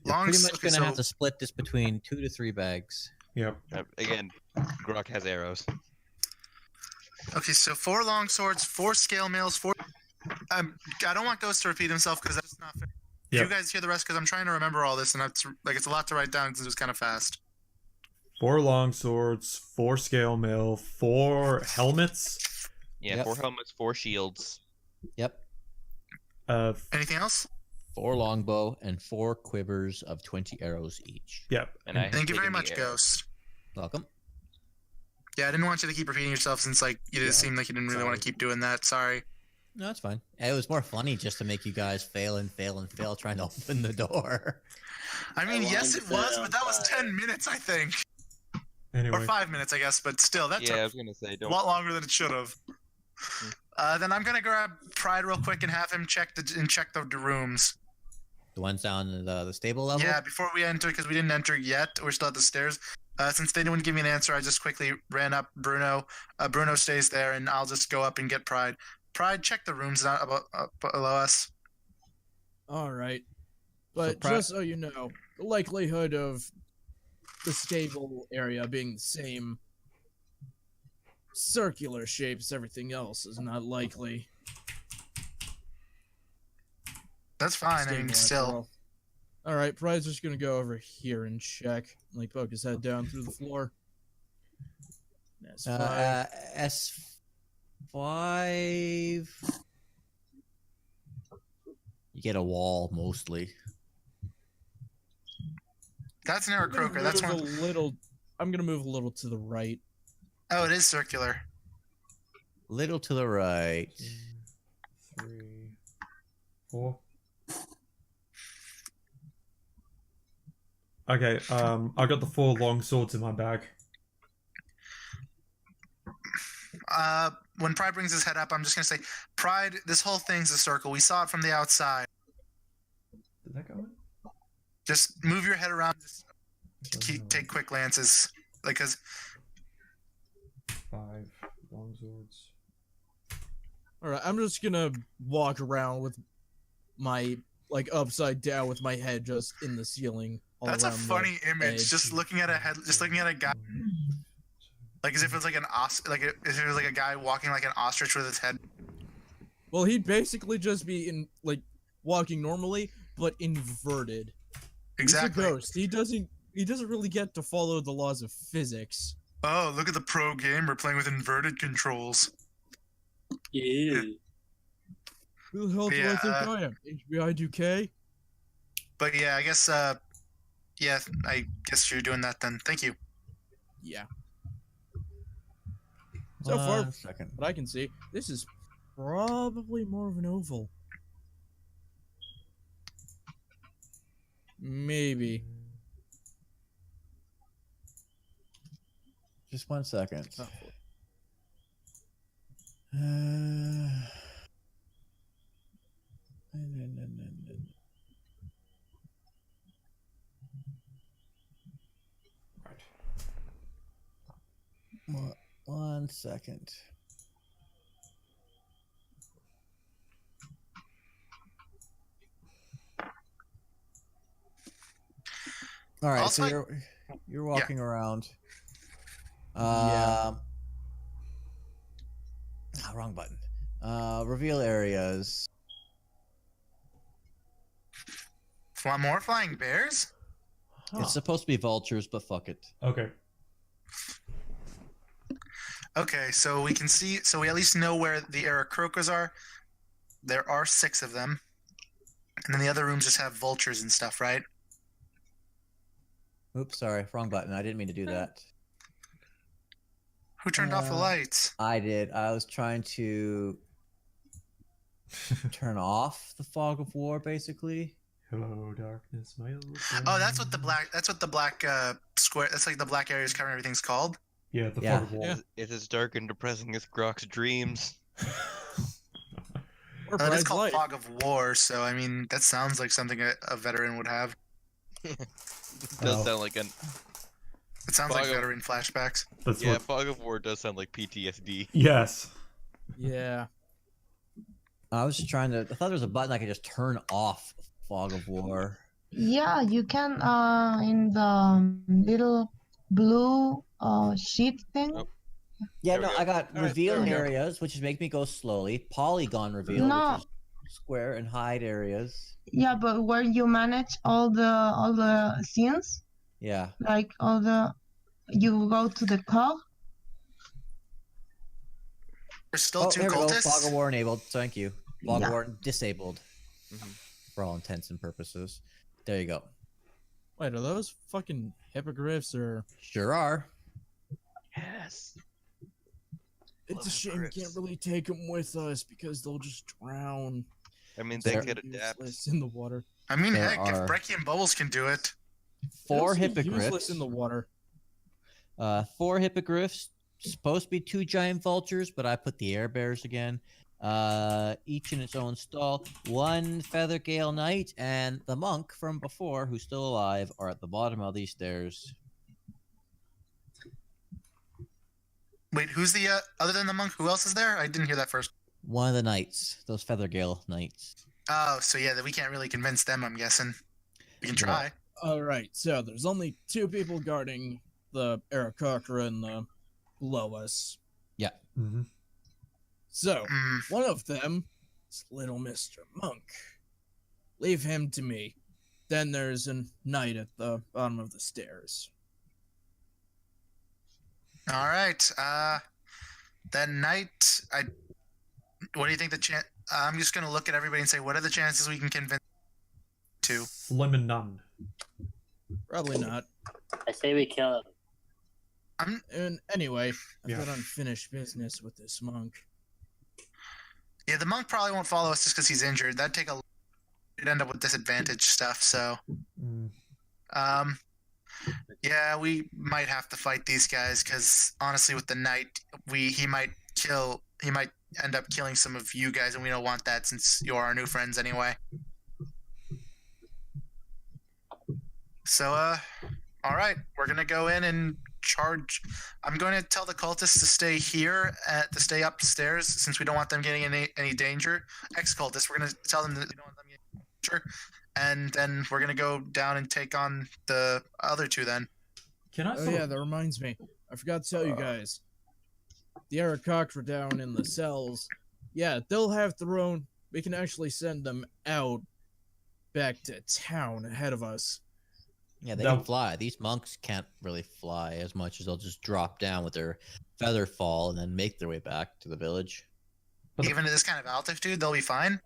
You're Long pretty s- much okay, gonna have so- to split this between 2 to 3 bags. Yep. Again, Groc has arrows. Okay, so 4 long swords, 4 scale mails, 4. I don't want Ghost to repeat himself because that's not fair. Yep. You guys hear the rest because I'm trying to remember all this, and it's a lot to write down because it was kind of fast. 4 long swords, 4 scale mail, 4 helmets. Yeah, Yep. 4 helmets, 4 shields. Yep. Anything else? 4 longbow and 4 quivers of 20 arrows each. Yep. And I have Thank you very taken the much, arrows. Ghost. Welcome. Yeah, I didn't want you to keep repeating yourself since you just seemed like you didn't really want to keep doing that. Sorry. No, that's fine. It was more funny just to make you guys fail and fail and fail trying to open the door. I mean, I yes, wanted it to was, say but that was on 10 minutes, I think. Anyway. Or 5 minutes, I guess, but still, that Yeah, I took was gonna say, a don't. lot longer than it should have. Then I'm gonna grab Pride real quick and have him check the rooms. The ones down in the stable level? Yeah, before we enter, because we didn't enter yet. We're still at the stairs. Since they didn't give me an answer, I just quickly ran up Bruno. Bruno stays there, and I'll just go up and get Pride. Pride, check the rooms not below us. All right. But Pri- just so you know, the likelihood of the stable area being the same circular shape as everything else is not likely. That's fine. I Stable mean, after still. all. All right, Pride's just gonna go over here and check. Like poke his head down through the floor. That's fine. S5. You get a wall mostly. That's an arrow croaker. That's one. I'm gonna move a little to the right. Oh, it is circular. Little to the right. 3, 4. Okay, I got the 4 long swords in my bag. When Pride brings his head up, I'm just gonna say, Pride, this whole thing's a circle. We saw it from the outside. Did that go in? Just move your head around. Just take quick glances, because 5 long swords. All right, I'm just gonna walk around with my upside down with my head just in the ceiling. All that's a around the funny image. edge. Just looking at a guy, like as if it's like an as if it was like a guy walking like an ostrich with his head. Well, he'd basically just be walking normally, but inverted. Exactly. He's a ghost. He doesn't really get to follow the laws of physics. Oh, look at the pro gamer playing with inverted controls. Yeah. Who the hell do I think Yeah, I am? HBI Duque? But yeah, I guess I guess you're doing that then. Thank you. Yeah. So far, One second. what I can see, this is probably more of an oval. Maybe. Just 1 second. Oh. Right. 1 second. All right, Also, so you're walking around. Yeah. Wrong button. Reveal areas. More flying bears? It's supposed to be vultures, but fuck it. Okay. Okay, so we can see. So we at least know where the Aarakocras are. There are 6 of them, and then the other rooms just have vultures and stuff, right? Oops, sorry, wrong button. I didn't mean to do that. Who turned off the lights? I did. I was trying to turn off the fog of war, basically. Hello, darkness, my old Oh, that's what the black. That's what the black square. That's like the black areas covering everything's called. Yeah, the Yeah. fog of war. Yeah. It is dark and depressing as Groc's dreams. Or It's Pride's called life. fog of war. So I mean, that sounds like something a veteran would have. It does Oh. sound like an. It sounds like Fog of- veteran flashbacks. That's Yeah, what. Fog of War does sound like PTSD. Yes. Yeah. I was just trying to. I thought there was a button I could just turn off Fog of War. Yeah, you can in the little blue sheet thing. Oh. Yeah, There we no, go. I got All right, reveal there we go. areas, which is make me go slowly. Polygon reveal, No. which is square and hide areas. Yeah, but where you manage all the scenes, Yeah. like all the, you go to the cog. There's still Oh, two there we go. cultists. Fog of War enabled. Thank you. Fog Yeah. of War disabled. Mhm. For all intents and purposes. There you go. Wait, are those fucking hippogriffs or? Sure are. Yes. It's a shame we can't really take them with us because they'll just drown. I mean, They're they could adapt. Useless in the water. I mean, There heck, are- if Brecky and Bubbles can do it. Four They'll seem useless hippogriffs. in the water. 4 hippogriffs. Supposed to be 2 giant vultures, but I put the air bears again. Each in its own stall. 1 feather gale knight and the monk from before, who's still alive, are at the bottom of these stairs. Wait, who's the other than the monk? Who else is there? I didn't hear that first. One of the knights, those feather gale knights. Oh, so yeah, we can't really convince them. I'm guessing. We can try. All right, so there's only 2 people guarding the Aarakocra and the below us. Mm-hmm. So Mm, one of them is little Mr. Monk. Leave him to me. Then there's a knight at the bottom of the stairs. all right. That night, what do you think the chance? I'm just gonna look at everybody and say, what are the chances we can convince to? Slim and none. Probably not. I say we kill him. And anyway, I've Yeah. got unfinished business with this monk. Yeah, the monk probably won't follow us just because he's injured. That'd take a. We'd end up with disadvantage stuff. So, Mm. yeah, we might have to fight these guys because honestly, with the knight, he might end up killing some of you guys, and we don't want that since you're our new friends anyway. So, all right, we're gonna go in and charge. I'm going to tell the cultists to stay here, to stay upstairs, since we don't want them getting any danger. Ex-cultists, we're gonna tell them that we don't want them getting danger, and then we're gonna go down and take on the other 2. Then. Can I? Oh Sort yeah, of- that reminds me. I forgot to tell you guys. The Aarakocra down in the cells. Yeah, they'll have their own. We can actually send them out back to town ahead of us. Yeah, they That- can fly. These monks can't really fly as much as they'll just drop down with their feather fall and then make their way back to the village. But the- Even at this kind of altitude, they'll be fine.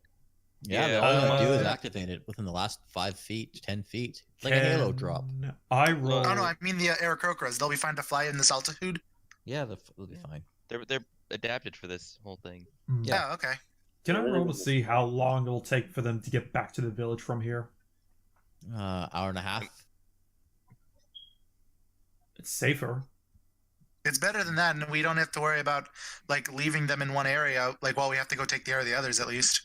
Yeah, Yeah, all they gotta do is uh, activate it within the last 5 feet, 10 feet. It's like a halo drop. Can I roll. Oh no, I mean the Aarakocras. They'll be fine to fly in this altitude. Yeah, they'll be fine. They're adapted for this whole thing. Mm. Yeah. Yeah, okay. Can I roll to see how long it'll take for them to get back to the village from here? Hour and a half. It's safer. It's better than that, and we don't have to worry about like leaving them in one area. Like, while we have to go take care of the others, at least.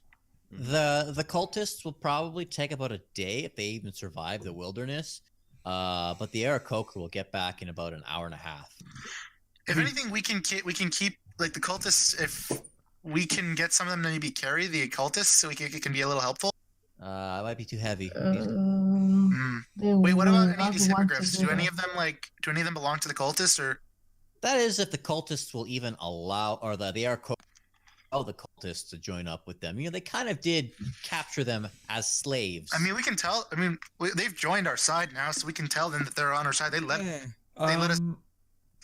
The cultists will probably take about a day if they even survive the wilderness. But the Aarakocra will get back in about an hour and a half. If anything, we can keep like the cultists. If we can get some of them to maybe carry the cultists, so it can be a little helpful. It might be too heavy. Mm. They Wait, what will about any not of these want to hippogriffs? do Do any that. of them belong to the cultists, or That is if the cultists will even allow, or the Aarakocra allow the cultists to join up with them. You know, they kind of did capture them as slaves. I mean, we can tell. I mean, they've joined our side now, so we can tell them that they're on our side. They let us- and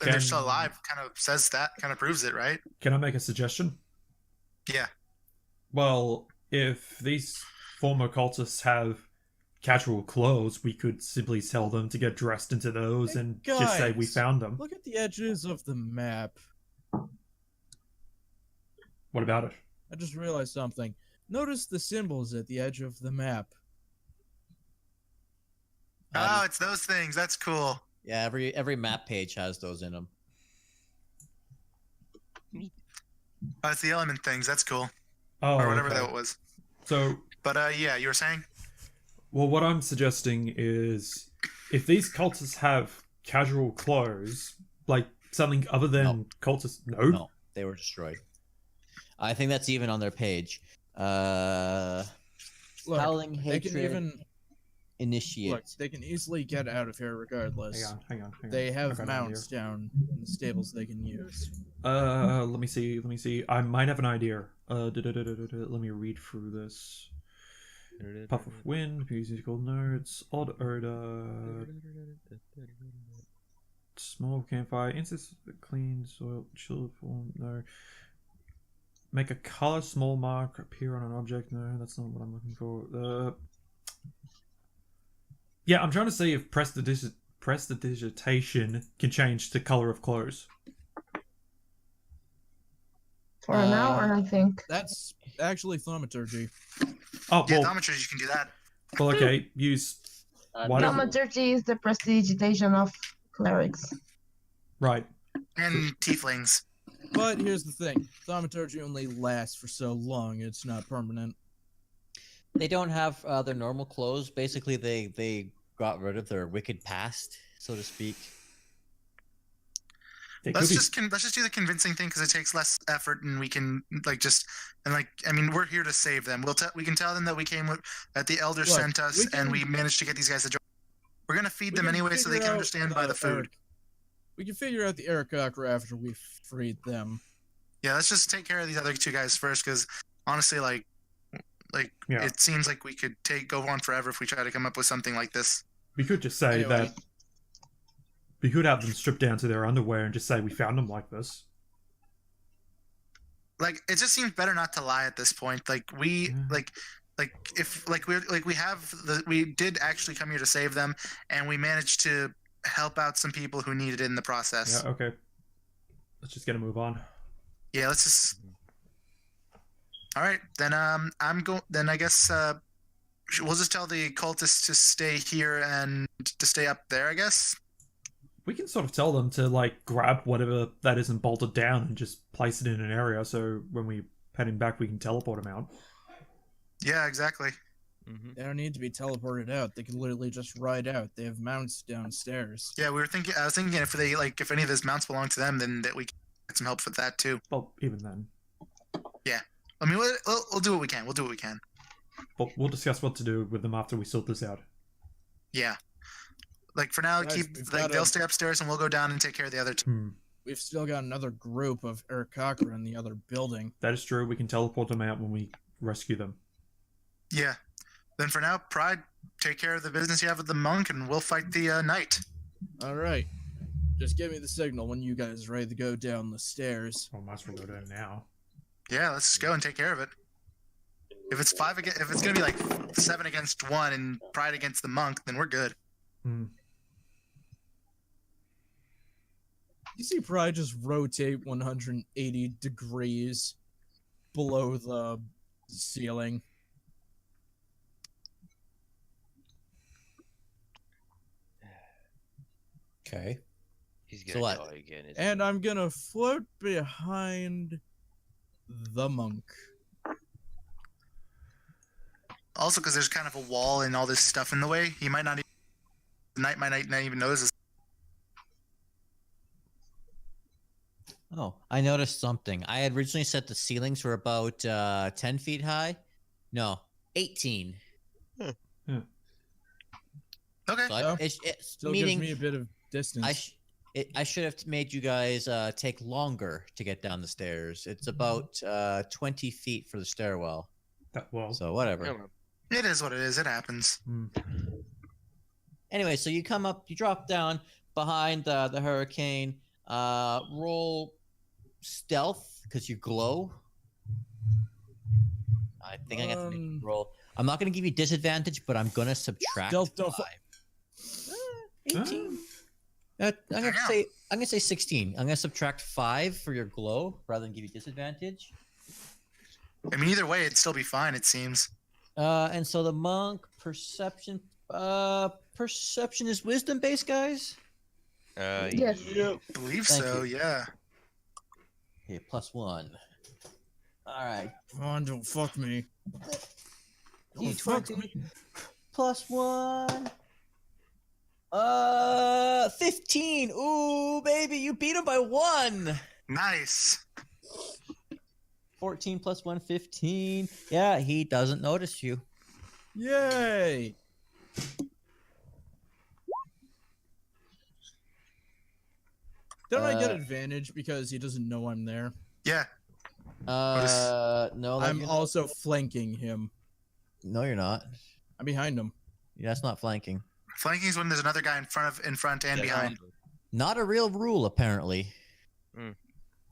they're still Can- alive. Kind of says that. Kind of proves it, right? Can I make a suggestion? Yeah. Well, if these former cultists have casual clothes, we could simply tell them to get dressed into those Hey, and just say we guys, found them. Look at the edges of the map. What about it? I just realized something. Notice the symbols at the edge of the map. Oh, it's those things. That's cool. Yeah, every map page has those in them. Oh, it's the element things. That's cool. Oh, Or whatever okay. that was. So, But yeah, you were saying? well, what I'm suggesting is if these cultists have casual clothes, like something other than cultists. No. No, they were destroyed. I think that's even on their page. Look, Howling they can hatred. even Initiate. look. They can easily get out of here regardless. Hang on. They I have got it mounts down in the stables they can use. Let me see. I might have an idea. Let me read through this. Puff of wind, musical notes, odd odor, small campfire, incense, clean soil, chill form. No. Make a color small mark appear on an object. No, that's not what I'm looking for. Yeah, I'm trying to see if prestidigitation can change the color of clothes. For an hour, I think. That's actually thaumaturgy. Oh, Yeah, well, Thaumaturgy, you can do that. well, okay. Use whatever. Thaumaturgy is the prestidigitation of clerics. Right. And tieflings. But here's the thing: thaumaturgy only lasts for so long; it's not permanent. They don't have their normal clothes. Basically, they got rid of their wicked past, so to speak. Let's just do the convincing thing because it takes less effort and we can we're here to save them. We can tell them that we came that the elder sent us and we managed to get these guys to join. We're gonna feed them anyway so they can understand by the food. We can figure out the Aarakocra after we freed them. Yeah, let's just take care of these other two guys first because honestly, it seems like we could go on forever if we try to come up with something like this. We could just say that. We could have them stripped down to their underwear and just say we found them like this. Like it just seems better not to lie at this point. We did actually come here to save them, and we managed to help out some people who needed it in the process. Yeah. Okay. Let's just get a move on. Yeah. Let's just. All right, then. Then I guess we'll just tell the cultists to stay here and to stay up there. I guess. We can sort of tell them to grab whatever that isn't bolted down and just place it in an area so when we heading back we can teleport them out. Yeah, exactly. Mm-hmm. They don't need to be teleported out. They can literally just ride out. They have mounts downstairs. Yeah, I was thinking if they if any of those mounts belong to them, then that we can get some help with that too. Well, even then. Yeah, I mean we'll do what we can. We'll do what we can. But we'll discuss what to do with them after we sort this out. Yeah. For now, Guys, they'll stay upstairs and we'll go down and take care of the other two. We've still got another group of Aarakocra in the other building. That is true. We can teleport them out when we rescue them. Yeah. Then for now, Pride, take care of the business you have with the monk and we'll fight the knight. All right. Just give me the signal when you guys are ready to go down the stairs. Well, might as well go down now. Yeah, let's just go and take care of it. If it's if it's gonna be 7 against 1 and Pride against the monk, then we're good. You see Pride just rotate 180 degrees below the ceiling. Okay. He's gonna die again. And I'm gonna float behind the monk. Also, because there's kind of a wall and all this stuff in the way, the knight might not even notice. Oh, I noticed something. I had originally set the ceilings were about 10 feet high. No, 18. Okay. So Still meaning gives me a bit of distance. I should have made you guys take longer to get down the stairs. It's about 20 feet for the stairwell. So whatever. It is what it is. It happens. Anyway, so you come up, you drop down behind the hurricane. Roll stealth because you glow. I think I got to make a roll. I'm not going to give you disadvantage, but I'm going to subtract Stealth 5. 18. I'm gonna say 16. I'm gonna subtract 5 for your glow rather than give you disadvantage. I mean, either way, it'd still be fine. It seems. And so the monk perception is wisdom based, guys. Yes. I believe Thank so. you. Yeah. Okay, +1. All right. Come on, don't fuck me. Don't fuck me. +1. 15. Ooh, baby, you beat him by 1. Nice. 14 plus 1, 15. Yeah, he doesn't notice you. Yay! Don't I get advantage because he doesn't know I'm there? Yeah. No. I'm also flanking him. No, you're not. I'm behind him. Yeah, that's not flanking. Flanking is when there's another guy in front and behind. Not a real rule, apparently. Mm.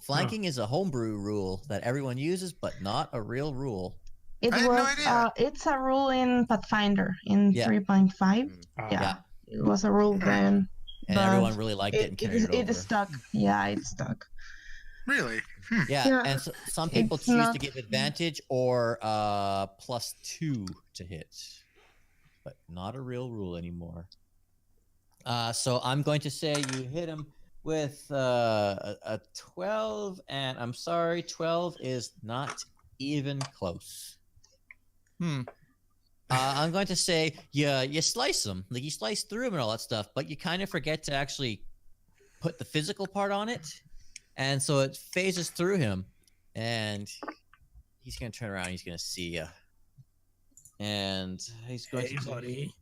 Flanking is a homebrew rule that everyone uses, but not a real rule. It I had no was. idea. It's a rule in Pathfinder in Yeah. 3.5. Ah. Yeah, it was a rule then. And but everyone really liked it and carried it over. It stuck. Yeah, it stuck. Really? Yeah, Yeah, and so, some people it's choose to not- give advantage or +2 to hit, but not a real rule anymore. So I'm going to say you hit him with a 12, and I'm sorry, 12 is not even close. I'm going to say you slice him, like you slice through him and all that stuff, but you kind of forget to actually put the physical part on it, and so it phases through him, and he's gonna turn around. He's gonna see you, and he's going Hey, to say, buddy.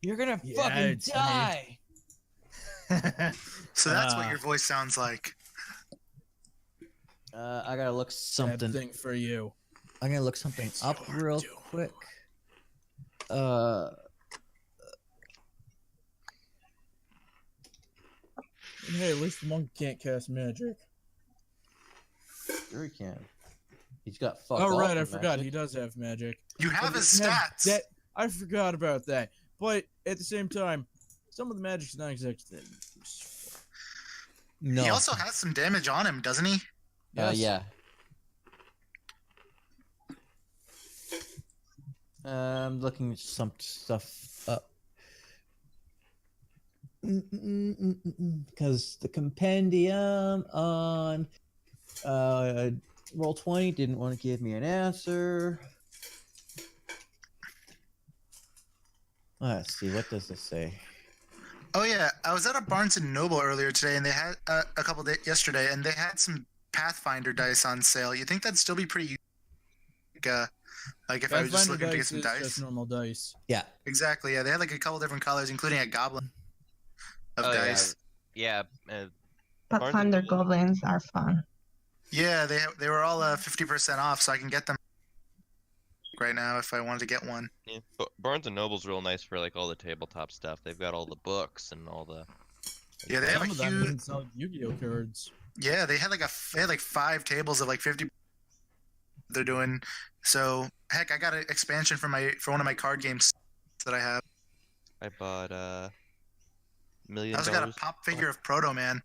You're gonna Yeah, fucking it's me. die. So that's what your voice sounds like. I gotta look Bad something. thing for you. I'm gonna look something It's up your real doing. quick. Hey, at least the monk can't cast magic. Sure he can. He's got fuck. Oh all right, for I forgot magic. he does have magic. You have But his he has stats. that- I forgot about that. But at the same time, some of the magic's not exactly useful. No. He also has some damage on him, doesn't he? Yes. Yeah. I'm looking some stuff up. Because the compendium on Roll20 didn't want to give me an answer. Let's see, what does this say? Oh yeah, I was at a Barnes and Noble earlier today, and they had a couple days yesterday, and they had some Pathfinder dice on sale. You think that'd still be pretty like if I was just Pathfinder looking to get dice some is dice? just normal dice. Yeah. Exactly. Yeah, they had like a couple different colors, including a goblin of Oh, dice. Yeah. Pathfinder Noble. goblins are fun. Yeah, they were all 50% off, so I can get them right now if I wanted to get one. Yeah. Barnes and Noble's real nice for like all the tabletop stuff. They've got all the books and all the. Yeah, they have Some a of them huge. even sell Yu-Gi-Oh cards. Yeah, they had like 5 tables of like 50. They're doing so. Heck, I got an expansion for one of my card games that I have. I bought $1 million. I also got a pop figure of Proto Man.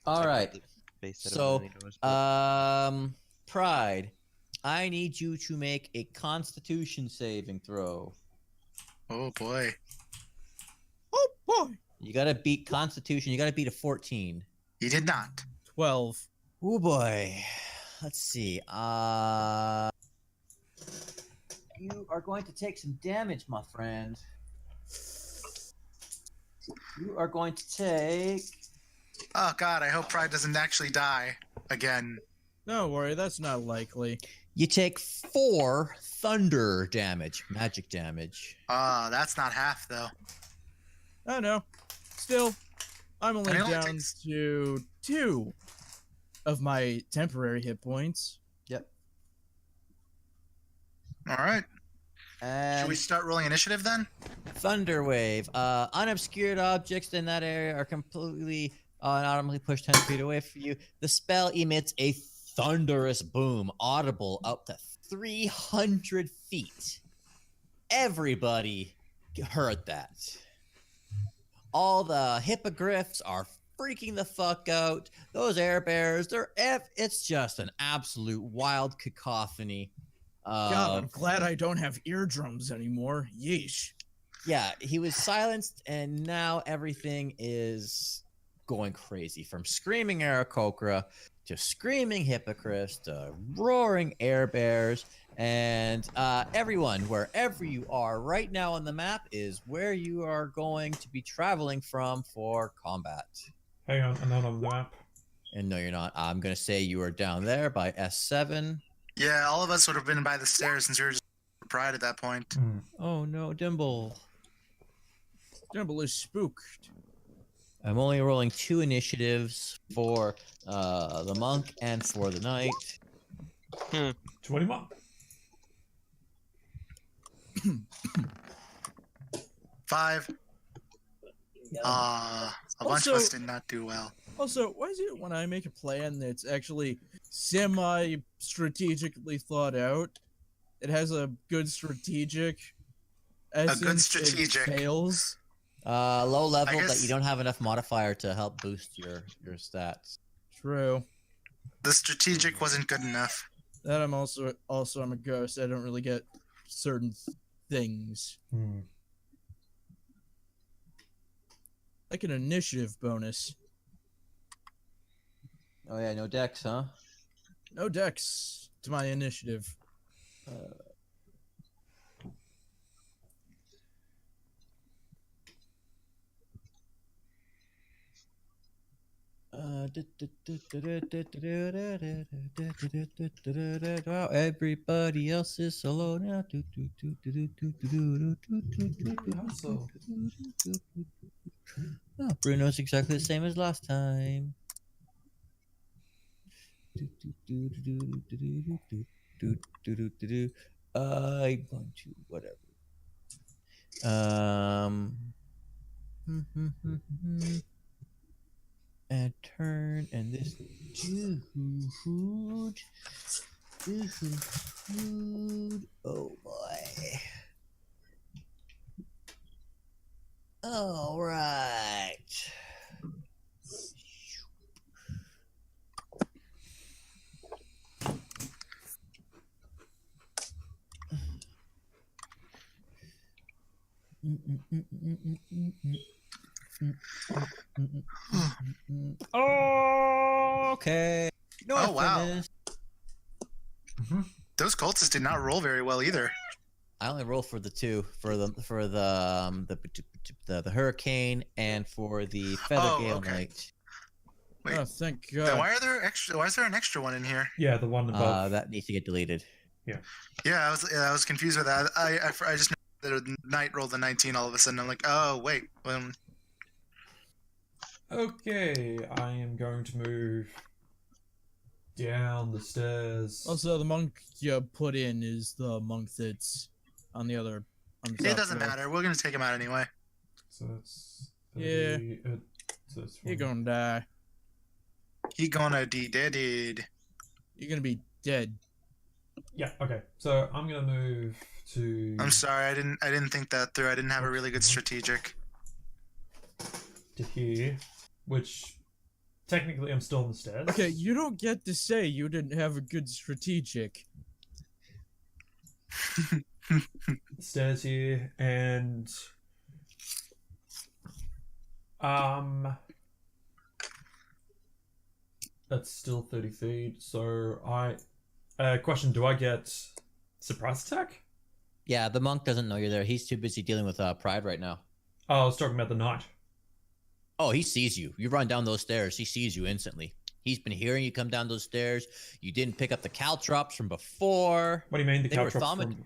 All right. So, So, Pride, I need you to make a Constitution saving throw. Oh boy. Oh boy. You gotta beat Constitution. You gotta beat a 14. He did not. 12. Oh boy. Let's see. You are going to take some damage, my friend. You are going to take. Oh god, I hope Pride doesn't actually die again. Don't worry, that's not likely. You take 4 thunder damage, magic damage. That's not half though. I know. Still, I'm only And it only down takes- to 2 of my temporary hit points. Yep. All right. And Should we start rolling initiative then? Thunder Wave. Unobscured objects in that area are completely and automatically pushed 10 feet away from you. The spell emits a thunderous boom, audible up to 300 feet. Everybody heard that. All the hippogriffs are freaking the fuck out. Those air bears, it's just an absolute wild cacophony. God, I'm glad I don't have eardrums anymore. Yeesh. Yeah, he was silenced, and now everything is going crazy. From screaming Aarakocra to screaming hippogriffs to roaring air bears, And everyone, wherever you are right now on the map, is where you are going to be traveling from for combat. Hang on, I'm not on the map. And no, you're not. I'm going to say you are down there by S7. Yeah, all of us would have been by the stairs since we were just pride at that point. Oh no, Dimble. Dimble is spooked. I'm only rolling 2 initiatives for the monk and for the knight. 21. 5. A bunch of us did not do well. Also, why is it when I make a plan that's actually semi-strategically thought out, it has a good strategic essence, it fails? Low level guess- that you don't have enough modifier to help boost your stats. True. The strategic wasn't good enough. That I'm also I'm a ghost. I don't really get certain things. Like an initiative bonus. Oh yeah, no dex, huh? No dex to my initiative. Wow, everybody else is solo now. Oh, Bruno's exactly the same as last time. I'm going to whatever. And turn and this food. Oh boy. All right. Okay. Oh, wow. Those cultists did not roll very well either. I only roll for the 2 for the hurricane and for the feather gale knight. Wait, Oh, thank then God. why is there an extra one in here? Yeah, the one above. That needs to get deleted. Yeah, I was confused with that. I just know that the knight rolled a 19 all of a sudden. I'm like, oh wait. Okay, I am going to move down the stairs. Also, the monk you put in is the monk that's on the It top doesn't floor. matter. We're gonna take him out anyway. So that's 30, Yeah. so that's You're 20. gonna die. He gonna be deaded. You're gonna be dead. Yeah, okay. So I'm gonna move to I'm sorry, I didn't think that through. I didn't have a really good strategic. here, which technically I'm still on the stairs. Okay, you don't get to say you didn't have a good strategic. Stairs here, and that's still 30 feet. So question: do I get surprise attack? Yeah, the monk doesn't know you're there. He's too busy dealing with pride right now. Oh, I was talking about the knight. Oh, he sees you. You run down those stairs. He sees you instantly. He's been hearing you come down those stairs. You didn't pick up the caltrops from before. What do you mean the They were caltrops from?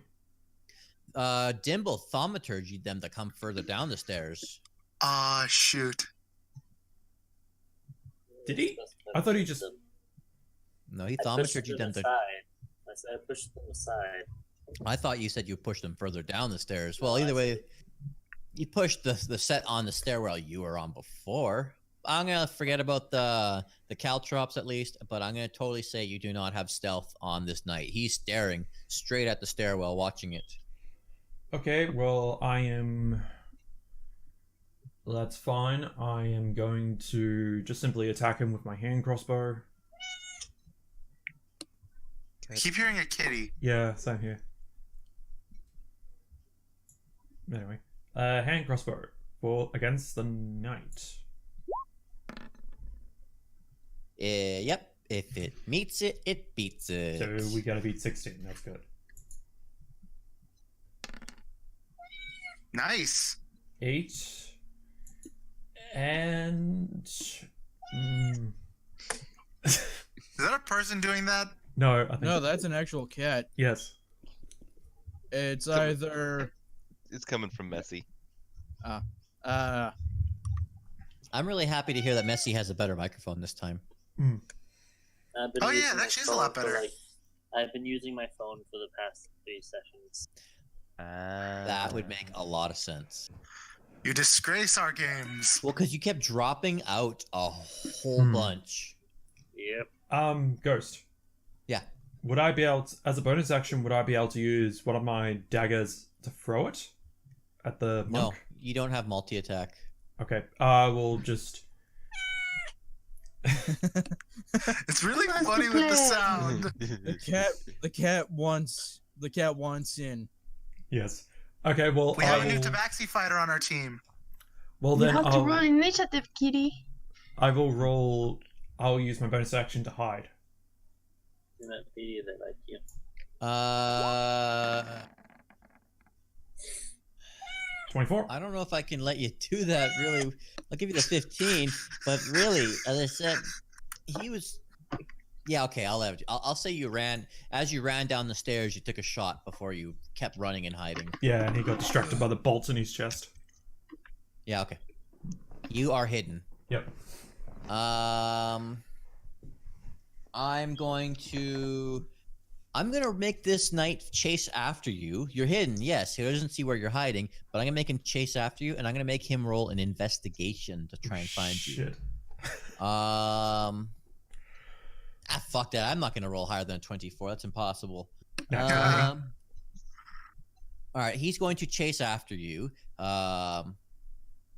Dimble thaumaturgied them to come further down the stairs. Ah, shoot. Did he? I thought he just. No, he I pushed thaumaturgied them them to. aside. I said I pushed them aside. I thought you said you pushed them further down the stairs. Well, either way, you pushed the set on the stairwell you were on before. I'm gonna forget about the caltrops at least, but I'm gonna totally say you do not have stealth on this night. He's staring straight at the stairwell, watching it. Okay, well, I am. That's fine. I am going to just simply attack him with my hand crossbow. I keep hearing a kitty. Yeah, same here. Anyway, hand crossbow for against the knight. Yep. If it meets it, it beats it. So we gotta beat 16. That's good. Nice. 8. And... Is that a person doing that? no, I think... No, that's an actual cat. Yes. It's either It's coming from Messy. I'm really happy to hear that Messy has a better microphone this time. I've been Oh, yeah, using that my she's a lot phone for, better. I've been using my phone for the past 3 sessions. That would make a lot of sense. You disgrace our games. Well, because you kept dropping out a whole bunch. Yep. Ghost. Yeah. Would I be able to, as a bonus action, would I be able to use one of my daggers to throw it at the monk? No, you don't have multi-attack. Okay. I will just... It's really Nice to funny with the play. sound. the cat wants in. Yes. Okay, well, We have a I new will... Tabaxi fighter on our team. Well, You then have to I'll... roll initiative, kitty. I will roll... I'll use my bonus action to hide. In that video they like you. 24. I don't know if I can let you do that, really. I'll give you the 15, but really, as I said, he was... Yeah, okay, I'll say you ran... As you ran down the stairs, you took a shot before you kept running and hiding. Yeah, and he got distracted by the bolts in his chest. Yeah, okay. You are hidden. Yep. I'm going to make this knight chase after you. You're hidden, yes. He doesn't see where you're hiding, but I'm gonna make him chase after you, and I'm gonna make him roll an investigation to try and find you. Shit. Fuck that. I'm not gonna roll higher than a 24. That's impossible. Naturally. All right, he's going to chase after you.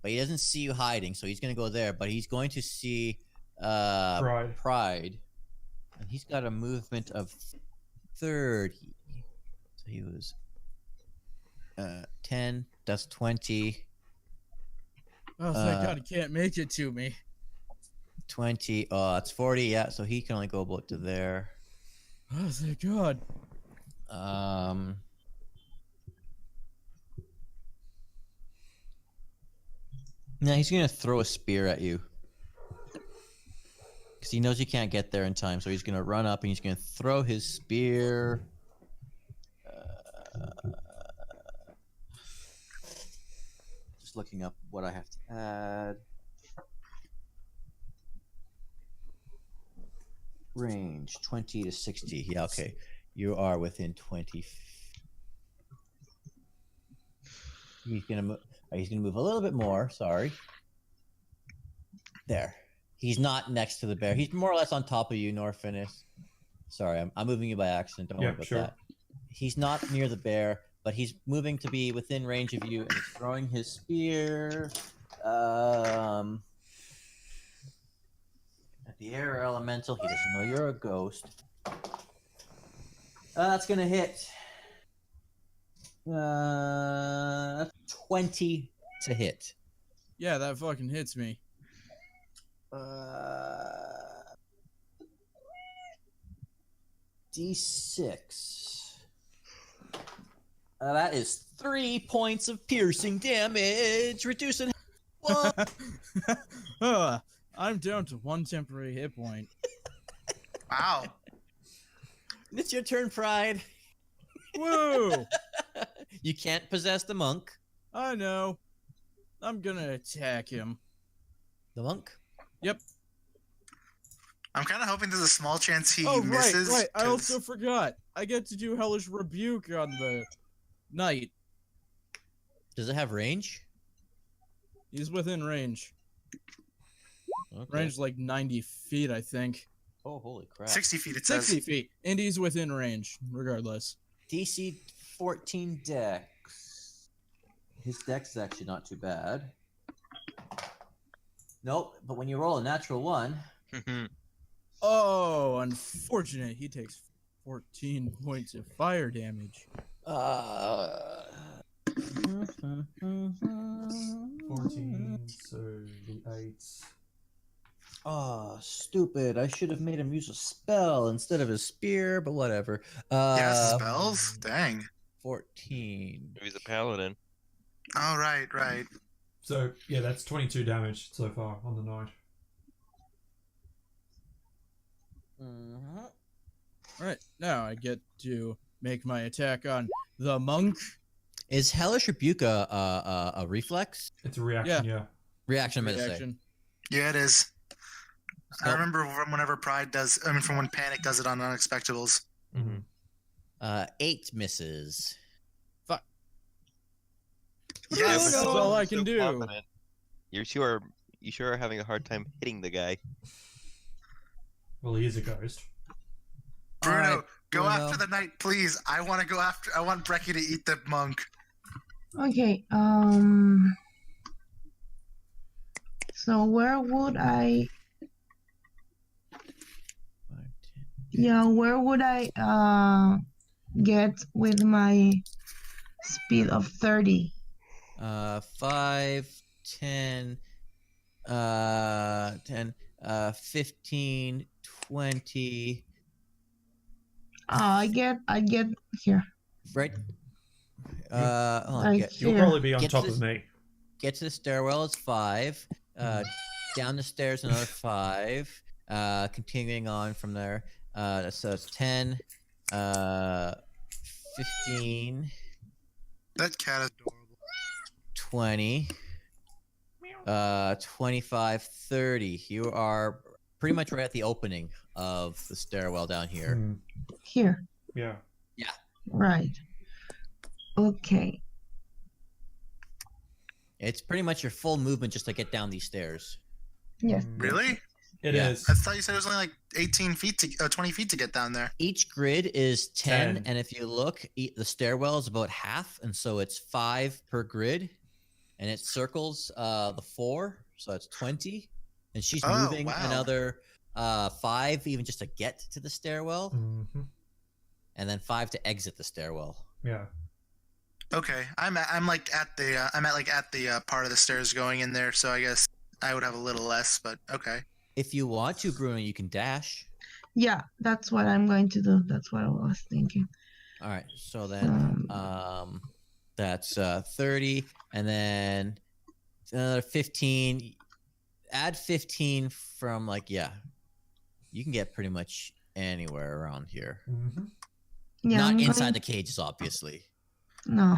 But he doesn't see you hiding, so he's gonna go there. But he's going to see Pride, and he's got a movement of 30. So he was 10. That's 20. Oh, thank God he can't make it to me. 20. Oh, it's 40. Yeah, so he can only go about to there. Oh, thank God. Now he's gonna throw a spear at you because he knows you can't get there in time. So he's gonna run up and he's gonna throw his spear. Just looking up what I have to add. Range 20 to 60. Yeah, okay. You are within 20. He's gonna move. He's gonna move a little bit more. Sorry. There. He's not next to the bear. He's more or less on top of you, Norfinas. Sorry, I'm moving you by accident. Don't worry about that. He's not near the bear, but he's moving to be within range of you, and he's throwing his spear. At the air elemental. He doesn't know you're a ghost. That's gonna hit. 20 to hit. Yeah, that fucking hits me. D6. That is 3 points of piercing damage, reducing. I'm down to 1 temporary hit point. Wow. It's your turn, Pride. Woo! You can't possess the monk. I know. I'm gonna attack him. The monk? Yep. I'm kind of hoping there's a small chance he Oh, misses. right. I 'cause- also forgot. I get to do Hellish Rebuke on the knight. Does it have range? He's within range. Okay. Range like 90 feet, I think. Oh, holy crap. 60 feet, it says. 60 feet. And he's within range, regardless. DC 14 dex. His dex is actually not too bad. Nope, but when you roll a natural 1... Oh, unfortunate. He takes 14 points of fire damage. 14, so the 8. Oh, stupid. I should have made him use a spell instead of a spear, but whatever. Yeah, spells? Dang. 14. He's a paladin. Oh, right. So yeah, that's 22 damage so far on the night. All right, now I get to make my attack on the monk. Is Hellish Rebuke a reflex? It's a reaction, yeah. Reaction, I meant to say. Reaction. Yeah, it is. I So, remember from whenever Pride does. I mean, from when Panic does it on Unexpectables. Mm-hmm. 8 misses. Fuck. Yes. That's all I can do. Confident. You sure are having a hard time hitting the guy. Well, he is a ghost. Bruno, Alright, go Bruno. after the knight, please. I want to go after. I want Brecky to eat the monk. Okay. So where would I? Yeah, where would I get with my speed of 30? 5, 10, 15, 20. I get here. Right? Like You'll here. probably be on Get top this- of me. Get to the stairwell is 5. Down the stairs another 5. Continuing on from there. So it's 10, 15, That cat is adorable. 20, 25, 30. You are pretty much right at the opening of the stairwell down here. Hmm. Here. Yeah. Right. Okay. It's pretty much your full movement just to get down these stairs. Yes. Really? It is. I thought you said it was only like 18 feet to 20 feet to get down there. Each grid is 10, 10. and if you look, the stairwell is about half, and so it's 5 per grid, and it circles the 4, so it's 20, and she's Oh, moving wow. another 5 even just to get to the stairwell, Mm-hmm. and then 5 to exit the stairwell. Yeah. Okay, I'm like at the part of the stairs going in there, so I guess I would have a little less, but okay. If you want to, Bruno, you can dash. Yeah, that's what I'm going to do. That's what I was thinking. All right, so then Um, that's 30, and then another 15. Add 15 from you can get pretty much anywhere around here. Mm-hmm. yeah, Not I'm inside going- the cages, obviously. No.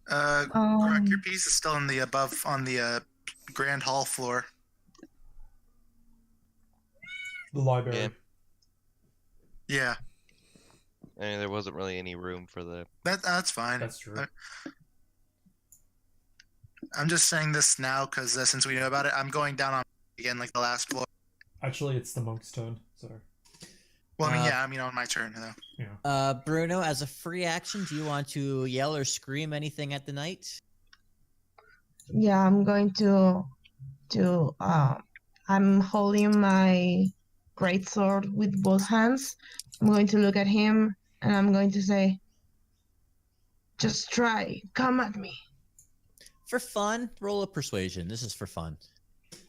Groc, your piece is still in the above on the grand hall floor. The library. Yeah. Yeah, I mean, there wasn't really any room for the. that's fine. That's true. I'm just saying this now because since we know about it, I'm going down on again like the last floor. Actually, it's the monk's turn. So Well, I mean, on my turn though. yeah. Bruno, as a free action, do you want to yell or scream anything at the knight? Yeah, I'm going to I'm holding my greatsword with both hands. I'm going to look at him and I'm going to say, just try, come at me. For fun, roll a persuasion. This is for fun.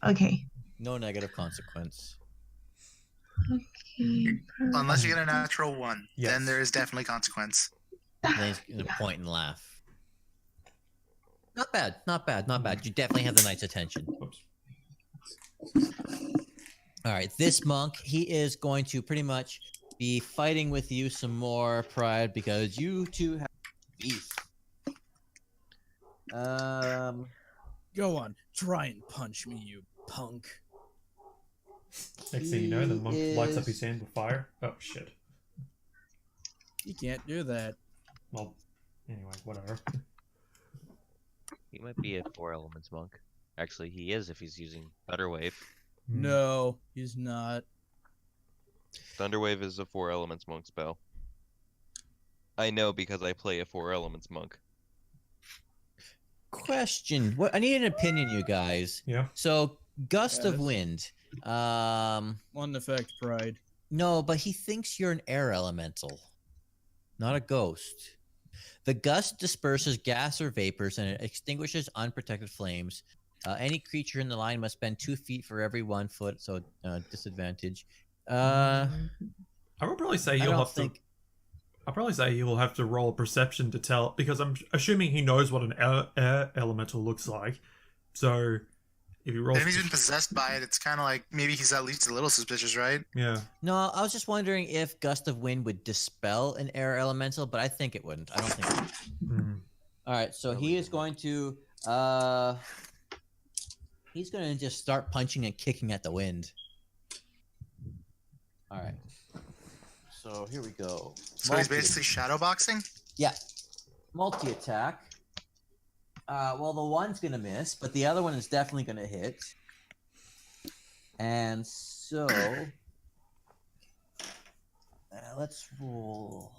Okay. No negative consequence. Okay. Unless you get a natural 1, Yes. then there is definitely consequence. And then he's gonna point and laugh. Not bad, not bad, not bad. You definitely have the knight's attention. Oops. All right, this monk, he is going to pretty much be fighting with you some more, Pride, because you two have beef. Go on, try and punch me, you punk. Next thing you know, the monk He lights up is- his hand with fire. Oh shit. You can't do that. Well, anyway, whatever. He might be a 4 elements monk. Actually, he is if he's using Thunderwave. No, he's not. Thunderwave is a 4 elements monk spell. I know because I play a 4 elements monk. Question. What I need an opinion, you guys. Yeah. So, gust of Yes. wind. One effect, Pride. No, but he thinks you're an air elemental, not a ghost. The gust disperses gas or vapors and it extinguishes unprotected flames. Any creature in the line must spend 2 feet for every 1 foot, so disadvantage. I would probably say I you'll don't have think. I'll probably say he will have to roll a perception to tell, because I'm assuming he knows what an air elemental looks like. So if he rolls, And he's been possessed by it. It's kind of like maybe he's at least a little suspicious, right? yeah. No, I was just wondering if gust of wind would dispel an air elemental, but I think it wouldn't. I don't think it would. Hmm. All right, so he is going to he's going to just start punching and kicking at the wind. All right. So here we go. So he's basically shadowboxing? Yeah. Multi-attack. Well, the one's going to miss, but the other one is definitely going to hit. And so let's roll.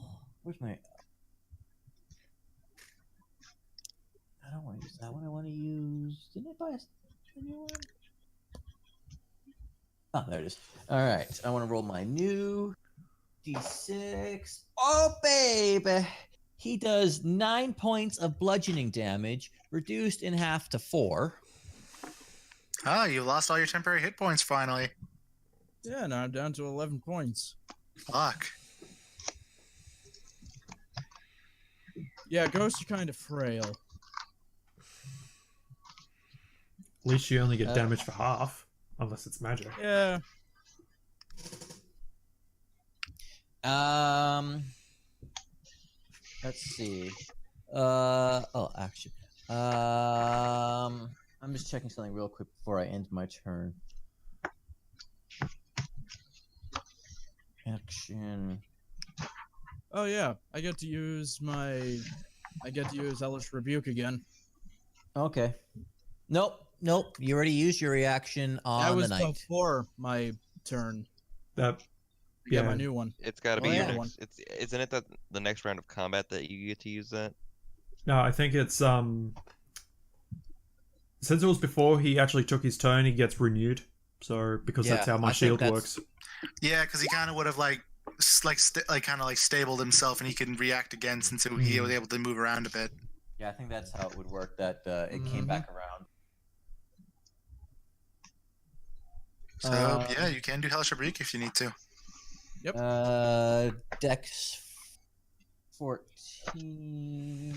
Where's my... I don't want to use that one. I want to use... Didn't I buy a new one? Oh, there it is. All right. I want to roll my new D6. Oh, baby! He does 9 points of bludgeoning damage, reduced in half to 4. Oh, you lost all your temporary hit points finally. Yeah, now I'm down to 11 points. Fuck. Yeah, ghosts are kind of frail. At least you only get damage for half, unless it's magic. Yeah. Let's see. Action. I'm just checking something real quick before I end my turn. Action. Oh yeah, I get to use Hellish Rebuke again. Okay. Nope. You already used your reaction on That was the night. before my turn. That, Yeah, yeah. my new one. It's got to be Oh, your yeah. next. Isn't it that the next round of combat that you get to use that? No, I think it's since it was before he actually took his turn, he gets renewed. So because that's Yeah, how my I think shield that's- works. Yeah, because he kind of would have kind of stabled himself, and he can react again since he was able to move around a bit. Yeah, I think that's how it would work. That it came back around. So yeah, you can do Hellish Rebuke if you need to. Dex 14.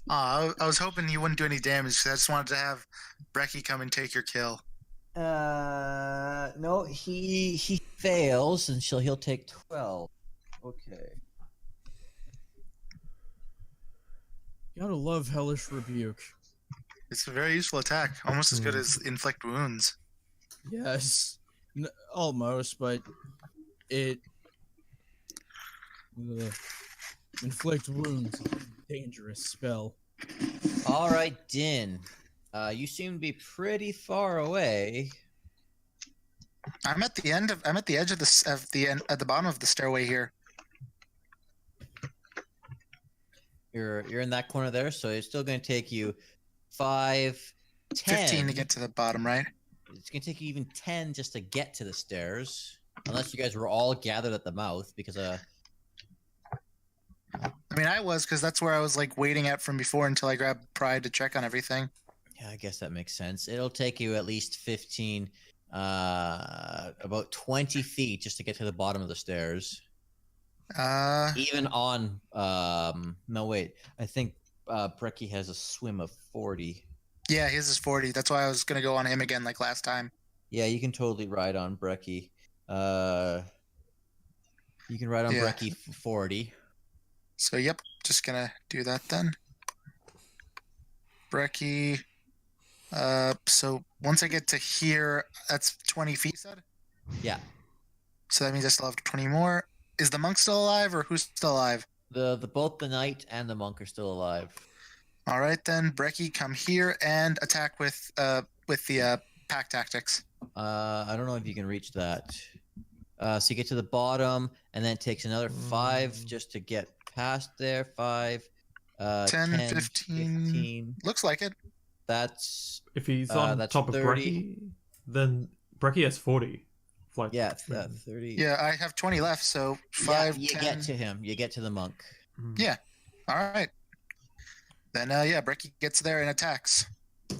I was hoping you wouldn't do any damage because I just wanted to have Brecky come and take your kill. No, he fails, and he'll take 12. Okay. Gotta love Hellish Rebuke. It's a very useful attack, almost as good as Inflict Wounds. Yes, almost, but it inflict wounds. Dangerous spell. All right, Dynn. You seem to be pretty far away. I'm at the edge of at the bottom of the stairway here. You're in that corner there, so it's still going to take you 5, 10. 15 to get to the bottom, right? It's going to take you even 10 just to get to the stairs, unless you guys were all gathered at the mouth, because I mean, I was, because that's where I was waiting at from before until I grabbed Pride to check on everything. yeah, I guess that makes sense. It'll take you at least 15, about 20 feet just to get to the bottom of the stairs. Even on no wait, I think Brecky has a swim of 40. Yeah, his is 40. That's why I was gonna go on him again like last time. Yeah, you can totally ride on Brecky. You can ride on Brecky for 40. So yep, just gonna do that then. Brecky. So once I get to here, that's 20 feet, said? Yeah. So that means I still have 20 more. Is the monk still alive, or who's still alive? The both the knight and the monk are still alive. All right then, Brecky, come here and attack with the pack tactics. I don't know if you can reach that. So you get to the bottom, and then it takes another 5 just to get past there. 5, 10, 15. Looks like it. That's If he's on that's top of 30. Brecky, then Brecky has 40. Yeah, 30. Yeah, I have 20 left, so 5, Yeah, you 10. get to him. You get to the monk. Yeah. All right. Then, Brecky gets there and attacks.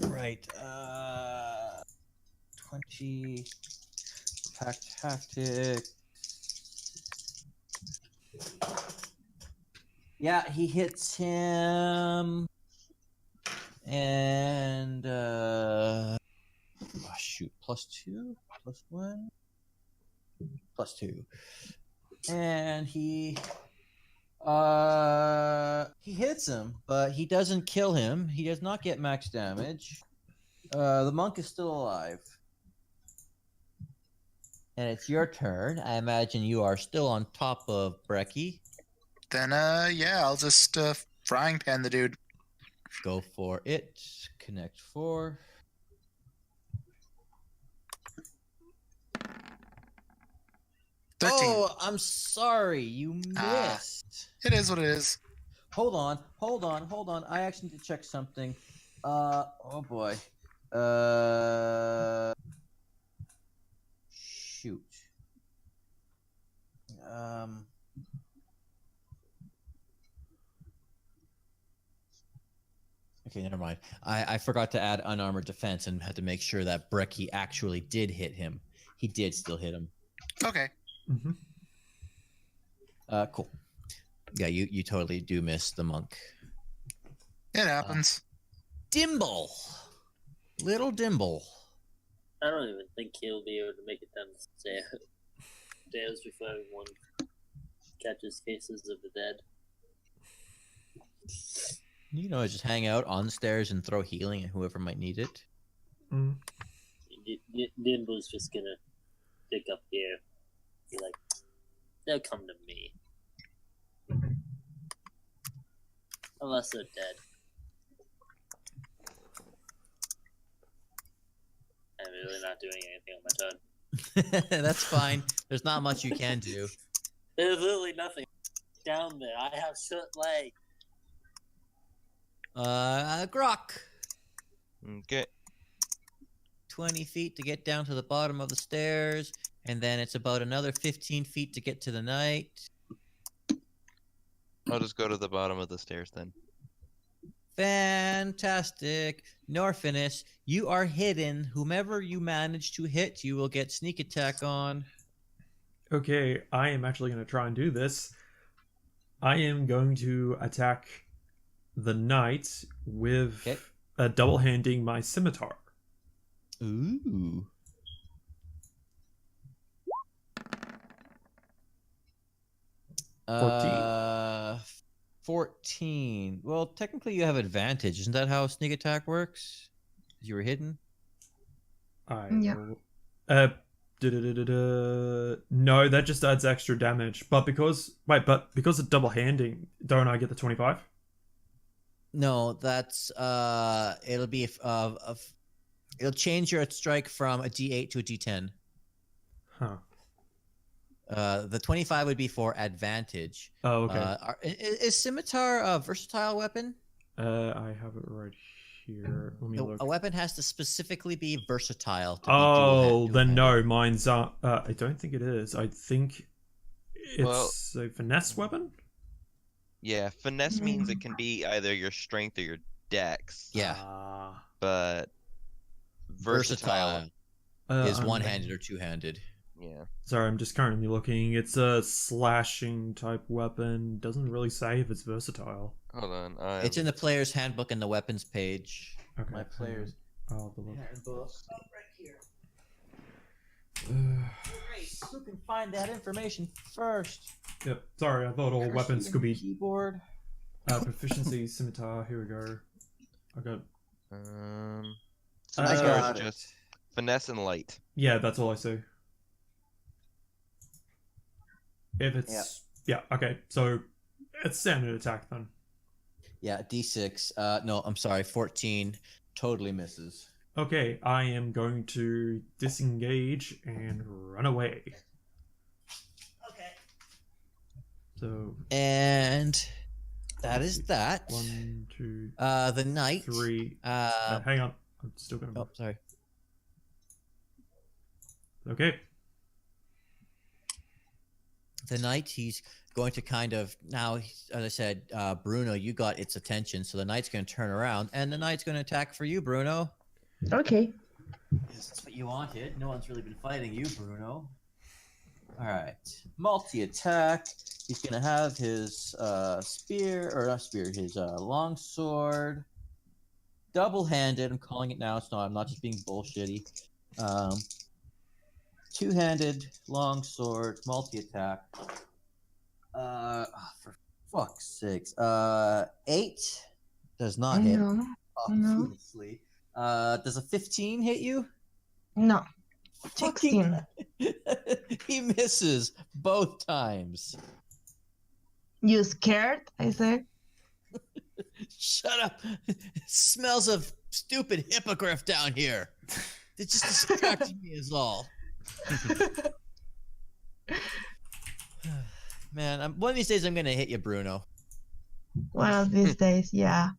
Right. 20. Pack tactic. Yeah, he hits him. And shoot, +2, +1, +2. And he hits him, but he doesn't kill him. He does not get max damage. The monk is still alive. And it's your turn. I imagine you are still on top of Brecky. Then, yeah, I'll just frying pan the dude. Go for it. Connect 4. Oh, I'm sorry. You missed. It is what it is. Hold on. I actually need to check something. Oh boy. Shoot. Okay, never mind. I forgot to add unarmored defense and had to make sure that Brecky actually did hit him. He did still hit him. Okay. Mm-hmm. Cool. Yeah, you totally do miss the monk. It happens. Dimble. Little Dimble. I don't even think he'll be able to make it down the stairs before everyone catches cases of the dead. You know, just hang out on the stairs and throw healing at whoever might need it. Mm. Dimble's just gonna pick up here. Be like, they'll come to me. Unless they're dead. I'm really not doing anything on my turn. That's fine. There's not much you can do. There's literally nothing down there. I have short legs. Groc. Okay. 20 feet to get down to the bottom of the stairs, and then it's about another 15 feet to get to the knight. I'll just go to the bottom of the stairs then. Fantastic. Norfinas, you are hidden. Whomever you manage to hit, you will get sneak attack on. Okay, I am actually going to try and do this. I am going to attack the knight with double-handing my scimitar. Ooh. 14. Well, technically you have advantage. Isn't that how sneak attack works? You were hidden? Yeah. No, that just adds extra damage. But because of double handing, don't I get the 25? No, that's it'll be it'll change your strike from a D8 to a D10. Huh. The 25 would be for advantage. Oh, okay. Is scimitar a versatile weapon? I have it right here. Let me look. A weapon has to specifically be versatile. To Oh, then no, mine's I don't think it is. I think it's a finesse weapon. Yeah, finesse means it can be either your strength or your dex. Yeah. But versatile is one-handed or two-handed. Yeah. Sorry, I'm just currently looking. It's a slashing type weapon. Doesn't really say if it's versatile. Hold on. It's in the player's handbook in the weapons page. Okay. My player's handbook. Oh, right here. Great. Who can find that information first? Yep. Sorry, I thought all weapons could be keyboard. Proficiency scimitar. Here we go. I got. Scimitar is just finesse and light. Yeah, that's all I see. If it's okay, so it's standard attack then. Yeah, D6. No, I'm sorry, 14 totally misses. Okay, I am going to disengage and run away. Okay. So. And that is that. 1, 2. The knight. 3. Hang on, I'm still gonna. Oh, sorry. Okay. The knight, he's going to kind of now, as I said, Bruno, you got its attention, so the knight's going to turn around, and the knight's going to attack for you, Bruno. Okay. That's what you wanted. No one's really been fighting you, Bruno. All right. Multi-attack. He's going to have his spear, or not spear, his long sword. Double-handed. I'm calling it now, so I'm not just being bullshitty. Two-handed, long sword, multi-attack. For fuck's sakes. 8 does not hit. No. Obviously. Does a 15 hit you? No. Fucking 16. He misses both times. You scared? I say. Shut up. It smells of stupid hippogriff down here. It's just distracting me is all. Man, one of these days I'm going to hit you, Bruno. One of these days, yeah.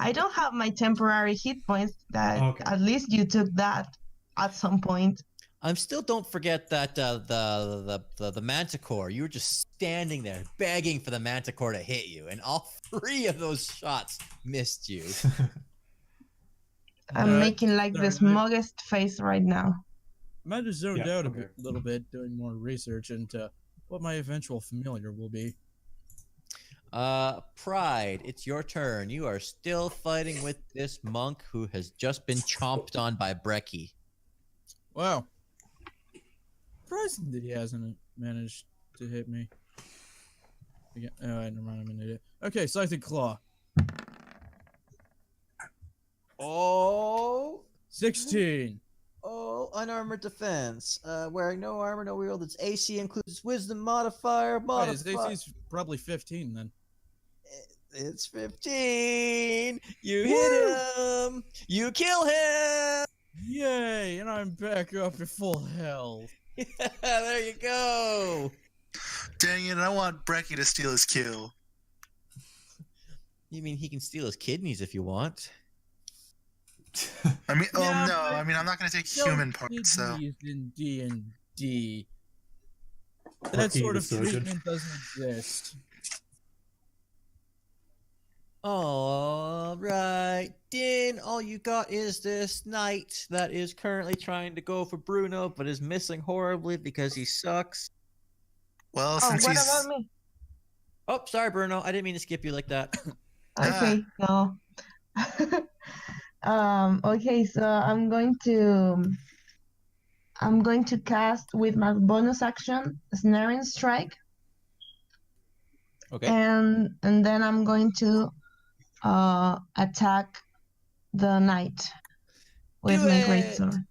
I don't have my temporary hit points. That Okay. At least you took that at some point. I'm still don't forget that the manticore. You were just standing there begging for the manticore to hit you, and all 3 of those shots missed you. I'm making like the sorry, smuggest face right now. Might have zoned Yeah, out okay. a little bit doing more research into what my eventual familiar will be. Pride, it's your turn. You are still fighting with this monk who has just been chomped on by Brecky. Wow. Surprising that he hasn't managed to hit me. Again, oh, never mind, I'm an idiot. Okay, Scythed Claw. Oh, 16. oh, unarmored defense. Wearing no armor, no wield. Its AC includes wisdom modifier. Oh, his AC's probably 15 then. It's 15. You hit him. You kill him. Yay, and I'm back up at full health. Yeah, there you go. Dang it! I want Brecky to steal his kill. You mean he can steal his kidneys if you want? I mean, oh Yeah, no! but I mean, I'm not gonna take No human parts. So kidneys in D&D. That Brecky sort the of surgeon. treatment doesn't exist. All right, Dynn, all you got is this knight that is currently trying to go for Bruno, but is missing horribly because he sucks. well, Oh, since what he's about me? Oh, sorry, Bruno. I didn't mean to skip you like that. Okay, no. Okay, so I'm going to cast with my bonus action Snaring Strike, Okay. and then I'm going to attack the knight with Do my it! greatsword.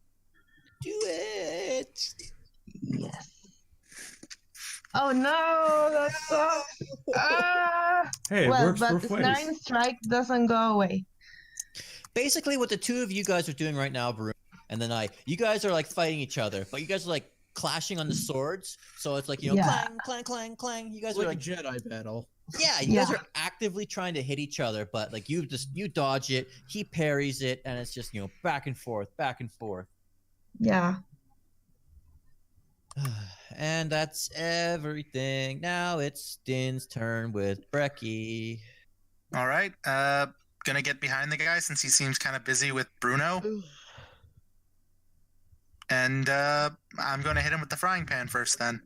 Do it! Yes. Oh no, that sucks. Ah! Hey, it Well, works but both the ways. Snaring Strike doesn't go away. Basically, what the two of you guys are doing right now, Bruno, and then you guys are like fighting each other, but you guys are like clashing on the swords. So it's like, you know, Yeah. clang, clang, clang, clang. You guys It's are like like, a Jedi battle. yeah, you guys Yeah. are actively trying to hit each other, but like you dodge it, he parries it, and it's just, you know, back and forth, back and forth. Yeah. And that's everything. Now it's Dynn's turn with Brecky. all right. Gonna get behind the guy since he seems kind of busy with Bruno, and I'm gonna hit him with the frying pan first. Then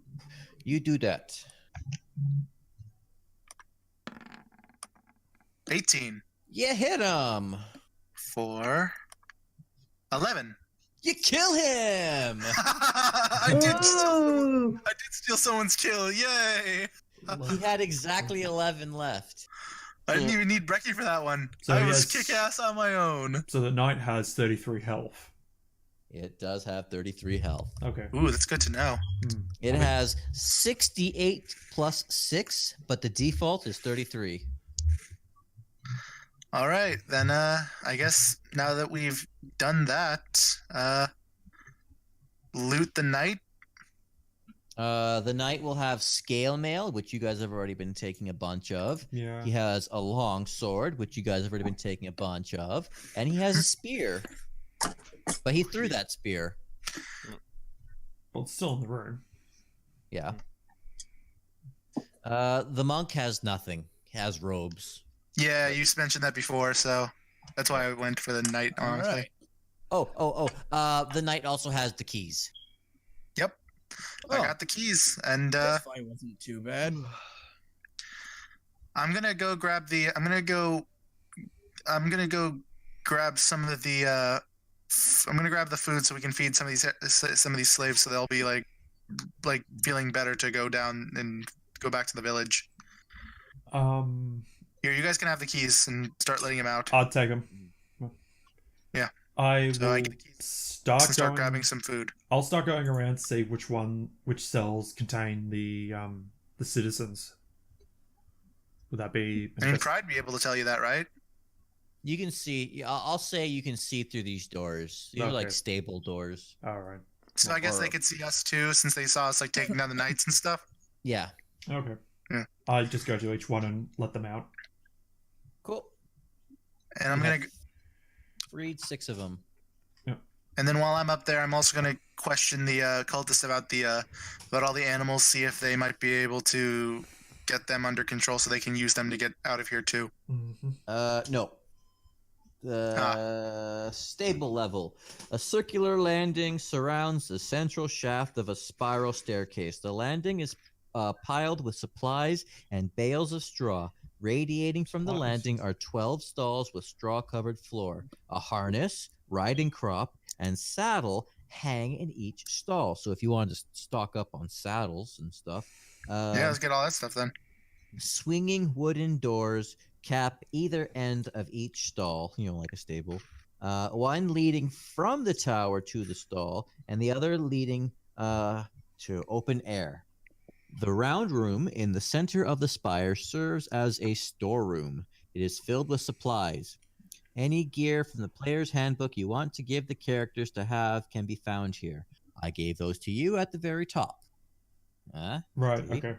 You do that. 18 You hit him. for 11. You kill him. I did Ooh. steal someone's kill. Yay! He had exactly 11 left. I didn't even need Brecky for that one. So I he was has- kick ass on my own. So the knight has 33 health. It does have 33 health. Okay. Ooh, that's good to know. It has 68 plus 6, but the default is 33. All right, then I guess now that we've done that, loot the knight. The knight will have scale mail, which you guys have already been taking a bunch of. Yeah. He has a long sword, which you guys have already been taking a bunch of. And he has a spear. But he threw that spear. Well, it's still in the room. Yeah. The monk has nothing. He has robes. Yeah, you mentioned that before, so that's why I went for the knight. Honestly, Alright. The knight also has the keys. Yep. I got the keys, and This fight wasn't too bad. I'm gonna go grab the. I'm gonna go grab some of the. I'm gonna grab the food so we can feed some of these slaves, so they'll be like feeling better to go down and go back to the village. Here, you guys can have the keys and start letting him out. I'll take them. Yeah. I So will I get the keys start start going. grabbing some food. I'll start going around to see which cells contain the citizens. Would that be? I mean, Pride be able to tell you that, right? You can see. I'll say you can see through these doors. These are like Okay. stable doors. All right. So I guess they could see us too, since they saw us like taking down the knights and stuff. Yeah. Okay. Yeah. I just go to each one and let them out. Cool. And I'm You gonna. have freed 6 of them. And then while I'm up there, I'm also gonna question the cultists about all the animals, see if they might be able to get them under control so they can use them to get out of here too. Mm-hmm. No. The stable level. A circular landing surrounds the central shaft of a spiral staircase. The landing is piled with supplies and bales of straw. Radiating from the landing are 12 stalls with straw-covered floor. A harness, riding crop, and saddle hang in each stall. So if you wanted to stock up on saddles and stuff. Yeah, let's get all that stuff then. Swinging wooden doors cap either end of each stall, like a stable. One leading from the tower to the stall, and the other leading to open air. The round room in the center of the spire serves as a storeroom. It is filled with supplies. Any gear from the player's handbook you want to give the characters to have can be found here. I gave those to you at the very top. Right. see? Okay.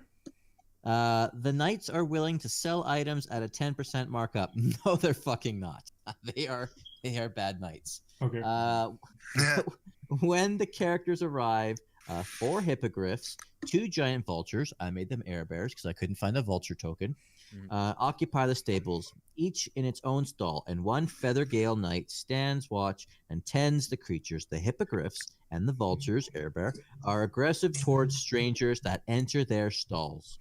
The knights are willing to sell items at a 10% markup. No, they're fucking not. They are bad knights. Okay. Yeah. When the characters arrive, 4 hippogriffs, 2 giant vultures, I made them air bears because I couldn't find a vulture token, occupy the stables, each in its own stall, and 1 feather gale knight stands watch and tends the creatures. The hippogriffs and the vultures, air bear, are aggressive towards strangers that enter their stalls.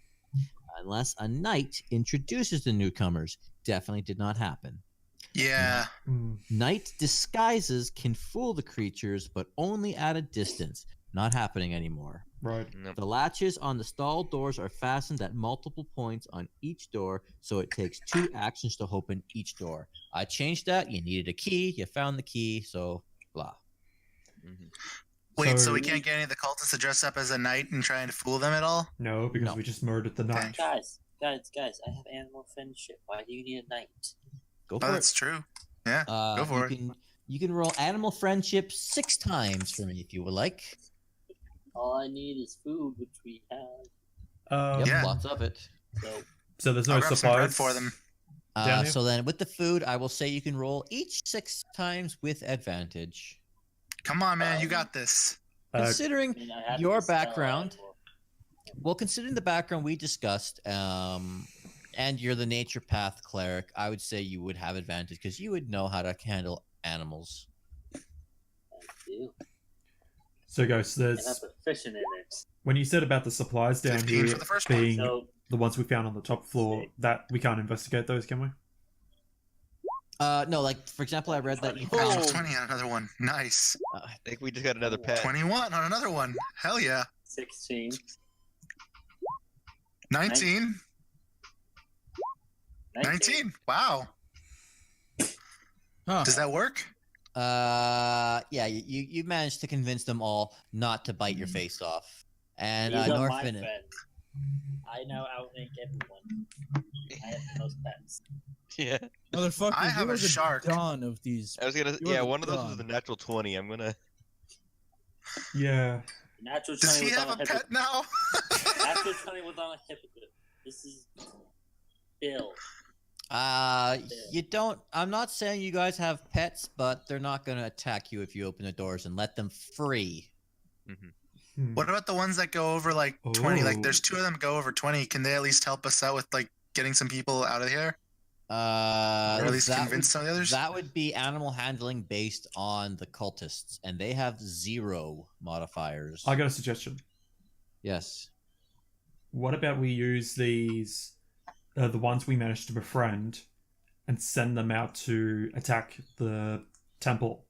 Unless a knight introduces the newcomers. Definitely did not happen. Yeah. Knight disguises can fool the creatures, but only at a distance. Not happening anymore. Right. The latches on the stall doors are fastened at multiple points on each door, so it takes 2 actions to open each door. I changed that. You needed a key. You found the key, so blah. Wait, so So- we can't get any of the cultists to dress up as a knight and try and fool them at all? No, because No. we just murdered the knight. Guys, I have animal friendship. Why do you need a knight? Go Oh, for that's it. true. Yeah, go for it. You can roll animal friendship 6 times for me if you would like. All I need is food, which we have. Yep, Yeah. lots of it. So there's I'll no grab some bread supplies for them. down here? So then with the food, I will say you can roll each 6 times with advantage. Come on, man, you got this. Considering I mean, I have your to sell background, animal. well, considering the background we discussed, and you're the nature path cleric, I would say you would have advantage because you would know how to handle animals. I do. So guys, And I'm there's proficient in it. when you said about the supplies down 15 here for the first one. being So the ones we found on the top floor, that we can't investigate those, can we? No, like for example, I read that you Oh, found. 20 on another one. Nice. I think we just got another pet. 21 on another one. Hell yeah. 16. 19. 19. Wow. Huh. Does that work? Yeah, you managed to convince them all not to bite your face off, and These are my Norfin. friends. I now outrank everyone. I have the most pets. Yeah. Motherfucker, I have you're a the shark. dawn of these. I was gonna. You're Yeah, the one of those was god. a natural 20. I'm gonna. Yeah. Natural Does 20 he was have on a pet now? Natural 20 was on a hippogriff. This is Bill. You don't. I'm not saying you guys have pets, but they're not gonna attack you if you open the doors and let them free. What about the ones that go over like 20? Like, Oh. there's 2 of them go over 20. Can they at least help us out with like getting some people out of here? Or at least That convince would, some of the others? that would be animal handling based on the cultists, and they have 0 modifiers. I got a suggestion. Yes. What about we use these, the ones we managed to befriend, and send them out to attack the temple?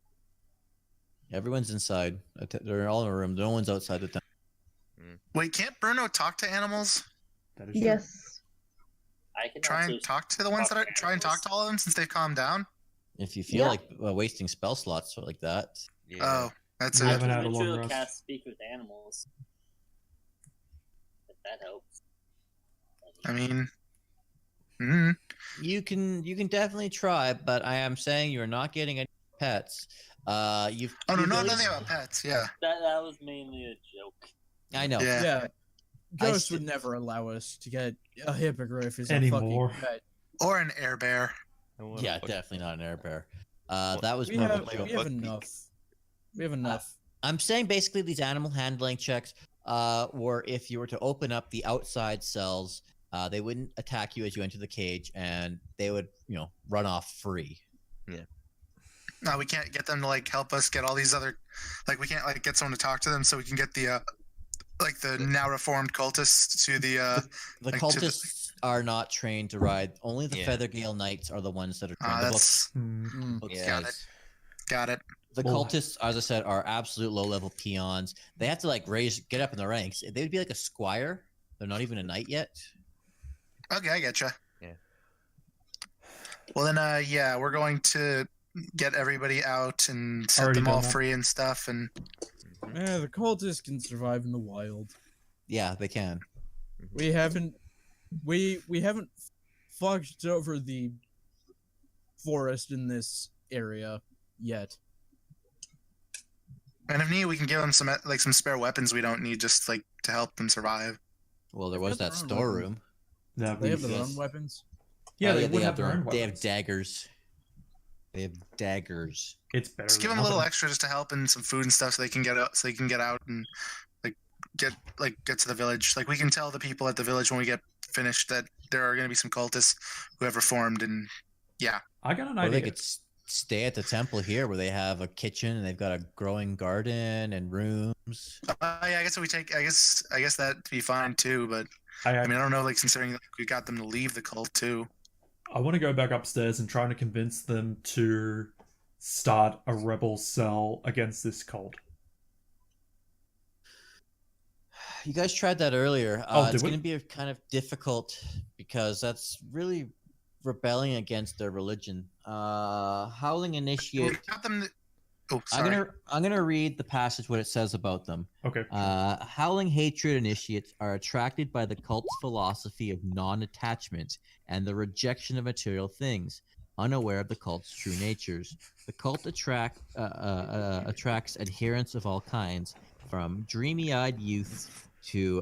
Everyone's inside. They're all in a room. No one's outside the temple. Wait, can't Bruno talk to animals? That is true. Yes. I can Try also and talk to the ones that are. to Try and talk to all of them since they've calmed down. If you feel Yeah. like wasting spell slots like that, Yeah. Oh, that's We it. haven't I had a can long ritual rest. cast speak with animals. If that helps. I mean, you can definitely try. But I am saying you're not getting any pets. You've. oh no, you've no, at nothing least- about pets. Yeah. That was mainly a joke. I know. Yeah. Yeah. Ghost st- would never allow us to get a hippogriff as a Anymore. fucking pet. Or an air bear. I wanna Yeah, fuck- definitely not an air bear. That was We more of a have, joke. we have Fuck me. enough. We have enough. I'm saying basically these animal handling checks were if you were to open up the outside cells, they wouldn't attack you as you enter the cage, and they would, run off free. No, we can't get them to like help us get all these other. Like we can't like get someone to talk to them so we can get the like the now reformed cultists to the. The Like, to the- cultists are not trained to ride. Only the Yeah. Feathergale Knights are the ones that are trained. The That's Hmm. book Mm. Yeah. got says. got it. The Well- cultists, as I said, are absolute low-level peons. They have to like get up in the ranks. They would be like a squire. They're not even a knight yet. Okay, I getcha. Yeah. Well then, yeah, we're going to get everybody out and set Already them all done that. free and stuff, and Yeah, the cultists can survive in the wild. Yeah, they can. We haven't fucked over the forest in this area yet. and if need, we can give them some like some spare weapons we don't need just like to help them survive. Well, there They've was got that their own storeroom. Yeah, They have we- their Yes. own weapons. yeah, Oh, they would have their their own They have weapons. daggers. They have daggers. It's better. Just give than them a little nothing. extra just to help and some food and stuff so they can get out, and get to the village. Like we can tell the people at the village when we get finished that there are going to be some cultists who have reformed, and yeah. I got an Or they idea. could stay at the temple here where they have a kitchen and they've got a growing garden and rooms. Yeah, I guess I guess that'd be fine too. But I mean, I don't know. Like considering like, we got them to leave the cult too. I want to go back upstairs and try to convince them to start a rebel cell against this cult. You guys tried that earlier. Oh, did it's we? going to be kind of difficult because that's really rebelling against their religion. Howling We Initiate. got them. Oh, sorry. I'm gonna read the passage what it says about them. Okay. Howling Hatred Initiates are attracted by the cult's philosophy of non-attachment and the rejection of material things, unaware of the cult's true natures. The cult attracts adherents of all kinds, from dreamy-eyed youth to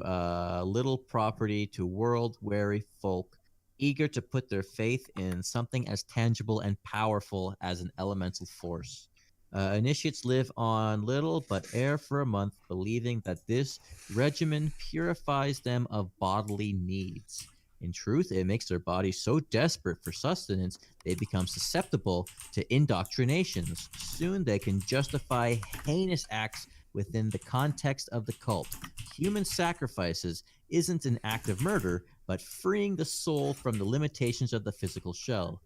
little property to world-weary folk, eager to put their faith in something as tangible and powerful as an elemental force. Initiates live on little but air for a month, believing that this regimen purifies them of bodily needs. In truth, it makes their bodies so desperate for sustenance they become susceptible to indoctrinations. Soon they can justify heinous acts within the context of the cult. Human sacrifices isn't an act of murder, but freeing the soul from the limitations of the physical shell.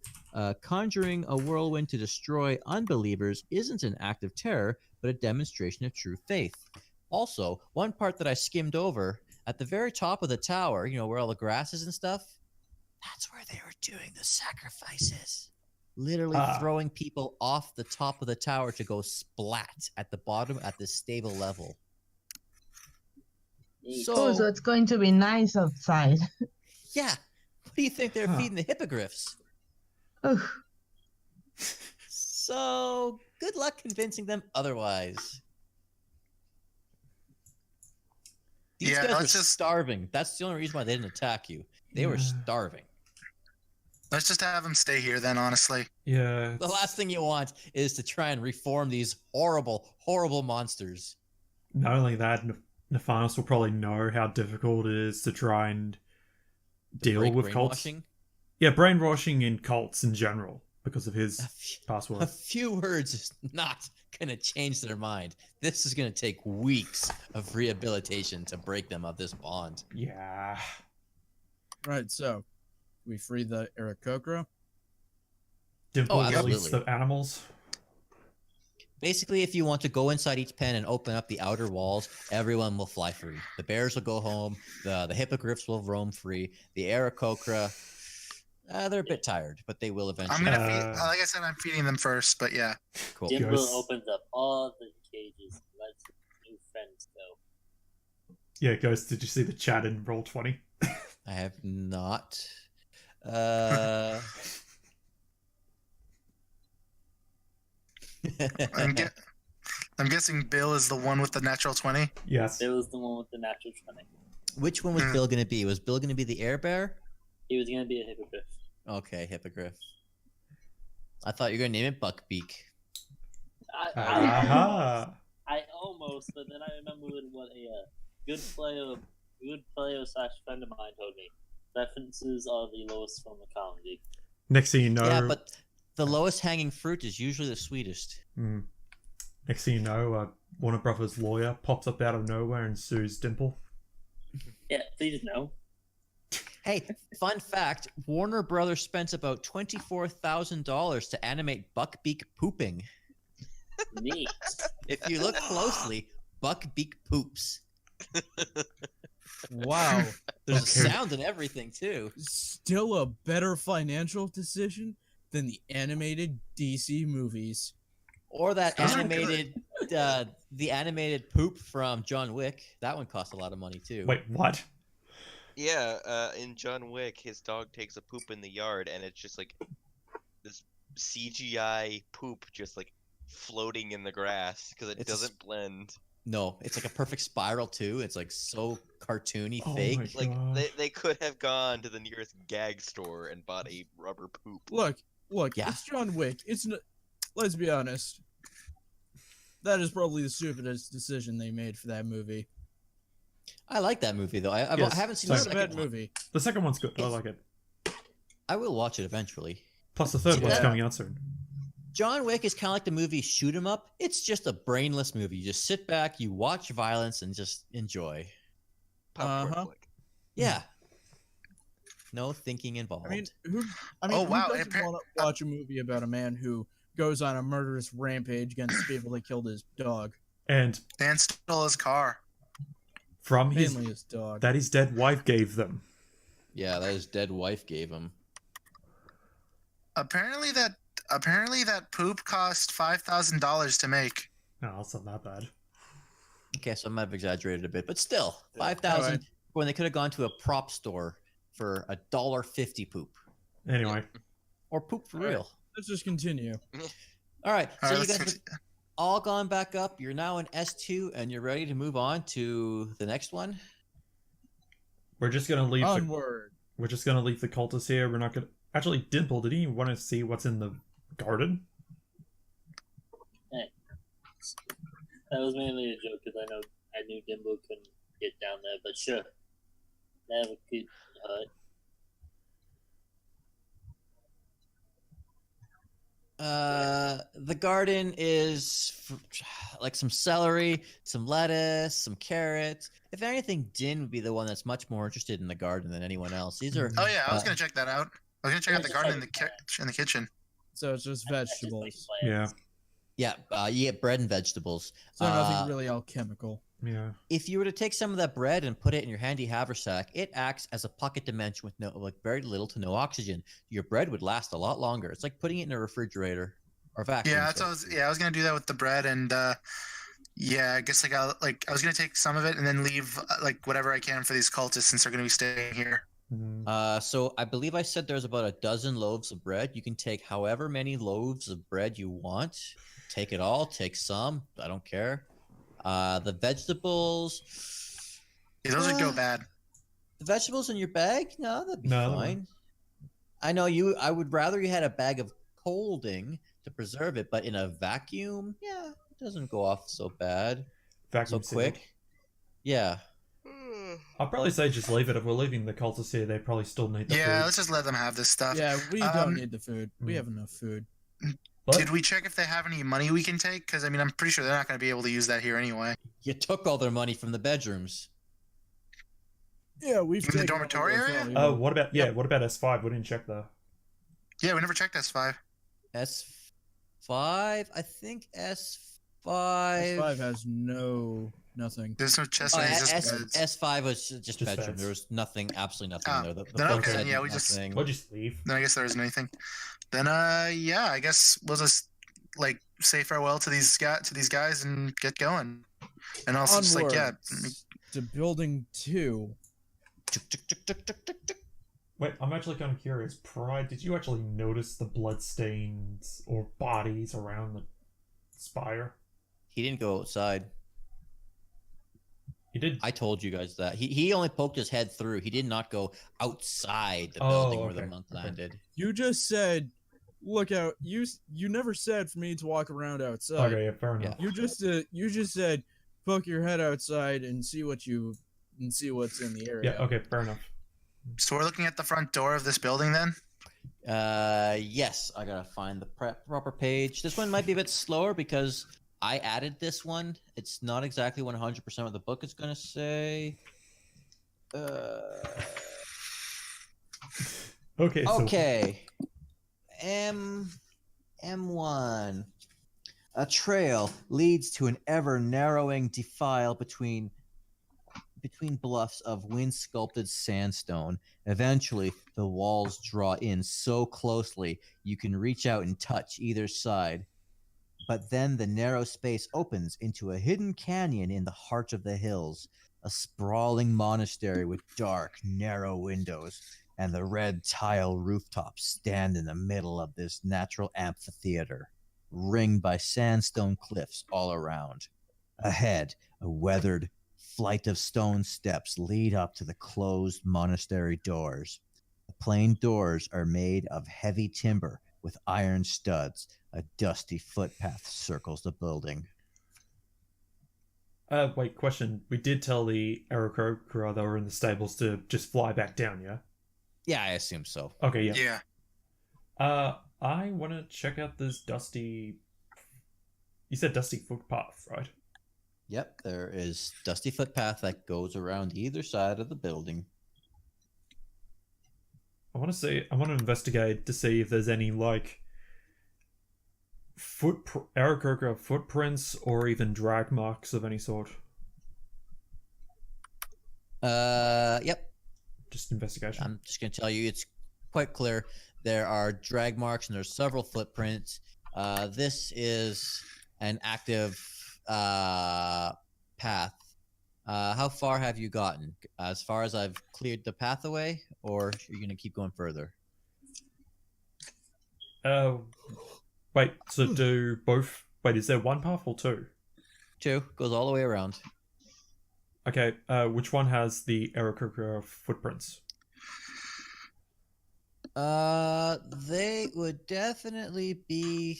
Conjuring a whirlwind to destroy unbelievers isn't an act of terror, but a demonstration of true faith. Also, one part that I skimmed over, at the very top of the tower, where all the grass is and stuff, that's where they were doing the sacrifices. Literally throwing people off the top of the tower to go splat at the bottom at the stable level. Oh, so it's going to be nice outside. Yeah. What do you think they're Huh. feeding the hippogriffs? Ugh. So, good luck convincing them otherwise. These Yeah, guys were let's just- starving. That's the only reason why they didn't attack you. They were Yeah. starving. Let's just have them stay here then. Honestly. Yeah. The last thing you want is to try and reform these horrible, horrible monsters. Not only that, Norfinas will probably know how difficult it is to try and deal Break with cults. brainwashing. Yeah, brainwashing in cults in general. because of A his few- past A work. few words is not going to change their mind. This is going to take weeks of rehabilitation to break them of this bond. Yeah. Right, so we free the Aarakocra. Dimple release absolutely. the animals. Basically, if you want to go inside each pen and open up the outer walls, everyone will fly free. The bears will go home. The hippogriffs will roam free. The Aarakocra, they're a bit tired, but they will eventually. I'm gonna feed. Like I said, I'm feeding them first, but yeah. Cool. Dimble Ghosts. opens up all the cages and lets new friends go. Yeah, Ghost, did you see the chat in Roll20? I have not. I'm guessing Bill is the one with the natural 20. Yes. It was the one with the natural 20. Which one was Bill going to be? Was Bill going to be the air bear? He was gonna be a hippogriff. Okay, hippogriff. I thought you were going to name it Buckbeak. Aha! I almost, but then I remembered what a good player slash friend of mine told me. References are the lowest form of comedy. Next thing you know... Yeah, but the lowest hanging fruit is usually the sweetest. Next thing you know, Warner Brothers lawyer pops up out of nowhere and sues Dimple. Yeah, please no. Hey, fun fact, Warner Brothers spent about $24,000 to animate Buckbeak pooping. Neat. If you look closely, Buckbeak poops. Wow. There's Okay. a sound and everything, too. Still a better financial decision than the animated DC movies. Or that Those are animated, the animated poop from John Wick. That one cost a lot of money, too. Wait, what? Yeah, in John Wick, his dog takes a poop in the yard, and it's just like this CGI poop just like floating in the grass because it It's a doesn't blend. No, it's like a perfect spiral, too. It's like so cartoony, Oh fake. my Like God. they could have gone to the nearest gag store and bought a rubber poop. Look, Yeah. it's John Wick. It's not. Let's be honest. That is probably the stupidest decision they made for that movie. I like that movie, though. I Yes, haven't seen It's the not a second bad one. movie. The second one's good. I Yes. like it. I will watch it eventually. Plus the third one's Yeah. coming out soon. John Wick is kind of like the movie Shoot 'Em Up. It's just a brainless movie. You just sit back, you watch violence, and just enjoy. Popcorn Uh-huh. flick. Yeah. No thinking involved. I mean, who Oh, wow, doesn't appar- want to watch a movie about a man who goes on a murderous rampage against people that killed his dog? And Dan stole his car. from his Mainly his dog. that his dead wife gave them. yeah, that his dead wife gave him. Apparently that poop cost $5,000 to make. No, that's not that bad. Okay, so I might have exaggerated a bit, but still, 5,000 Alright. when they could have gone to a prop store for $1.50 poop Anyway, or poop for Alright. real. Let's just continue. All right, All so right, you let's guys fix- have all gone back up. You're now in S2, and you're ready to move on to the next one. we're just gonna leave. The, Onward. we're just gonna leave the cultists here. We're not gonna. Actually, Dimple, did he want to see what's in the garden? That was mainly a joke because I knew Dimble couldn't get down there, but sure. They have a good hut. The garden is like some celery, some lettuce, some carrots. If anything, Dynn would be the one that's much more interested in the garden than anyone else. These are Oh yeah, I was Uh, gonna check that out. I was gonna check out the Just garden like in the kitchen. So it's just I just like vegetables. plants. Yeah, you get bread and vegetables. So nothing Uh, really alchemical. yeah. If you were to take some of that bread and put it in your handy haversack, it acts as a pocket dimension with very little to no oxygen. Your bread would last a lot longer. It's like putting it in a refrigerator or vacuum. Yeah, that's what I was gonna do that with the bread and yeah, I guess I was gonna take some of it and then leave like whatever I can for these cultists since they're gonna be staying here. Mhm. So I believe I said there's about a dozen loaves of bread. You can take however many loaves of bread you want. Take it all. Take some. I don't care. The vegetables. Yeah, those would go Uh, bad. The vegetables in your bag? No, that'd be No, they fine. I know you. I would rather you had a bag of colding to preserve it, but in a vacuum, yeah, it doesn't go off so bad, so Vacuum sealed. quick. Yeah. I'll probably say just leave it. If we're leaving the cultists here, they probably still need the Yeah, food. let's just let them have this stuff. Yeah, we don't need the food. We Mm. have enough food. But Did we check if they have any money we can take? Because I mean, I'm pretty sure they're not going to be able to use that here anyway. You took all their money from the bedrooms. Yeah, we've In the taken all dormitory what's area? valuable. what about what about S5? We didn't check the. Yeah, we never checked S5. S5? I think S5. S5 has nothing. There's no chest Oh, or anything, just beds. S5 was just bedroom. beds. There was nothing, absolutely nothing in there. The then book okay, said yeah, we just- nothing. We'll just leave. Then I guess there isn't anything. Then yeah, I guess we'll just like say farewell to these guys and get going. And also just like yeah, Onwards to building 2. Tuk, tuk, tuk, tuk, tuk, tuk, tuk. Wait, I'm actually kind of curious. Pride, did you actually notice the bloodstains or bodies around the spire? He didn't go outside. He did. I told you guys that. He only poked his head through. He did not go outside the building where the okay, monk okay. landed. You just said, look out. You never said for me to walk around outside. Okay, yeah, fair enough. You just said poke your head outside and see what's in the area. Yeah, okay, fair enough. so we're looking at the front door of this building then. Yes, I gotta find the proper page. This one might be a bit slower because I added this one. It's not exactly 100% what the book is gonna say. Okay, so Okay. M1. A trail leads to an ever narrowing defile between bluffs of wind-sculpted sandstone. Eventually, the walls draw in so closely you can reach out and touch either side. But then the narrow space opens into a hidden canyon in the heart of the hills, a sprawling monastery with dark, narrow windows, and the red tile rooftops stand in the middle of this natural amphitheater, ringed by sandstone cliffs all around. Ahead, a weathered flight of stone steps lead up to the closed monastery doors. The plain doors are made of heavy timber with iron studs. A dusty footpath circles the building. wait, question. We did tell the Aarakocra that were in the stables to just fly back down, yeah? Yeah, I assume so. Okay, yeah. Yeah. I want to check out this dusty... You said dusty footpath, right? Yep, there is dusty footpath that goes around either side of the building. I want to investigate to see if there's any, like, Aarakocra footprints or even drag marks of any sort. Yep. Just investigation. I'm just going to tell you, it's quite clear. There are drag marks and there's several footprints. This is an active path. How far have you gotten? As far as I've cleared the path away, or are you going to keep going further? Wait, so do both... Wait, is there one path or two? 2 goes all the way around. Okay, which one has the Aarakocra footprints? They would definitely be...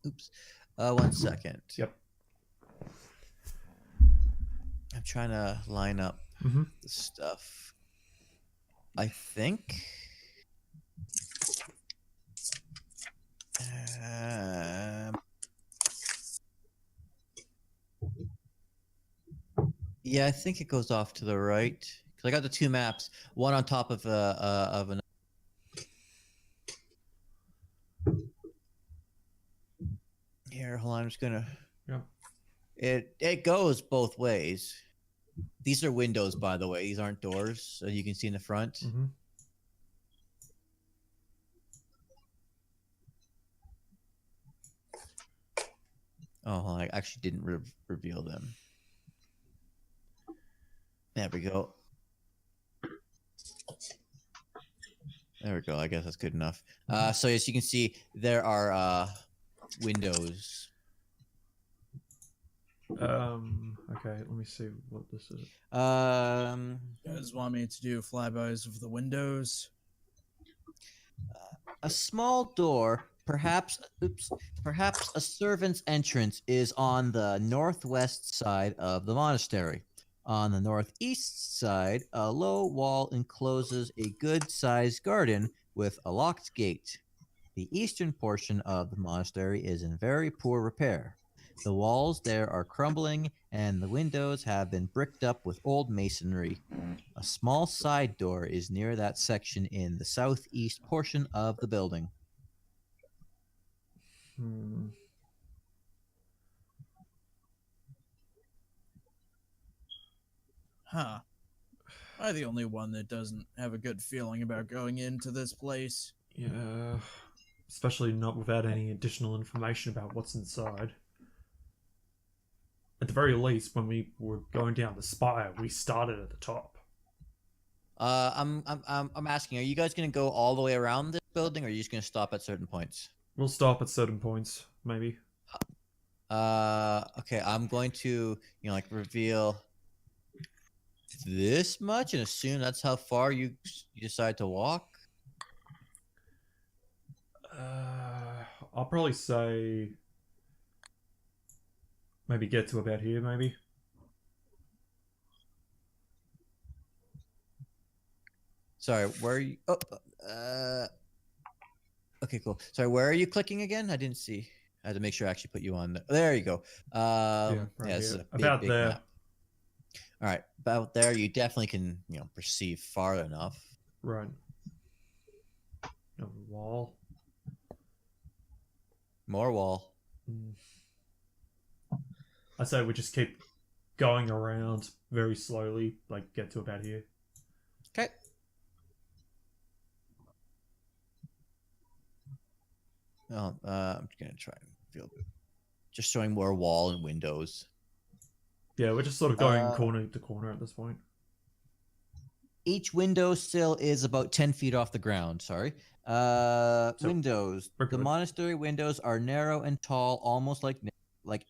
Oops. 1 second. Yep. I'm trying to line up Mm-hmm. the stuff. I think... yeah, I think it goes off to the right. Because I got the 2 maps, one on top of an. Here, hold on. I'm just gonna. Yeah. It goes both ways. These are windows, by the way. These aren't doors, so you can see in the front. Mm-hmm. Oh, I actually didn't reveal them. There we go. There we go. I guess that's good enough. So as you can see, there are windows. Okay, let me see what this is. You guys want me to do flybys of the windows? A small door perhaps a servant's entrance is on the northwest side of the monastery. On the northeast side, a low wall encloses a good-sized garden with a locked gate. The eastern portion of the monastery is in very poor repair. The walls there are crumbling, and the windows have been bricked up with old masonry. A small side door is near that section in the southeast portion of the building. Huh. Am I the only one that doesn't have a good feeling about going into this place? Yeah. Especially not without any additional information about what's inside. At the very least, when we were going down the spire, we started at the top. I'm asking, are you guys gonna go all the way around this building, or are you just gonna stop at certain points? We'll stop at certain points, maybe. Okay, I'm going to, reveal this much and assume that's how far you decide to walk. I'll probably say maybe get to about here, maybe. Sorry, where are you? Okay, cool. Sorry, where are you clicking again? I didn't see. I had to make sure I actually put you on. There you go. This is a About big there. map. All right, about there, you definitely can, perceive far enough. Right. No wall. More wall. I say we just keep going around very slowly, like get to about here. Okay. Oh, I'm just gonna try and feel just showing more wall and windows. Yeah, we're just sort of going corner to corner at this point. Each window sill is about 10 feet off the ground. Sorry. Windows. we're The good. monastery windows are narrow and tall, almost like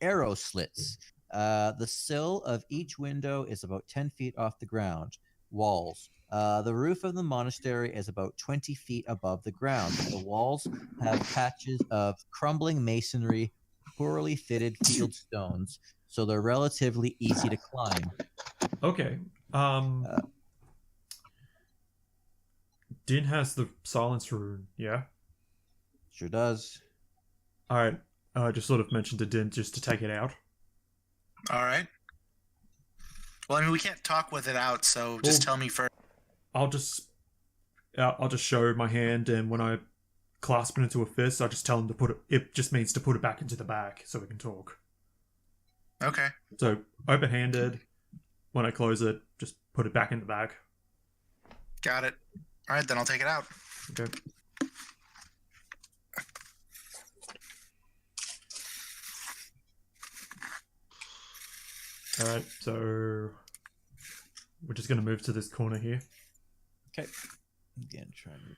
arrow slits. The sill of each window is about 10 feet off the ground. Walls. The roof of the monastery is about 20 feet above the ground. The walls have patches of crumbling masonry, poorly fitted field stones, so they're relatively easy to climb. Okay. Dynn has the silence rune, yeah? Sure does. Alright. I just sort of mentioned to Dynn just to take it out. All right. Well, I mean, we can't talk with it out, so just tell me first. I'll just show my hand, and when I clasp it into a fist, I just tell him to put it. It just means to put it back into the bag so we can talk. Okay. So open-handed. When I close it, just put it back in the bag. Got it. All right, then I'll take it out. Okay. All right. So we're just gonna move to this corner here. Okay. Again, try and...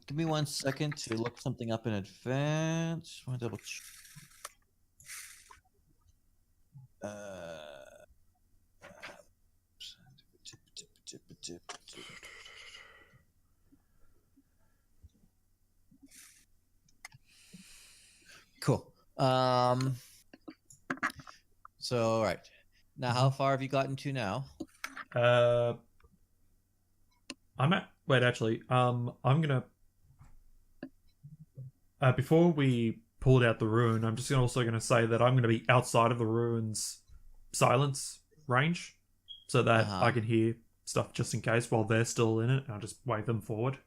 give me 1 second to look something up in advance. Want to double check. Cool. So, all right. Now, how far have you gotten to now? I'm at. Wait, actually, I'm gonna. Before we pulled out the rune, I'm just also gonna say that I'm gonna be outside of the rune's silence range, so that I can hear stuff just in case while they're still in it. And I'll just wave them forward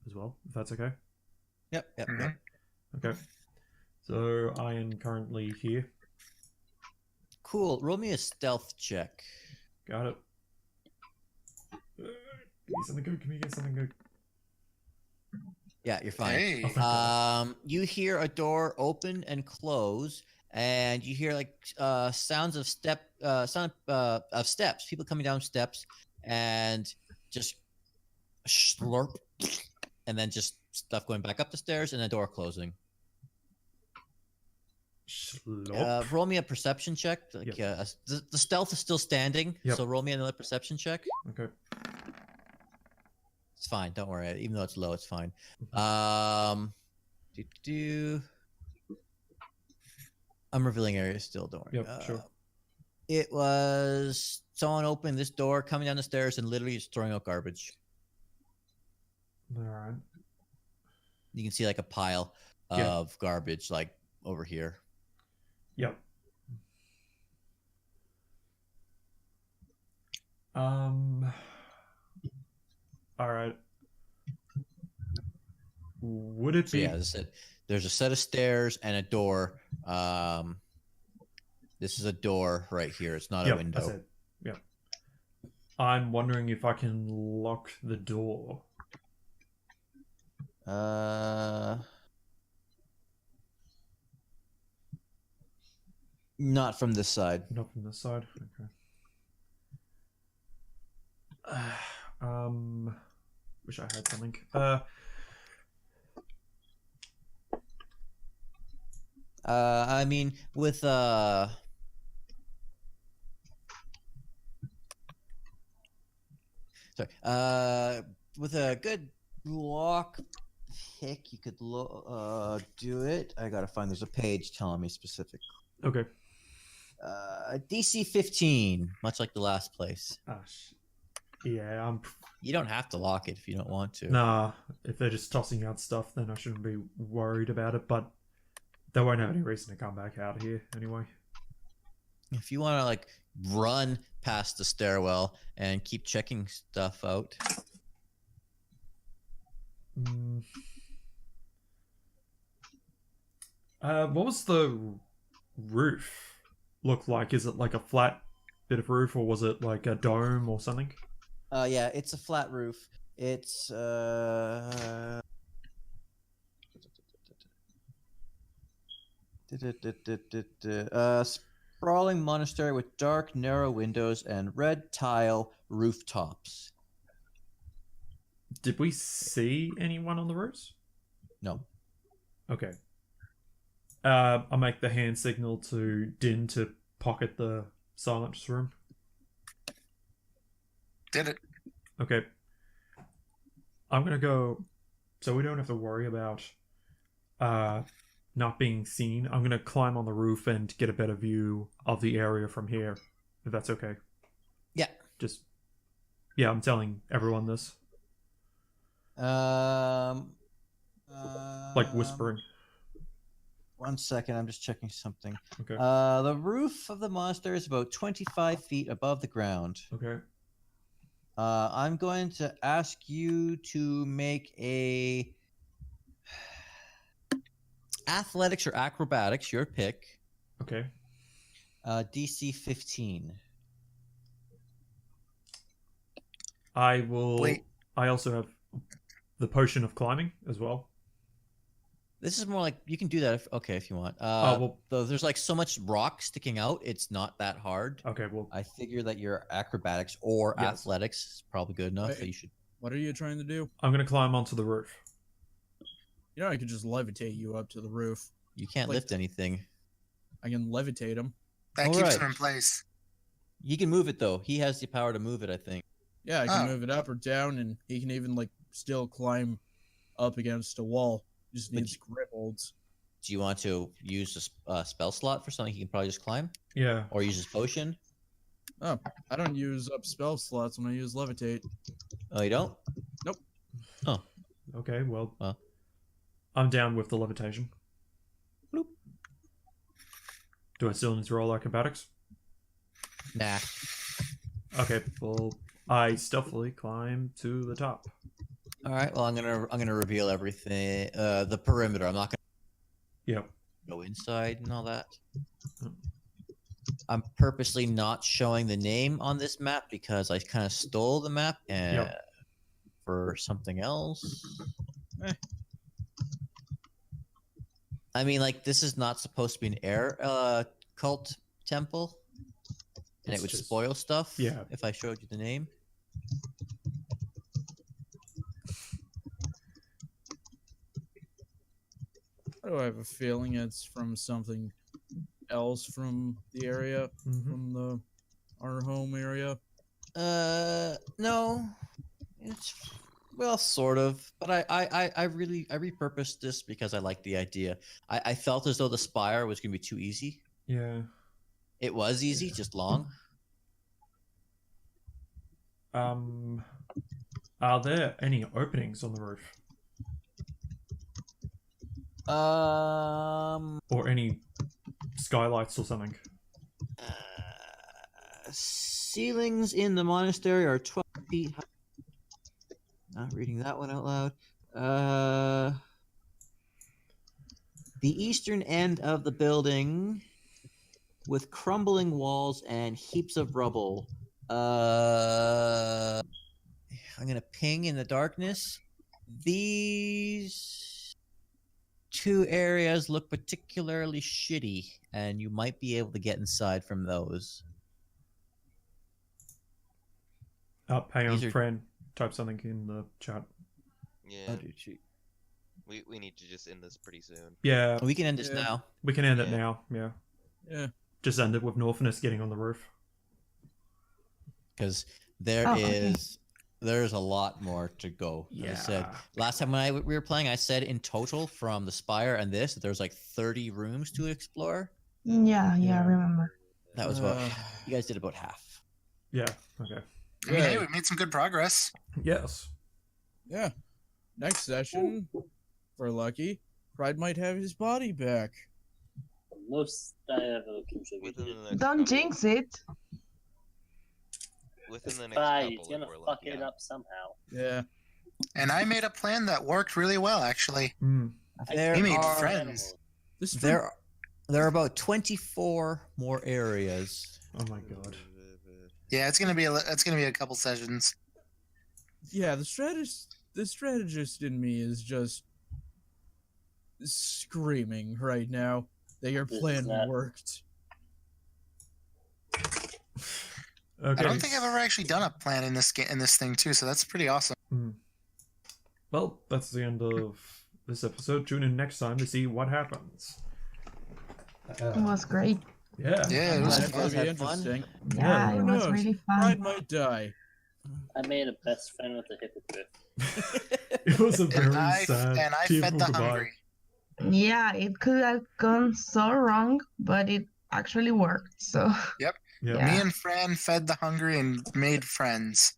as well, if that's okay. Yep. Okay. So I am currently here. Cool. Roll me a stealth check. Got it. Give me something good. Can we get something good? Yeah, you're fine. Hey. Oh, thank God. You hear a door open and close, and you hear like sounds of steps. People coming down steps, and just slurp, and then just stuff going back up the stairs, and a door closing. Slop. Roll me a perception check. Like, the stealth is still standing, Yep. so roll me another perception check. Okay. It's fine. Don't worry. Even though it's low, it's fine. I'm revealing areas still. Don't worry. Yep, sure. It was someone opened this door, coming down the stairs, and literally just throwing out garbage. All right. You can see like a pile of garbage, like over here. Yep. All right. Would it So be? yeah, as I said, there's a set of stairs and a door. This is a door right here. It's not a window. I said, yeah. I'm wondering if I can lock the door. Not from this side. Not from this side. Okay. Wish I had something. I mean, with sorry, with a good lock pick, you could do it. I gotta find. There's a page telling me specific. Okay. DC 15, much like the last place. Yeah, You don't have to lock it if you don't want to. Nah, if they're just tossing out stuff, then I shouldn't be worried about it, but they won't have any reason to come back out of here anyway. If you want to, like, run past the stairwell and keep checking stuff out. What was the roof look like? Is it like a flat bit of roof, or was it like a dome or something? Yeah, it's a flat roof. It's sprawling monastery with dark, narrow windows and red tile rooftops. Did we see anyone on the roofs? No. Okay. I'll make the hand signal to Dynn to pocket the silence room. Did it. Okay. I'm gonna go, so we don't have to worry about not being seen. I'm gonna climb on the roof and get a better view of the area from here, if that's okay. Yeah. I'm telling everyone this. Like whispering. 1 second, I'm just checking something. Okay. The roof of the monastery is about 25 feet above the ground. Okay. I'm going to ask you to make a athletics or acrobatics, your pick. Okay. DC 15. I will. Wait. I also have the potion of climbing as well. This is more like you can do that if you want. Well, though there's like so much rock sticking out, it's not that hard. okay. Well, I figure that your acrobatics or athletics is probably good enough that you should. What are you trying to do? I'm gonna climb onto the roof. You know, I could just levitate you up to the roof. You can't lift anything. I can levitate him. That keeps him in place. He can move it though. He has the power to move it, I think. Yeah, I can move it up or down, and he can even like still climb up against a wall. Just needs grip holds. Do you want to use a spell slot for something he can probably just climb? Yeah. Or use his potion? Oh, I don't use up spell slots when I use levitate. Oh, you don't? Nope. Oh. Okay, well. I'm down with the levitation. Bloop. Do I still need to roll acrobatics? Nah. Okay, well, I stealthily climb to the top. All right. Well, I'm gonna reveal everything. The perimeter. I'm not gonna. Go inside and all that. I'm purposely not showing the name on this map because I kind of stole the map and for something else. I mean, like this is not supposed to be an air cult temple, and it would spoil stuff. Yeah. If I showed you the name. I have a feeling it's from something else from the area, Mhm. from our home area? No, it's well, sort of, but I repurposed this because I like the idea. I felt as though the spire was gonna be too easy. Yeah. It was easy, just long. Are there any openings on the roof or any skylights or something? Ceilings in the monastery are 12 feet high. Not reading that one out loud. The eastern end of the building with crumbling walls and heaps of rubble. I'm gonna ping in the darkness. These two areas look particularly shitty, and you might be able to get inside from those. Hang on, These are- Fran. Type something in the chat. Yeah. Oh, dude, shoot. We need to just end this pretty soon. Yeah, We can end this Yeah. now. we can end it Yeah. now. Yeah. Yeah. Just end it with Norfinas getting on the roof. Because there's a lot more to go. As I said last time when we were playing, I said in total from the spire and this, there's like 30 rooms to explore. Yeah, Yeah. I remember. That was about you guys did about half. Yeah. Okay. I mean, hey, Good. we made some good progress. Yes. Yeah. Next session, if we're lucky, Pride might have his body back. The most I ever Within contributed. the next Don't couple- jinx it. Within the next Fine, couple, he's if gonna we're fuck lucky, it yeah. up somehow. Yeah. And I made a plan that worked really well, actually. There We made are friends. This there are about 24 more areas. Oh my god. Yeah, it's gonna be a couple sessions. Yeah, the strategist in me is just screaming right now that your plan that- worked. Okay. I don't think I've ever actually done a plan in this thing too, so that's pretty awesome. Well, that's the end of this episode. Tune in next time to see what happens. It was great. Yeah. Yeah, it was That's fun. gonna be Had fun? interesting. Yeah, Who it was knows? really fun. Pride might die. I made a best friend with a hippogriff. It was a And very I sad, fed tearful the goodbye. hungry. Yeah, it could have gone so wrong, but it actually worked. So Yeah. Yeah. Me and Fran fed the hungry and made friends.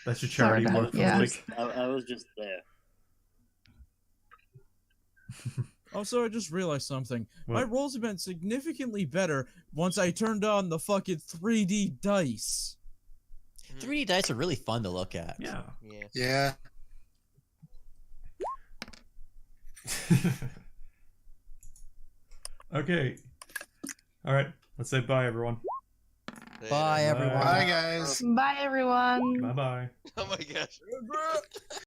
That's your charity Sorta, work for yeah. the week. I was just there. Also, I just realized something. What? My rolls have been significantly better once I turned on the fucking 3D dice. 3D dice are really fun to look at. Yeah. Yeah. Yeah. Okay. All right. Let's say bye, everyone. Bye, everyone. Bye, guys. bye everyone. Bye bye. Oh my gosh.